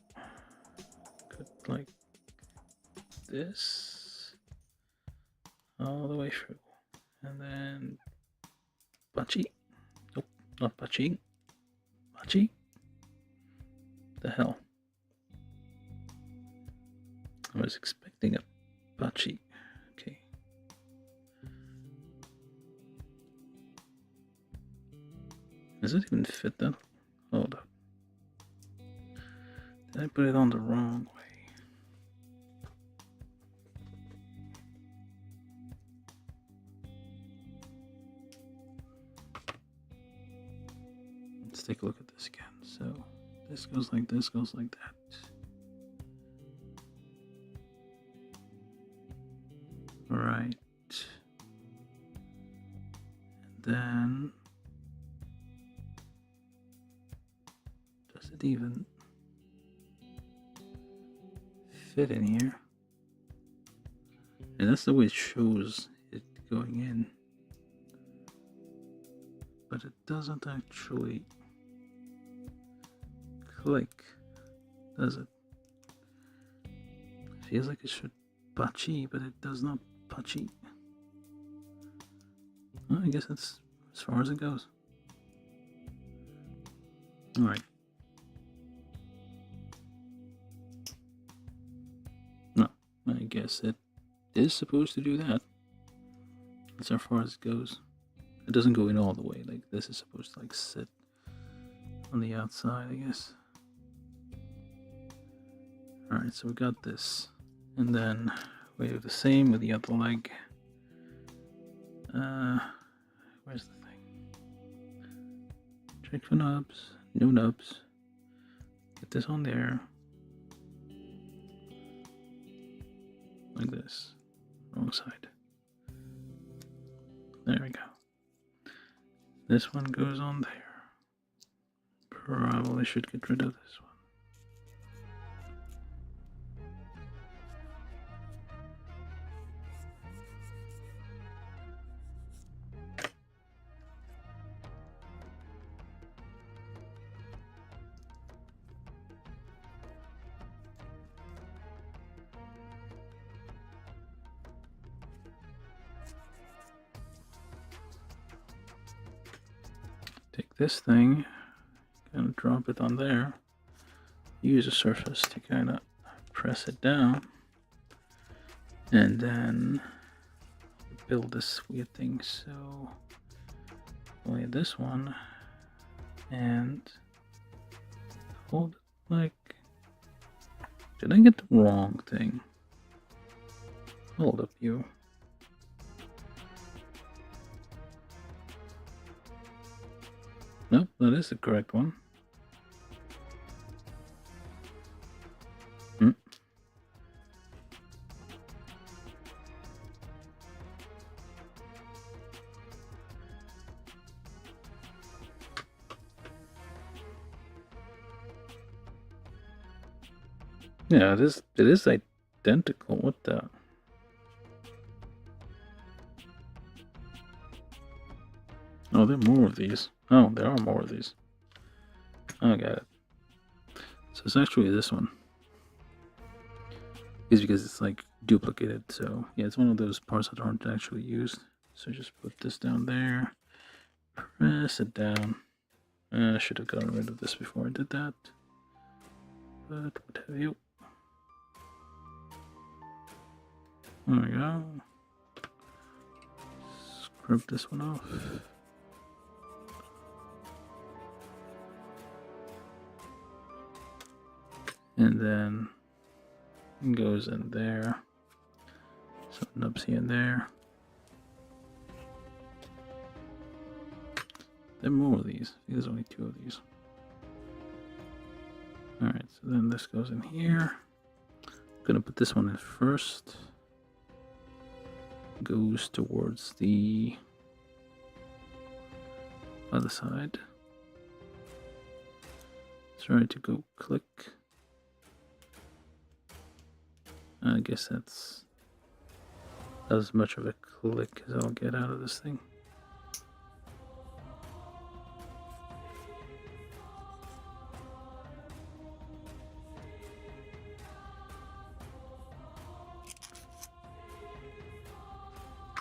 cut like this all the way through, and then Bachi. Nope, not Bachi. Bachi? The hell? I was expecting a Bachi. Okay. Does it even fit that? Hold up. Did I put it on the wrong way? Let's take a look at this again. So this goes like this, goes like that. Right. And then does it even fit in here? And that's the way it shows it going in. But it doesn't actually click, does it? Feels like it should Bachi, but it does not Bachi. Well, I guess that's as far as it goes. Alright. No, I guess it is supposed to do that. That's as far as it goes. It doesn't go in all the way. Like this is supposed to like sit on the outside, I guess. Alright, so we got this. And then we do the same with the other leg. Where's the thing? Check for nubs. No nubs. Get this on there. Like this. Wrong side. There we go. This one goes on there. Probably should get rid of this one. Take this thing, kind of drop it on there, use a surface to kind of press it down, and then build this weird thing. So only this one, and hold it like, did I get the wrong thing? Hold up, you. Nope, that is the correct one. Yeah, it is identical. What the? Oh, there are more of these. Oh, there are more of these. I got it. So it's actually this one. It's because it's like duplicated. So yeah, it's one of those parts that aren't actually used. So just put this down there. Press it down. I should have gotten rid of this before I did that. But what have you? There we go. Scrub this one off. And then it goes in there. So nubs here and there. There are more of these. There's only 2 of these. Alright, so then this goes in here. I'm gonna put this one in first. Goes towards the other side. Try to go click. I guess that's as much of a click as I'll get out of this thing.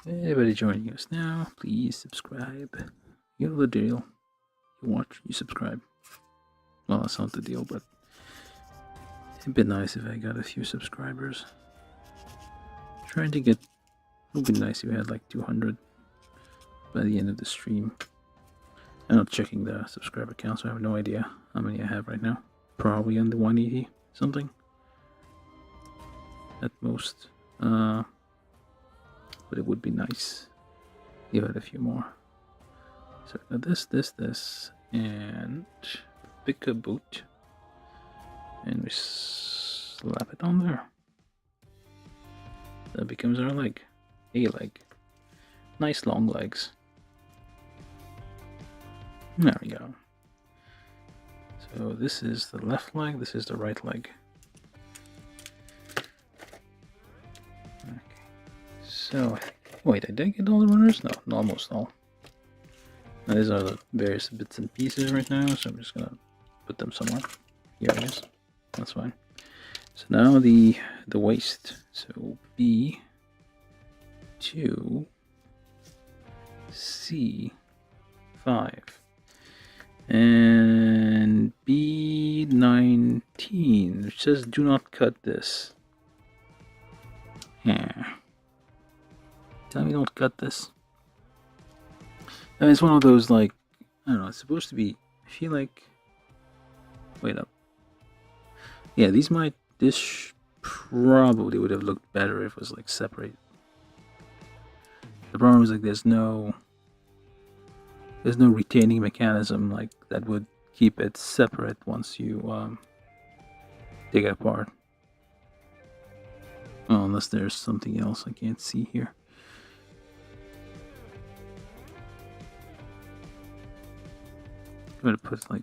Anybody joining us now, please subscribe. You know the deal. You watch, you subscribe. Well, that's not the deal, but it'd be nice if I got a few subscribers. Trying to get, it would be nice if we had like 200 by the end of the stream. I'm not checking the subscriber count, so I have no idea how many I have right now. Probably under 180 something at most. But it would be nice if I had a few more. So I got this, and pick a boot, and we slap it on there. That becomes our leg, a leg. Nice long legs. There we go. So this is the left leg, this is the right leg. Okay. So, wait, did I get all the runners? No, almost all. Now, these are the various bits and pieces right now, so I'm just gonna put them somewhere. Here it is. That's fine. So now the waist. So B to C5 and B19, which says do not cut this. Yeah. Tell me don't cut this. I mean, it's one of those, like, I don't know, it's supposed to be, I feel like, wait up. Yeah, this probably would have looked better if it was, like, separate. The problem is, like, there's no retaining mechanism, like, that would keep it separate once you, take it apart. Oh, unless there's something else I can't see here. I'm gonna put it like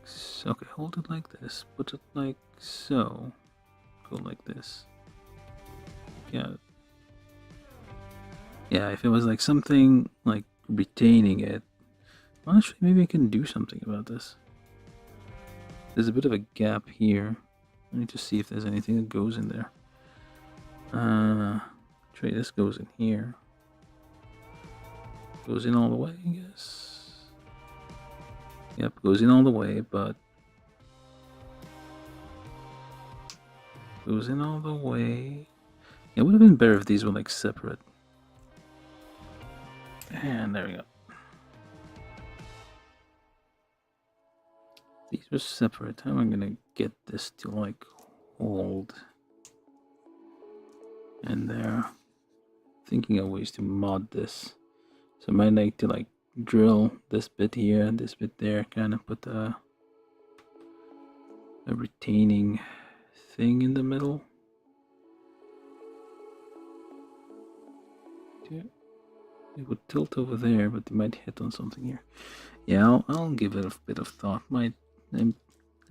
so. Okay, hold it like this. Put it like so. Go like this. Yeah. Yeah, if it was like something like retaining it. Well, actually, maybe I can do something about this. There's a bit of a gap here. I need to see if there's anything that goes in there. Try this goes in here. Goes in all the way, I guess. Yep, goes in all the way, but goes in all the way. It would have been better if these were like separate. And there we go. These were separate. How am I gonna get this to like hold? And there. Thinking of ways to mod this. So I might like to like drill this bit here, this bit there, kind of put a retaining thing in the middle. It would tilt over there, but it might hit on something here. Yeah, I'll give it a bit of thought. I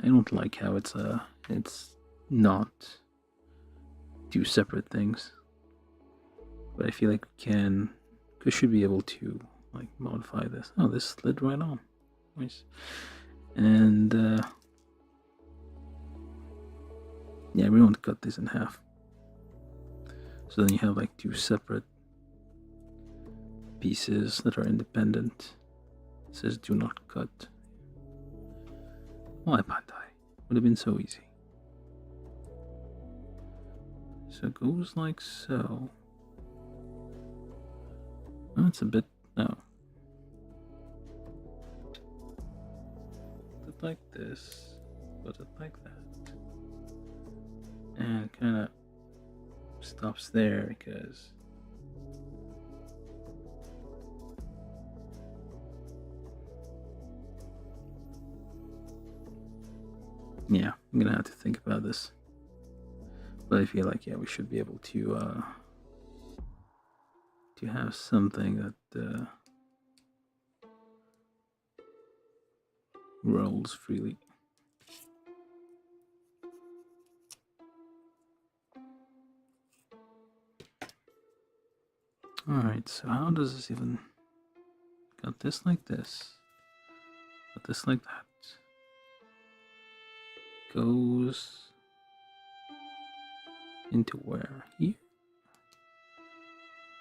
don't like how it's not two separate things, but I feel like we should be able to like modify this. Oh, this slid right on. Nice. And yeah, we want to cut this in half. So then you have like two separate pieces that are independent. It says do not cut. Why Bandai? Would have been so easy. So it goes like so. Oh, it's a bit, no. Put it like this, put it like that. And it kind of stops there because yeah, I'm gonna have to think about this. But I feel like, yeah, we should be able to have something that rolls freely. Alright, so how does this even... Got this like this. Got this like that. Goes into where? Here?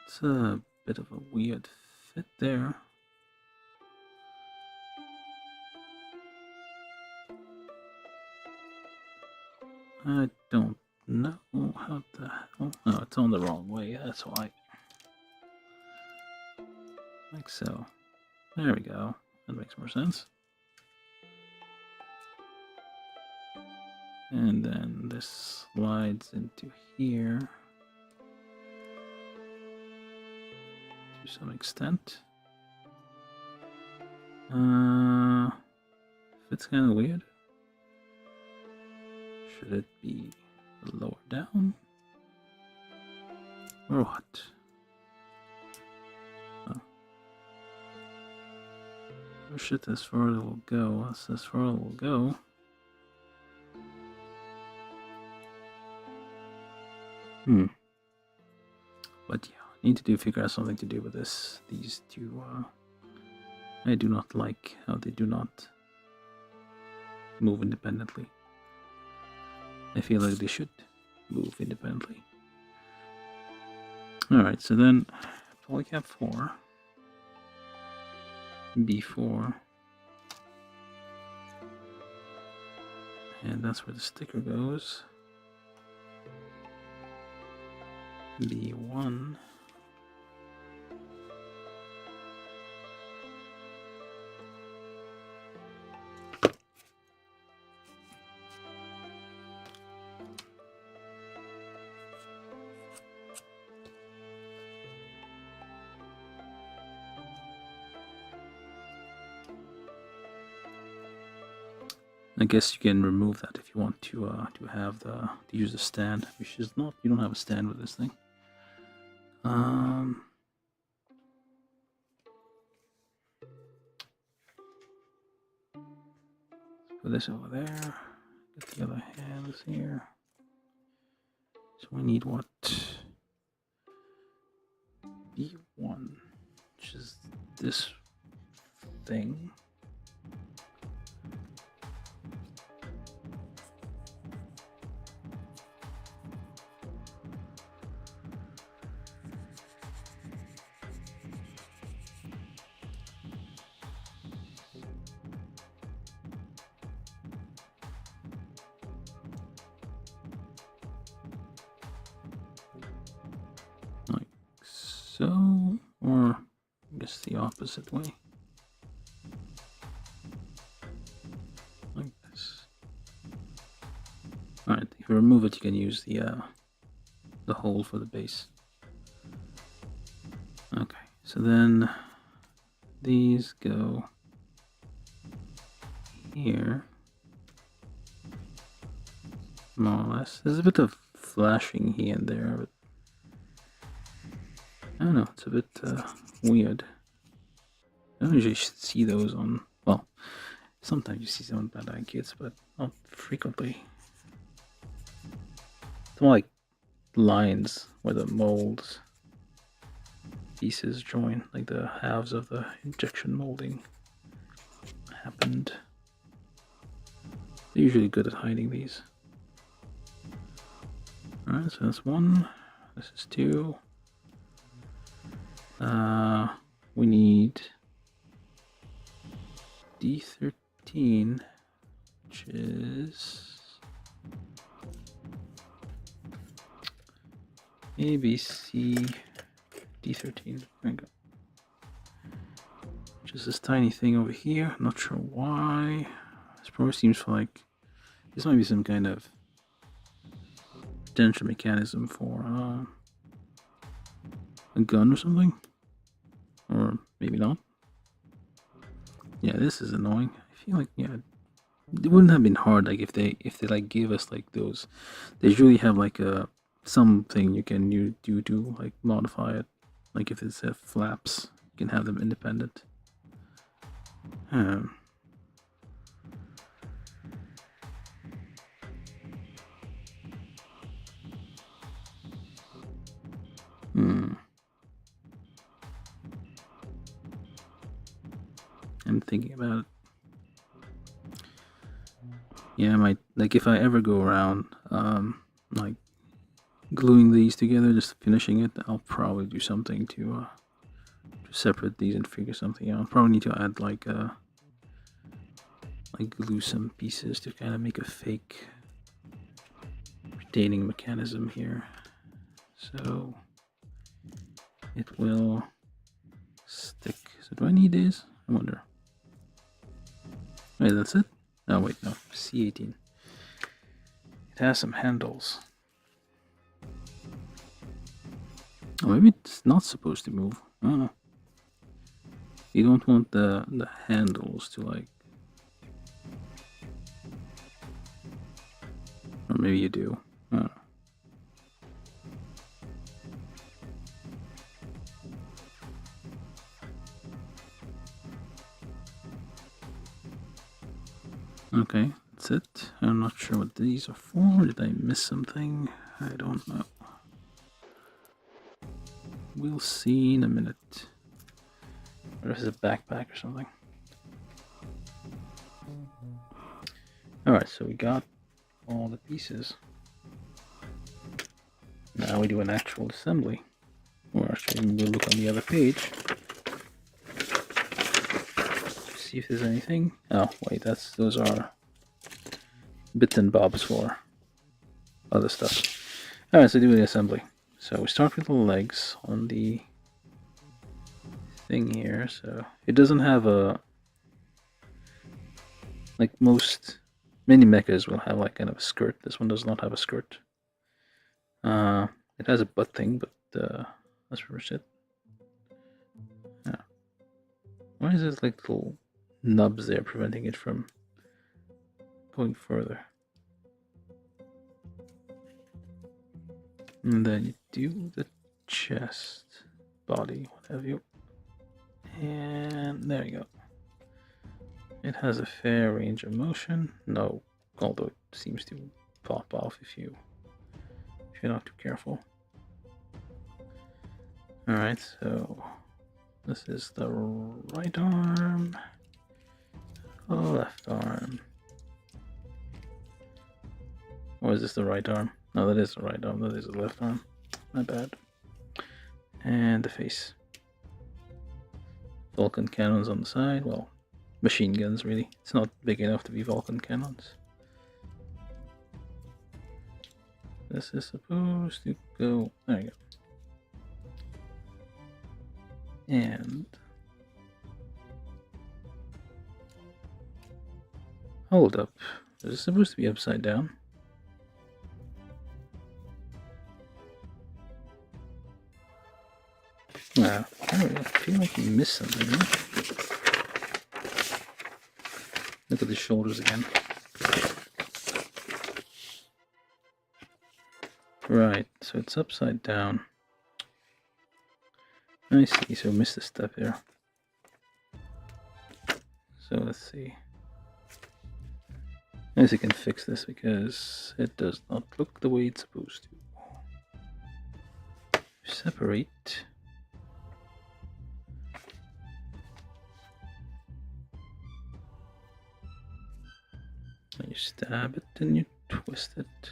It's a bit of a weird fit there. I don't know how the hell... Oh, it's on the wrong way, that's why. Like so. There we go. That makes more sense. And then this slides into here to some extent. It's kind of weird. Should it be lower down? Or what? Oh. Push it as far as it will go. That's as far as it will go. But yeah, I need to figure out something to do with this. These two, I do not like how they do not move independently. I feel like they should move independently. Alright, so then polycap 4, B4, and that's where the sticker goes. B1. I guess you can remove that if you want to have to use the stand, which is not, you don't have a stand with this thing. Put this over there. Get the other hands here. So we need what? B1, which is this thing. So, or I guess the opposite way. Like this. Alright, if you remove it, you can use the hole for the base. Okay, so then these go here. More or less. There's a bit of flashing here and there, but I don't know, it's a bit weird. I don't usually see those on, well, sometimes you see some on Bandai kits, but not frequently. It's more like lines where the molds pieces join, like the halves of the injection molding happened. They're usually good at hiding these. Alright, so that's 1, this is 2. We need D13, which is A, B, C, D13. There we go. Just this tiny thing over here. Not sure why. This probably seems like this might be some kind of detention mechanism for a gun or something. Or maybe not. Yeah, this is annoying. I feel like, yeah, it wouldn't have been hard like if they like gave us like those. They usually have like something you can do to like modify it. Like if it's flaps, you can have them independent. thinking about it. Yeah, I might, like, if I ever go around, like, gluing these together, just finishing it, I'll probably do something to separate these and figure something out. I'll probably need to add, like glue some pieces to kind of make a fake retaining mechanism here. So it will stick. So do I need these? I wonder. Wait, that's it? Oh wait, no. C18. It has some handles. Oh, maybe it's not supposed to move. I don't know. You don't want the handles to, like... Or maybe you do. I don't know. Okay, that's it. I'm not sure what these are for. Did I miss something? I don't know. We'll see in a minute. Or is it a backpack or something? Alright, so we got all the pieces. Now we do an actual assembly. Or actually, we'll look on the other page. See if there's anything. Oh, wait, those are bits and bobs for other stuff. Alright, so do the assembly. So we start with the legs on the thing here. So it doesn't have a, like many mechas will have like kind of a skirt. This one does not have a skirt. It has a butt thing, but that's pretty much it. Yeah. Why is this like little nubs there preventing it from going further? And then you do the chest, body, what have you. And there you go. It has a fair range of motion. No, although it seems to pop off if you're not too careful. Alright, so this is the right arm, the left arm. Or is this the right arm? No, that is the right arm, that is the left arm. My bad. And the face. Vulcan cannons on the side. Well, machine guns, really. It's not big enough to be Vulcan cannons. This is supposed to go... There you go. And... Hold up. Is this supposed to be upside down? Wow, I feel like you missed something, right? Look at the shoulders again. Right, so it's upside down. I see, so I missed a step here. So let's see. I guess I can fix this because it does not look the way it's supposed to. Separate. You stab it and you twist it.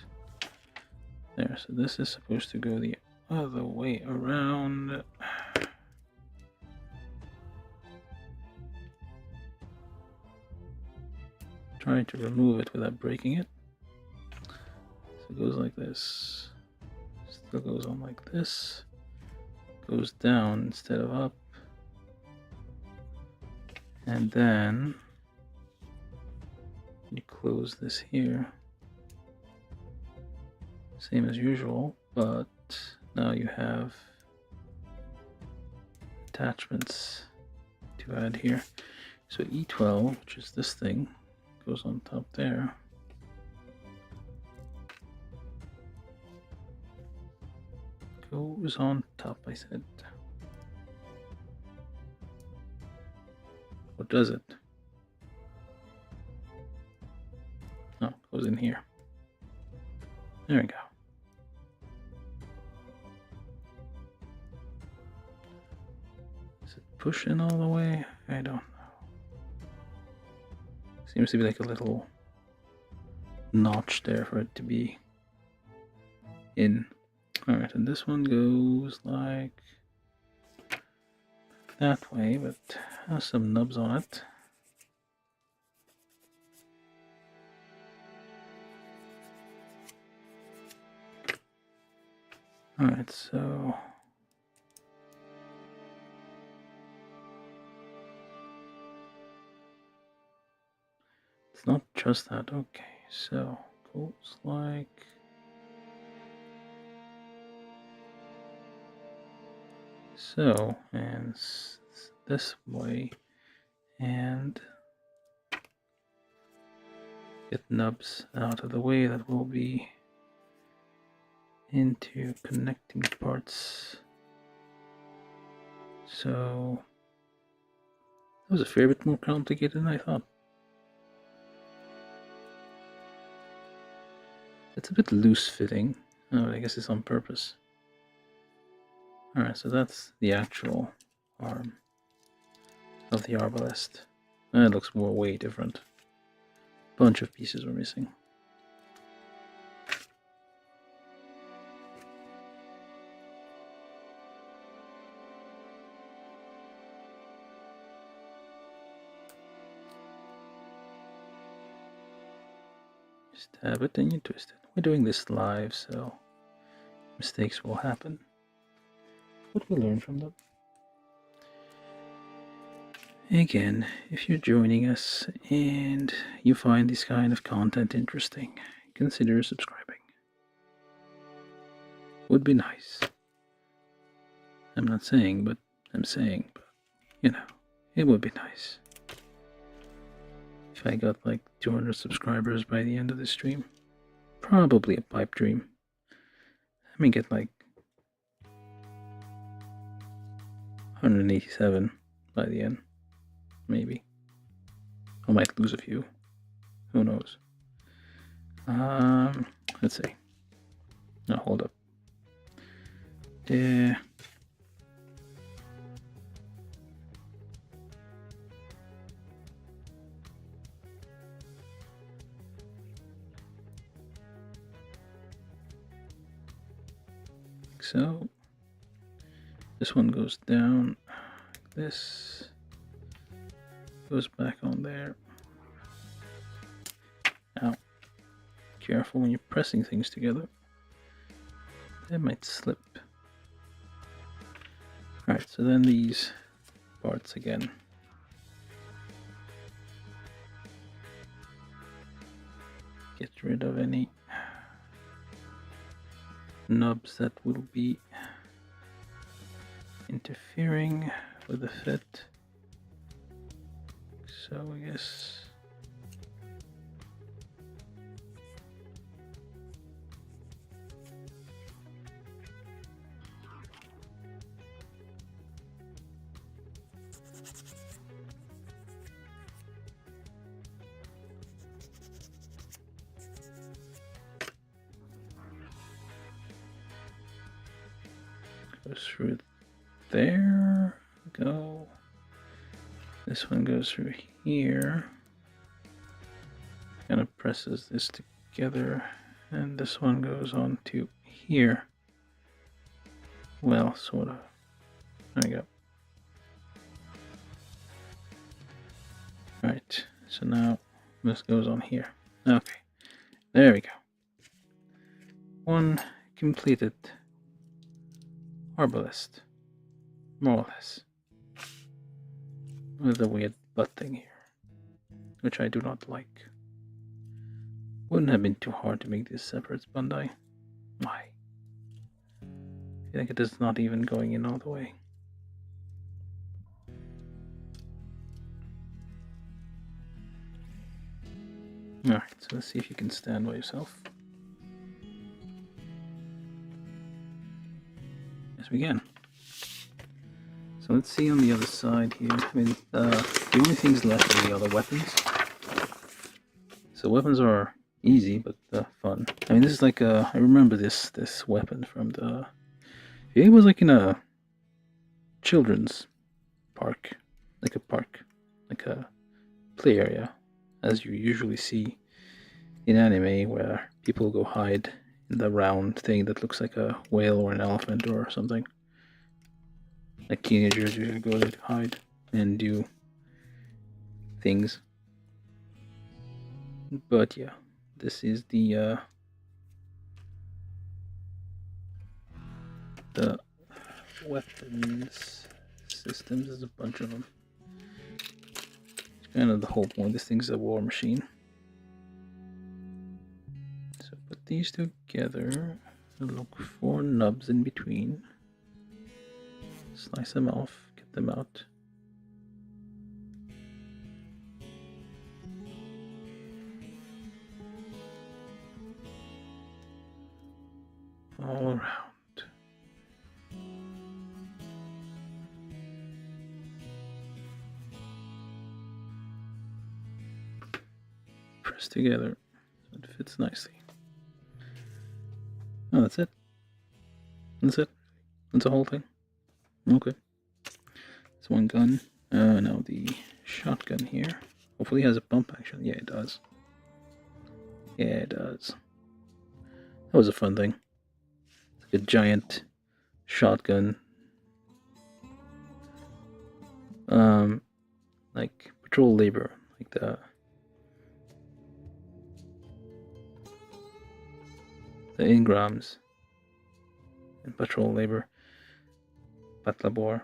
There, so this is supposed to go the other way around. Trying to remove it without breaking it. So it goes like this. Still goes on like this. Goes down instead of up. And then you close this here. Same as usual, but now you have attachments to add here. So E12, which is this thing, goes on top there. Goes on top, I said. What does it? Oh, goes in here. There we go. Is it pushing all the way? I don't know. Seems to be like a little notch there for it to be in. Alright, and this one goes like that way, but has some nubs on it. Alright, so it's not just that. Okay, so goes like so, and this way, and get nubs out of the way that will be into connecting parts. So that was a fair bit more complicated than I thought. It's a bit loose fitting. Oh, I guess it's on purpose. Alright, so that's the actual arm of the Arbalest. It looks way different. Bunch of pieces were missing. Stab it and you twist it. We're doing this live, so mistakes will happen. But we learn from them. Again, if you're joining us and you find this kind of content interesting, consider subscribing. Would be nice. I'm not saying, but I'm saying, but you know, it would be nice. If I got like 200 subscribers by the end of the stream, probably a pipe dream. I may get like 187 by the end, maybe. I might lose a few. Who knows? Let's see. No, hold up. Yeah. So this one goes down, this goes back on there. Ow. Careful when you're pressing things together. They might slip. Alright, so then these parts again. Get rid of any nubs that will be interfering with the fit. So I guess goes through there, go. This one goes through here, kind of presses this together, and this one goes on to here. Well, sort of. There we go. Alright, so now this goes on here. Okay, there we go. One completed Arbalest, more or less, with a weird butt thing here, which I do not like. Wouldn't have been too hard to make these separate, Bandai. Why? I think it is not even going in all the way. Alright, so let's see if you can stand by yourself. Yes, we can. So let's see on the other side here. I mean, the only things left are the other weapons. So weapons are easy, but fun. I mean, this is like I remember this weapon from the. It was like in a children's park, like a play area. as you usually see in anime, where people go hide in the round thing that looks like a whale or an elephant or something. Like teenagers usually go there to hide and do things. But yeah, this is the weapons systems. There's a bunch of them. It's kind of the whole point. This thing's a war machine. So put these together. Look for nubs in between. Slice them off. Get them out. All around. Press together so it fits nicely. Oh, that's it. That's it. That's the whole thing. Okay. It's one gun. Now the shotgun here. Hopefully it has a pump action. Yeah, it does. Yeah, it does. That was a fun thing. It's like a giant shotgun. Like patrol labor. Like the Ingrams and patrol labor, Patlabor,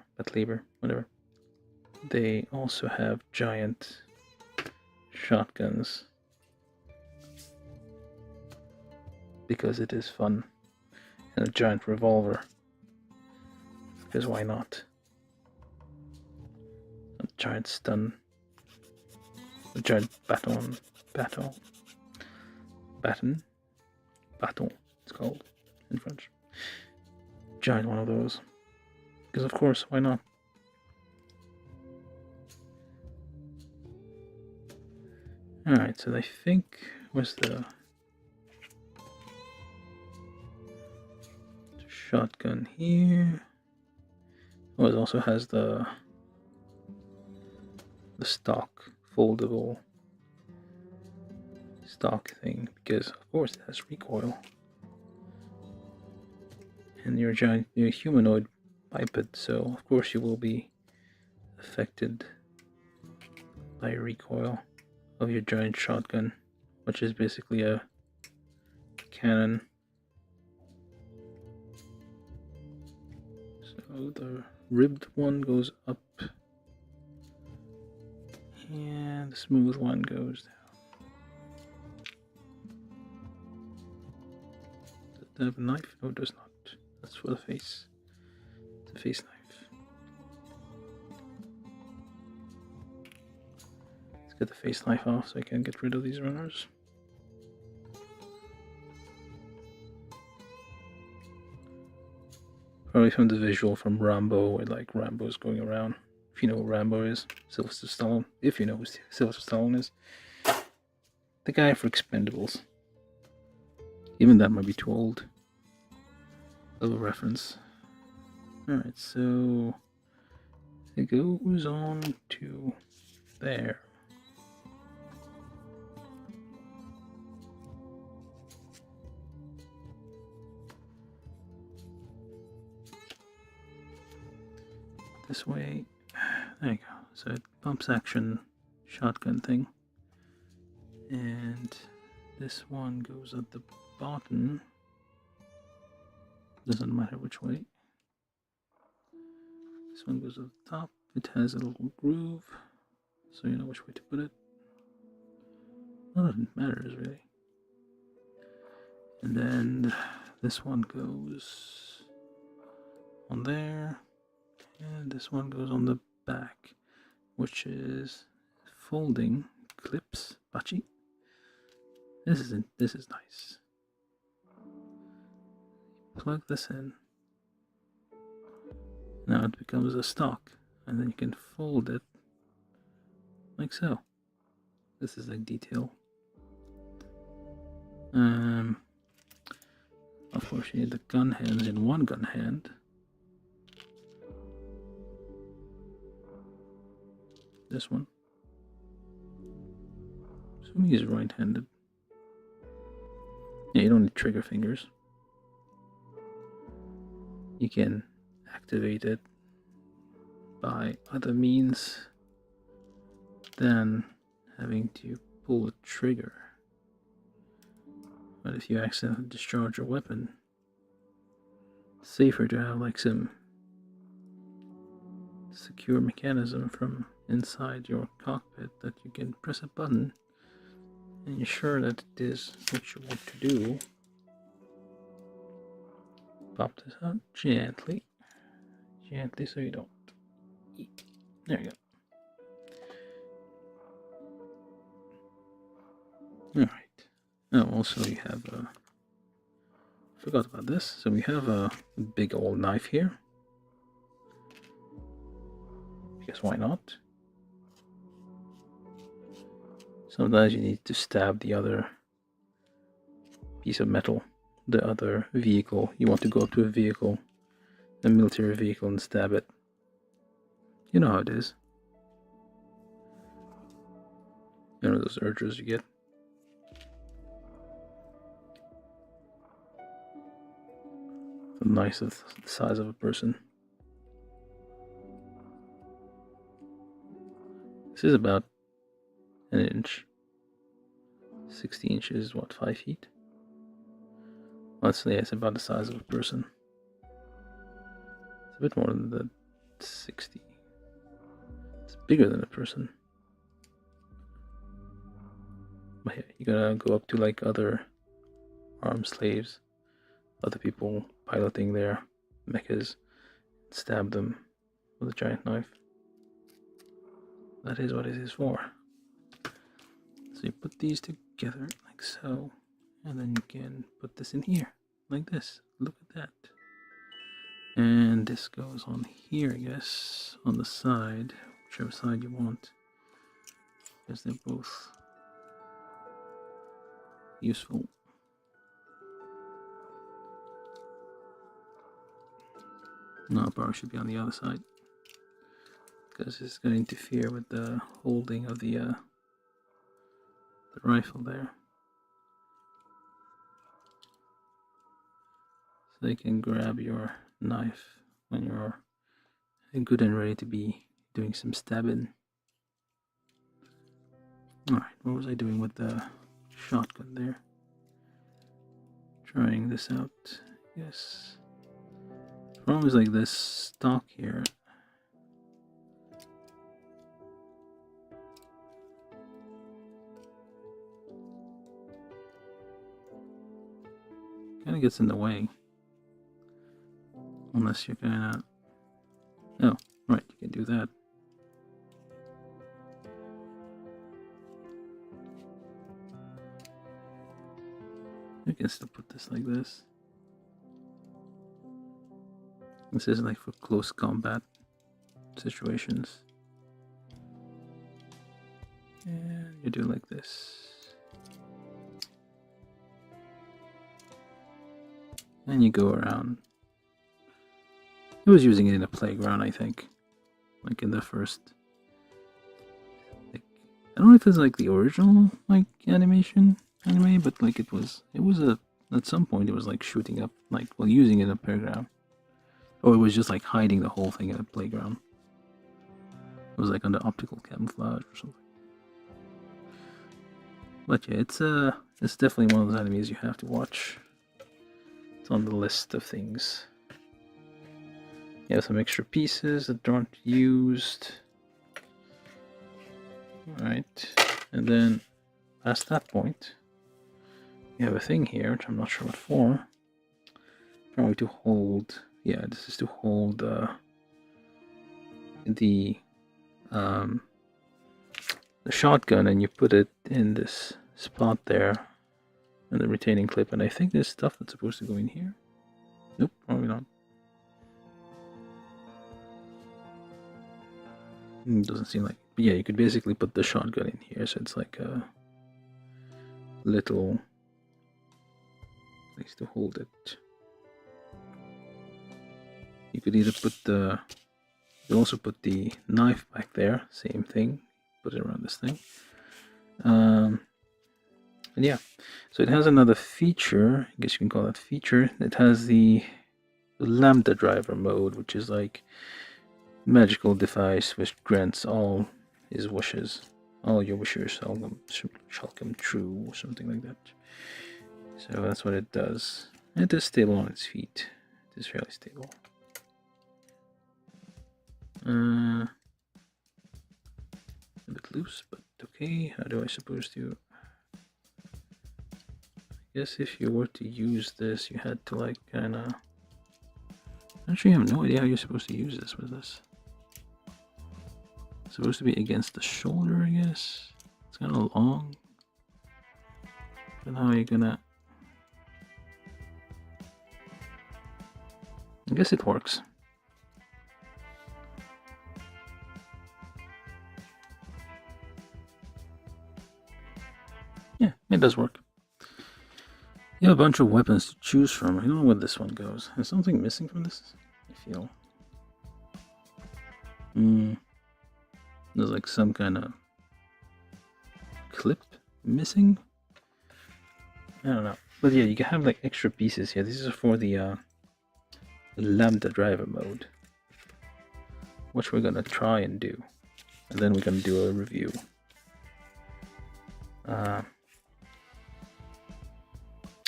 whatever. They also have giant shotguns because it is fun, and a giant revolver because why not? A giant stun, a giant baton, it's called in French. Giant one of those. Because of course, why not? Alright, so I think was the shotgun here. Oh, it also has the stock foldable stock thing, because of course it has recoil. And you're a humanoid biped, so of course you will be affected by recoil of your giant shotgun, which is basically a cannon. So the ribbed one goes up, and the smooth one goes down. Does it have a knife? No, it does not. That's for the face. It's a face knife. Let's get the face knife off so I can get rid of these runners. Probably from the visual from Rambo, where like Rambo's going around. If you know who Rambo is, Sylvester Stallone. If you know who Sylvester Stallone is. The guy for Expendables. Even that might be too old of a reference. Alright, so it goes on to there. This way. There you go. So it pumps action shotgun thing. And this one goes at the bottom. Doesn't matter which way. This one goes at the top. It has a little groove, so you know which way to put it. None of it matters really. And then this one goes on there, and this one goes on the back, which is folding clips. Bachi. This is nice. Plug this in. Now it becomes a stock, and then you can fold it like so. This is like detail. Of course, you need the gun hands in one gun hand. This one. assuming he's right-handed. Yeah, you don't need trigger fingers. You can activate it by other means than having to pull a trigger. But if you accidentally discharge your weapon, it's safer to have like some secure mechanism from inside your cockpit that you can press a button and you're sure that it is what you want to do. Pop this out gently so you don't eat. There you go. Alright. Now also you have forgot about this. So we have a big old knife here. Because why not? Sometimes you need to stab the other piece of metal, the other vehicle. You want to go up to a vehicle, a military vehicle, and stab it. You know how it is. You know those urges you get. The knife of the size of a person. This is about an inch. 60 inches is what, 5 feet? Let's say it's about the size of a person. It's a bit more than the 60. It's bigger than a person. But yeah, you gotta go up to like other armed slaves, other people piloting their mechas, stab them with a giant knife. That is what it is for. So you put these together like so, and then you can put this in here, like this. Look at that. And this goes on here, I guess, on the side, whichever side you want, because they're both useful. No, power should be on the other side, because it's going to interfere with the holding of the rifle there. So you can grab your knife when you're good and ready to be doing some stabbing. Alright, what was I doing with the shotgun there? Trying this out. Yes. The problem is like this stock here. Kind of gets in the way. Unless you're gonna... Oh, right, you can do that. You can still put this like this. This is like for close combat situations. And you do like this. And you go around. He was using it in a playground, I think. Like in the first... Like, I don't know if it's like the original like anime, but like it was at some point it was like shooting up, like while using it in a playground. Or it was just like hiding the whole thing in a playground. It was like under optical camouflage or something. But yeah, it's definitely one of those animes you have to watch. It's on the list of things. You have some extra pieces that aren't used. Alright, and then past that point, you have a thing here, which I'm not sure what for. Probably to hold, yeah, this is to hold the shotgun, and you put it in this spot there, and the retaining clip, and I think there's stuff that's supposed to go in here. Nope, probably not. Doesn't seem like, but yeah, you could basically put the shotgun in here, so it's like a little place to hold it. You could either put the, you could also put the knife back there, same thing, put it around this thing. But yeah, so it has another feature, I guess you can call that feature. It has the Lambda Driver mode, which is like magical device which grants all his wishes. All your wishes shall come true, or something like that. So that's what it does. It is stable on its feet. It is fairly stable. A bit loose, but okay. How do I suppose to... I guess if you were to use this, you had to like kinda... Actually, I have no idea how you're supposed to use this with this. It's supposed to be against the shoulder, I guess. It's kind of long. Then how are you gonna... I guess it works. Yeah, it does work. You have a bunch of weapons to choose from. I don't know where this one goes. Is something missing from this? I feel. There's like some kind of clip missing. I don't know. But yeah, you can have like extra pieces here. This is for the Lambda Driver mode, which we're gonna try and do. And then we're gonna do a review.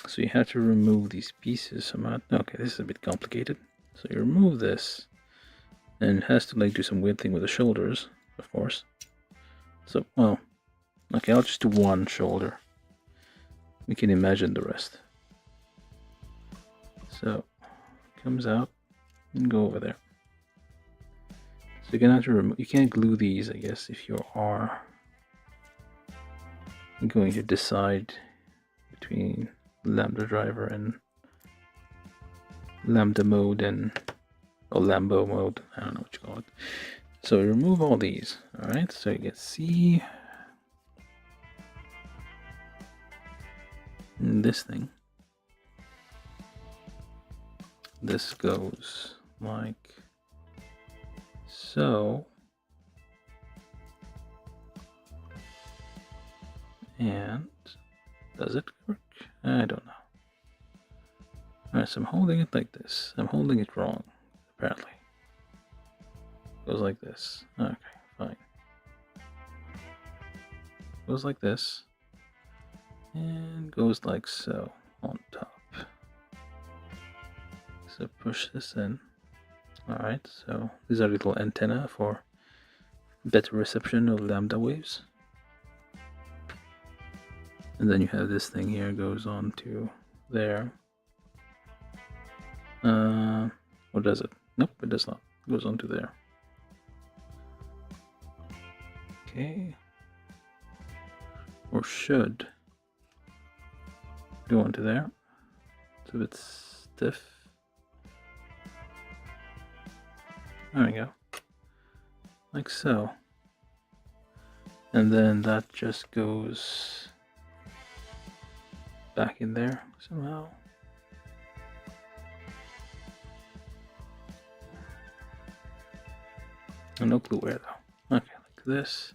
So you have to remove these pieces somehow. Okay, this is a bit complicated. So you remove this, and it has to like do some weird thing with the shoulders, of course. So, well, okay, I'll just do one shoulder. We can imagine the rest. So, it comes out and go over there. So you're gonna have to remove. You can't glue these, I guess, if you are going to decide between Lambda Driver and Lambda mode or Lambo mode. I don't know what you call it. So remove all these. All right. So you get C. And this thing. This goes like so. And does it work? I don't know. Alright, so I'm holding it like this. I'm holding it wrong, apparently. Goes like this. Okay, fine. Goes like this. And goes like so on top. So push this in. Alright, so these are little antenna for better reception of lambda waves. And then you have this thing here goes on to there. Or does it? Nope, it does not. It goes on to there. Okay. Or should go on to there. It's a bit stiff. There we go. Like so. And then that just goes back in there somehow. No clue where though. Okay, like this.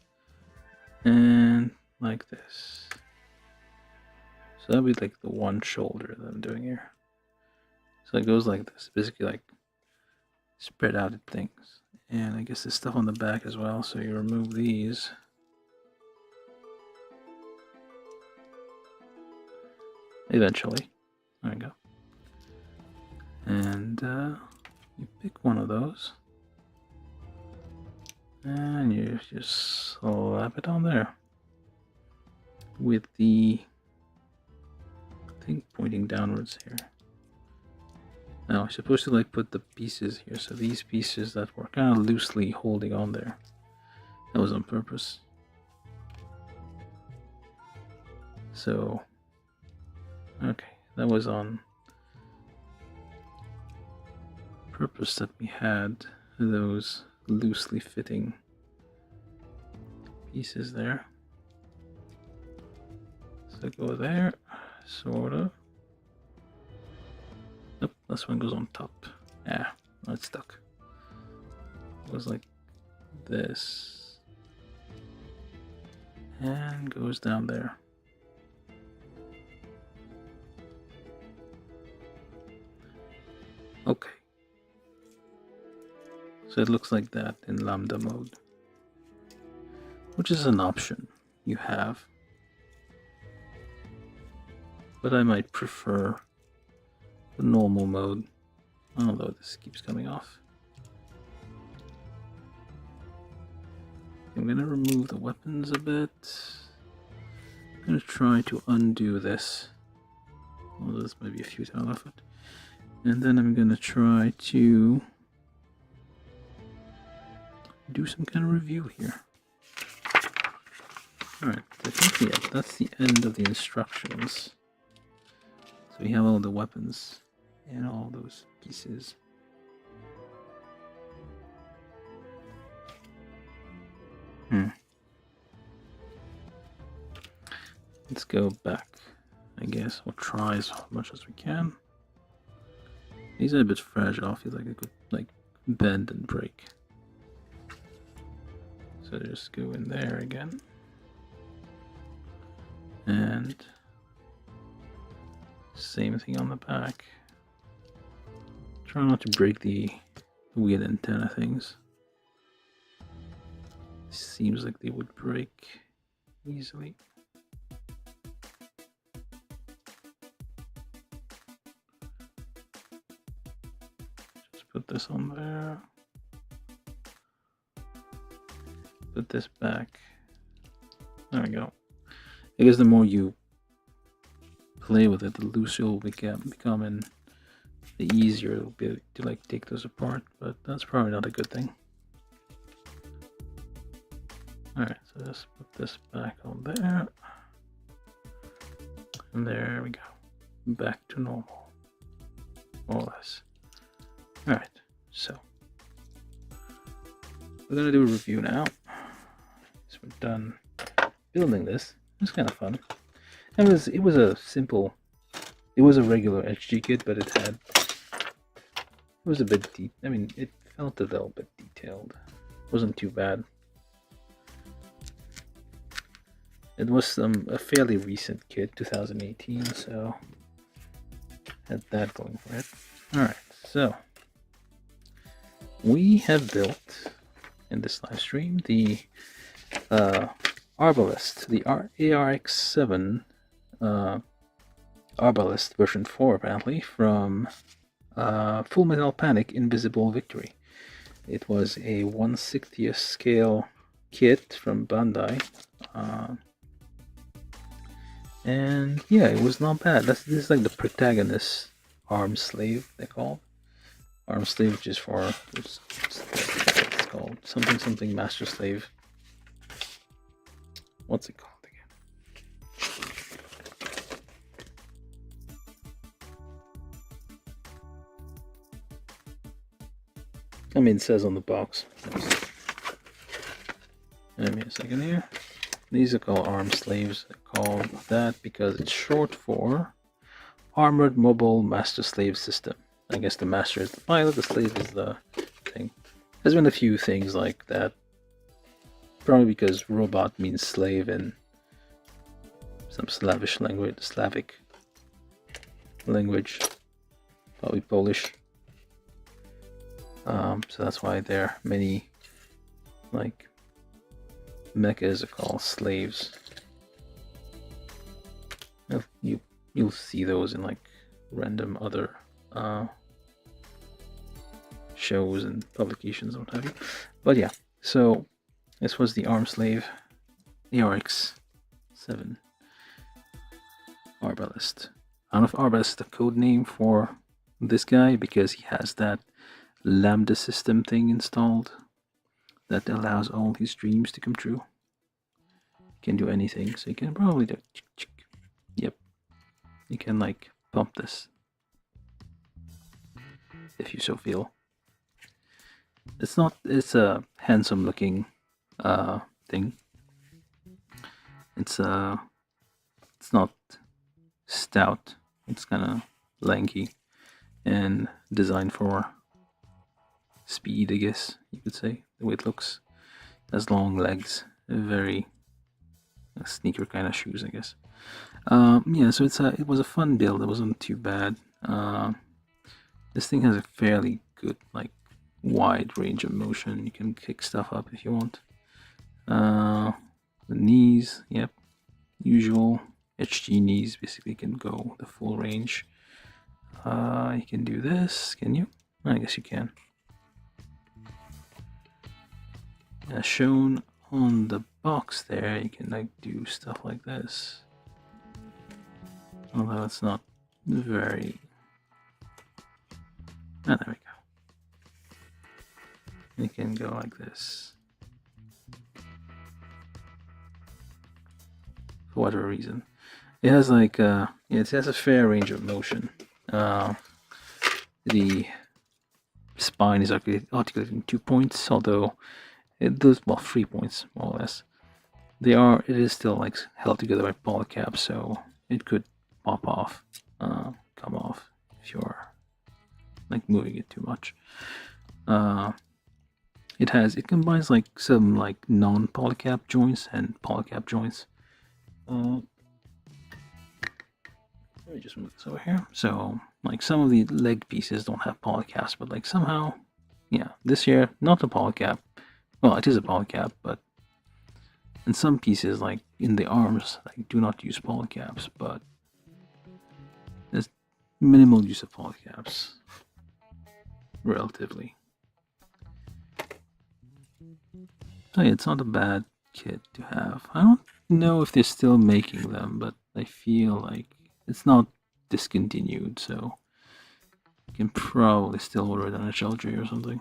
And like this. So that'll be like the one shoulder that I'm doing here. So it goes like this, basically like spread out things. And I guess there's stuff on the back as well, so you remove these. Eventually. There we go. And you pick one of those. And you just slap it on there. With the thing pointing downwards here. Now I'm supposed to like put the pieces here, so these pieces that were kind of loosely holding on there. That was on purpose. So, okay, that was on purpose that we had those loosely fitting pieces there. So go there, sort of. Nope, this one goes on top. Yeah, it's stuck. It goes like this. And goes down there. So it looks like that in Lambda mode, which is an option you have. But I might prefer the normal mode, although this keeps coming off. I'm gonna remove the weapons a bit. I'm gonna try to undo this. Well, there's maybe a futile effort. And then I'm gonna try to do some kind of review here. Alright, I think yeah, that's the end of the instructions. So we have all the weapons and all those pieces. Let's go back. I guess we'll try as much as we can. These are a bit fragile. I feel like it could like bend and break. So just go in there again. And same thing on the back. Try not to break the weird antenna things. Seems like they would break easily. Just put this on there. Put this back. There we go. I guess the more you play with it, the looser it will become, and the easier it will be to like take those apart. But that's probably not a good thing. Alright, so just put this back on there. And there we go. Back to normal. More or less. Alright, so we're gonna do a review now. So we're done building this. It was kind of fun. It was a simple, it was a regular HG kit, but it was a bit I mean, it felt a little bit detailed. It wasn't too bad. It was a fairly recent kit, 2018, so had that going for it. Alright, so we have built in this live stream the Arbalest, the Arx-7 Arbalest version 4 apparently, from Full Metal Panic Invisible Victory. It was a 1/60th scale kit from Bandai. And yeah, it was not bad. This is like the protagonist arm slave, they call arm slave, which is for it's called something master slave. What's it called again? I mean, it says on the box. Give me a second here. These are called arm slaves. They're called that because it's short for Armored Mobile Master Slave System. I guess the master is the pilot, the slave is the thing. There's been a few things like that. Probably because robot means slave in some Slavic language, probably Polish. So that's why there are many like mechas are called slaves. You'll see those in like random other shows and publications and what have you. But yeah, so this was the arm slave, the Arx-7 Arbalest. I don't know if Arbalest is the code name for this guy because he has that Lambda system thing installed that allows all his dreams to come true. He can do anything, so you can probably do. Yep, you can like pump this if you so feel. It's a handsome looking thing. It's not stout. It's kind of lanky and designed for speed, I guess you could say. The way it looks, it has long legs, very sneaker kind of shoes, I guess. Yeah, so it was a fun build. It wasn't too bad. This thing has a fairly good like wide range of motion. You can kick stuff up if you want. The knees, yep, usual HG knees basically can go the full range. You can do this, can you? I guess you can. As shown on the box there, you can like do stuff like this. Although it's not very... Ah, there we go. You can go like this. For whatever reason. It has like, it has a fair range of motion. The spine is articulated in 2 points, although it does, well, 3 points, more or less. It is still like held together by polycap, so it could pop off, come off if you're like moving it too much. It combines like some like non-polycap joints and polycap joints. Let me just move this over here. So like some of the leg pieces don't have polycaps, but like somehow, yeah, this here, not a polycap. Well, it is a polycap, but in some pieces, like in the arms, like do not use polycaps, but there's minimal use of polycaps, relatively. So yeah, it's not a bad kit to have. I don't know if they're still making them, but I feel like it's not discontinued, so you can probably still order it on a Sheldrake or something.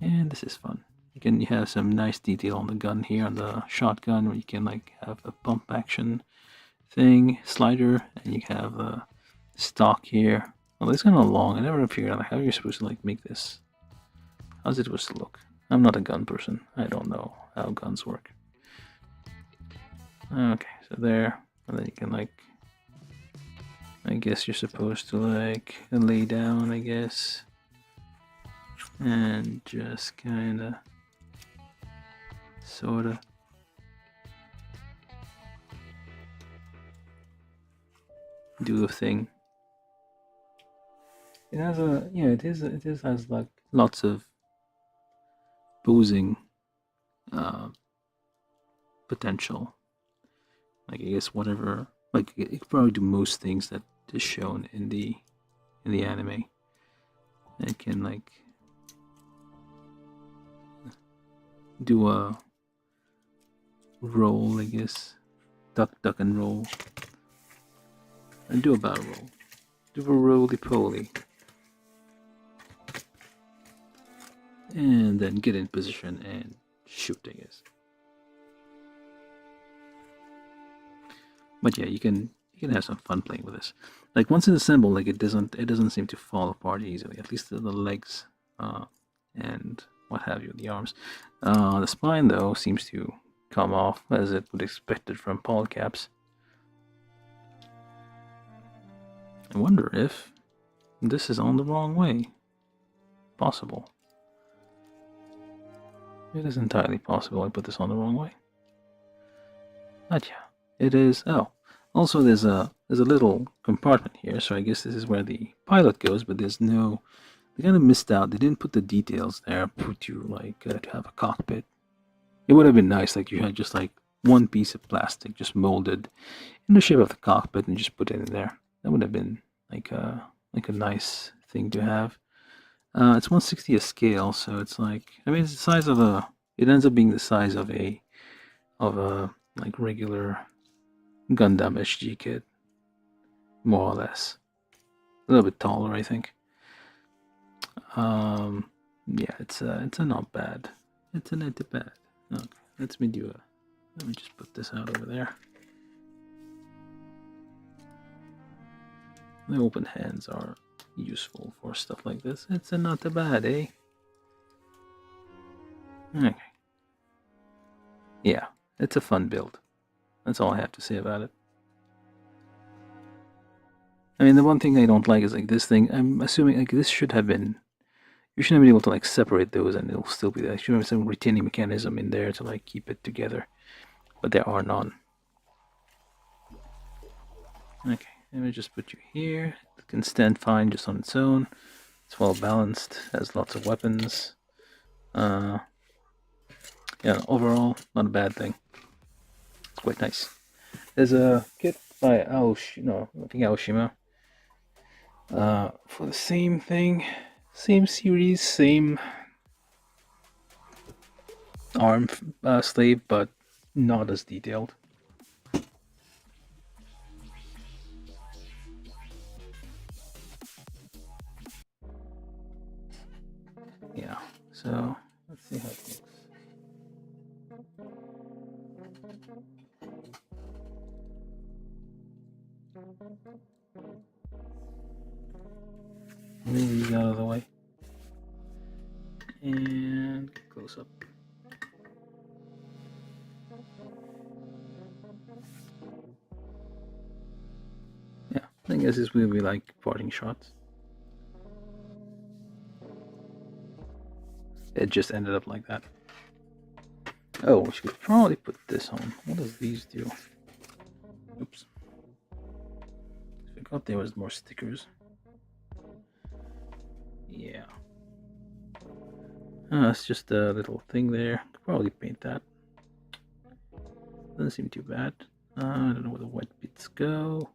And this is fun. You have some nice detail on the gun here, on the shotgun, where you can like have a pump action thing, slider, and you have a stock here. Well, it's kind of long. I never figured out how you're supposed to like make this. How's it supposed to look? I'm not a gun person. I don't know how guns work. Okay, so there, and then you can like, I guess you're supposed to like lay down, I guess, and just kind of, sort of, do a thing. It has a, yeah, it has like lots of posing potential. Like I guess whatever, like it could probably do most things that is shown in the anime. It can like do a roll, I guess, duck and roll, and do a barrel roll, do a roly-poly, and then get in position and shoot, I guess. But yeah, you can have some fun playing with this. Like once it's assembled, like it doesn't seem to fall apart easily. At least the legs and what have you, the arms. The spine though seems to come off as it would expected from polycaps. I wonder if this is on the wrong way. Possible. It is entirely possible I put this on the wrong way. But yeah, it is. Oh, also there's a little compartment here, so I guess this is where the pilot goes, but there's no. They kind of missed out. They didn't put the details there. Put you like to have a cockpit. It would have been nice, like you had just like one piece of plastic just molded in the shape of the cockpit and just put it in there. That would have been like a nice thing to have. It's 1/60th scale, so it's like, I mean, it's the size of a. It ends up being the size of a like regular Gundam HG kit, more or less. A little bit taller, I think. Yeah, it's a not bad. It's a not bad. Okay, let me just put this out over there. The open hands are useful for stuff like this. It's a not bad, eh? Okay. Yeah, it's a fun build. That's all I have to say about it. I mean, the one thing I don't like is like this thing. I'm assuming like this should have been. You shouldn't be able to like separate those, and it'll still be there. There should have some retaining mechanism in there to like keep it together, but there are none. Okay, let me just put you here. It can stand fine just on its own. It's well balanced, has lots of weapons. Yeah, overall, not a bad thing. It's quite nice. There's a kit by Aoshima. For the same thing, same series, same arm slave, but not as detailed. Yeah, so let's see how it looks. Move these out of the way. And close up. Yeah, I guess this will be like parting shots. It just ended up like that. Oh, we should probably put this on. What does these do? Oops. I forgot there was more stickers. Yeah. It's just a little thing there. Could probably paint that. Doesn't seem too bad. I don't know where the white bits go.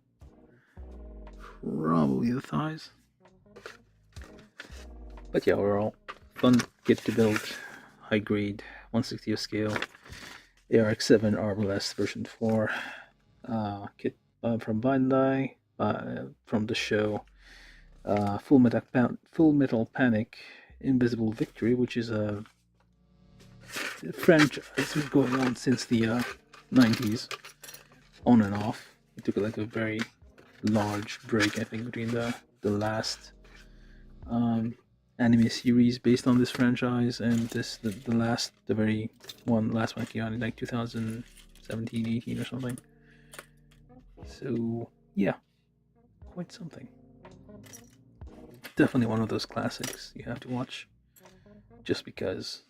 Probably the thighs. But yeah, overall, fun kit to build. High grade, 1/60th scale. Arx-7 Arbalest version 4. Kit from Bandai. From the show. Full Metal Panic, Invisible Victory, which is a franchise that's been going on since the 90s, on and off. It took like a very large break, I think, between the last anime series based on this franchise and the last one came out in like 2017, 18 or something. So yeah, quite something. Definitely one of those classics you have to watch, just because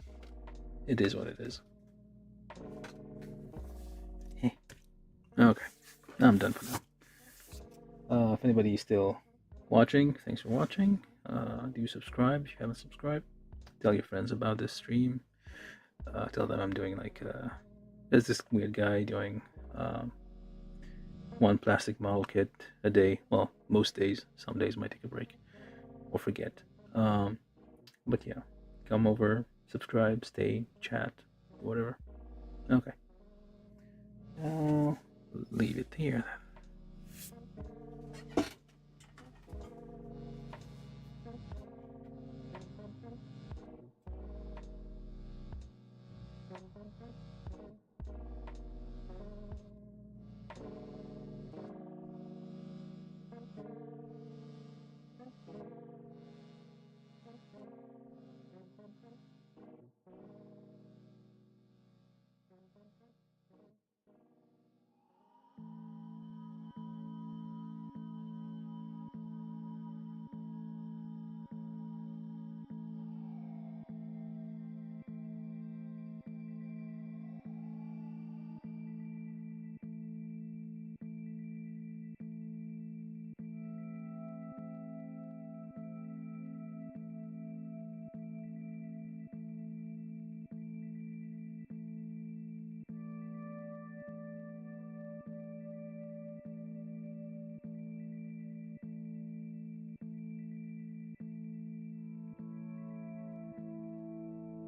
it is what it is. Okay, I'm done for now. If anybody's still watching, thanks for watching. Do subscribe if you haven't subscribed. Tell your friends about this stream. Tell them I'm doing like there's this weird guy doing one plastic model kit a day. Well, most days. Some days might take a break or forget. But yeah, come over, subscribe, stay, chat, whatever. Okay. I'll leave it here then.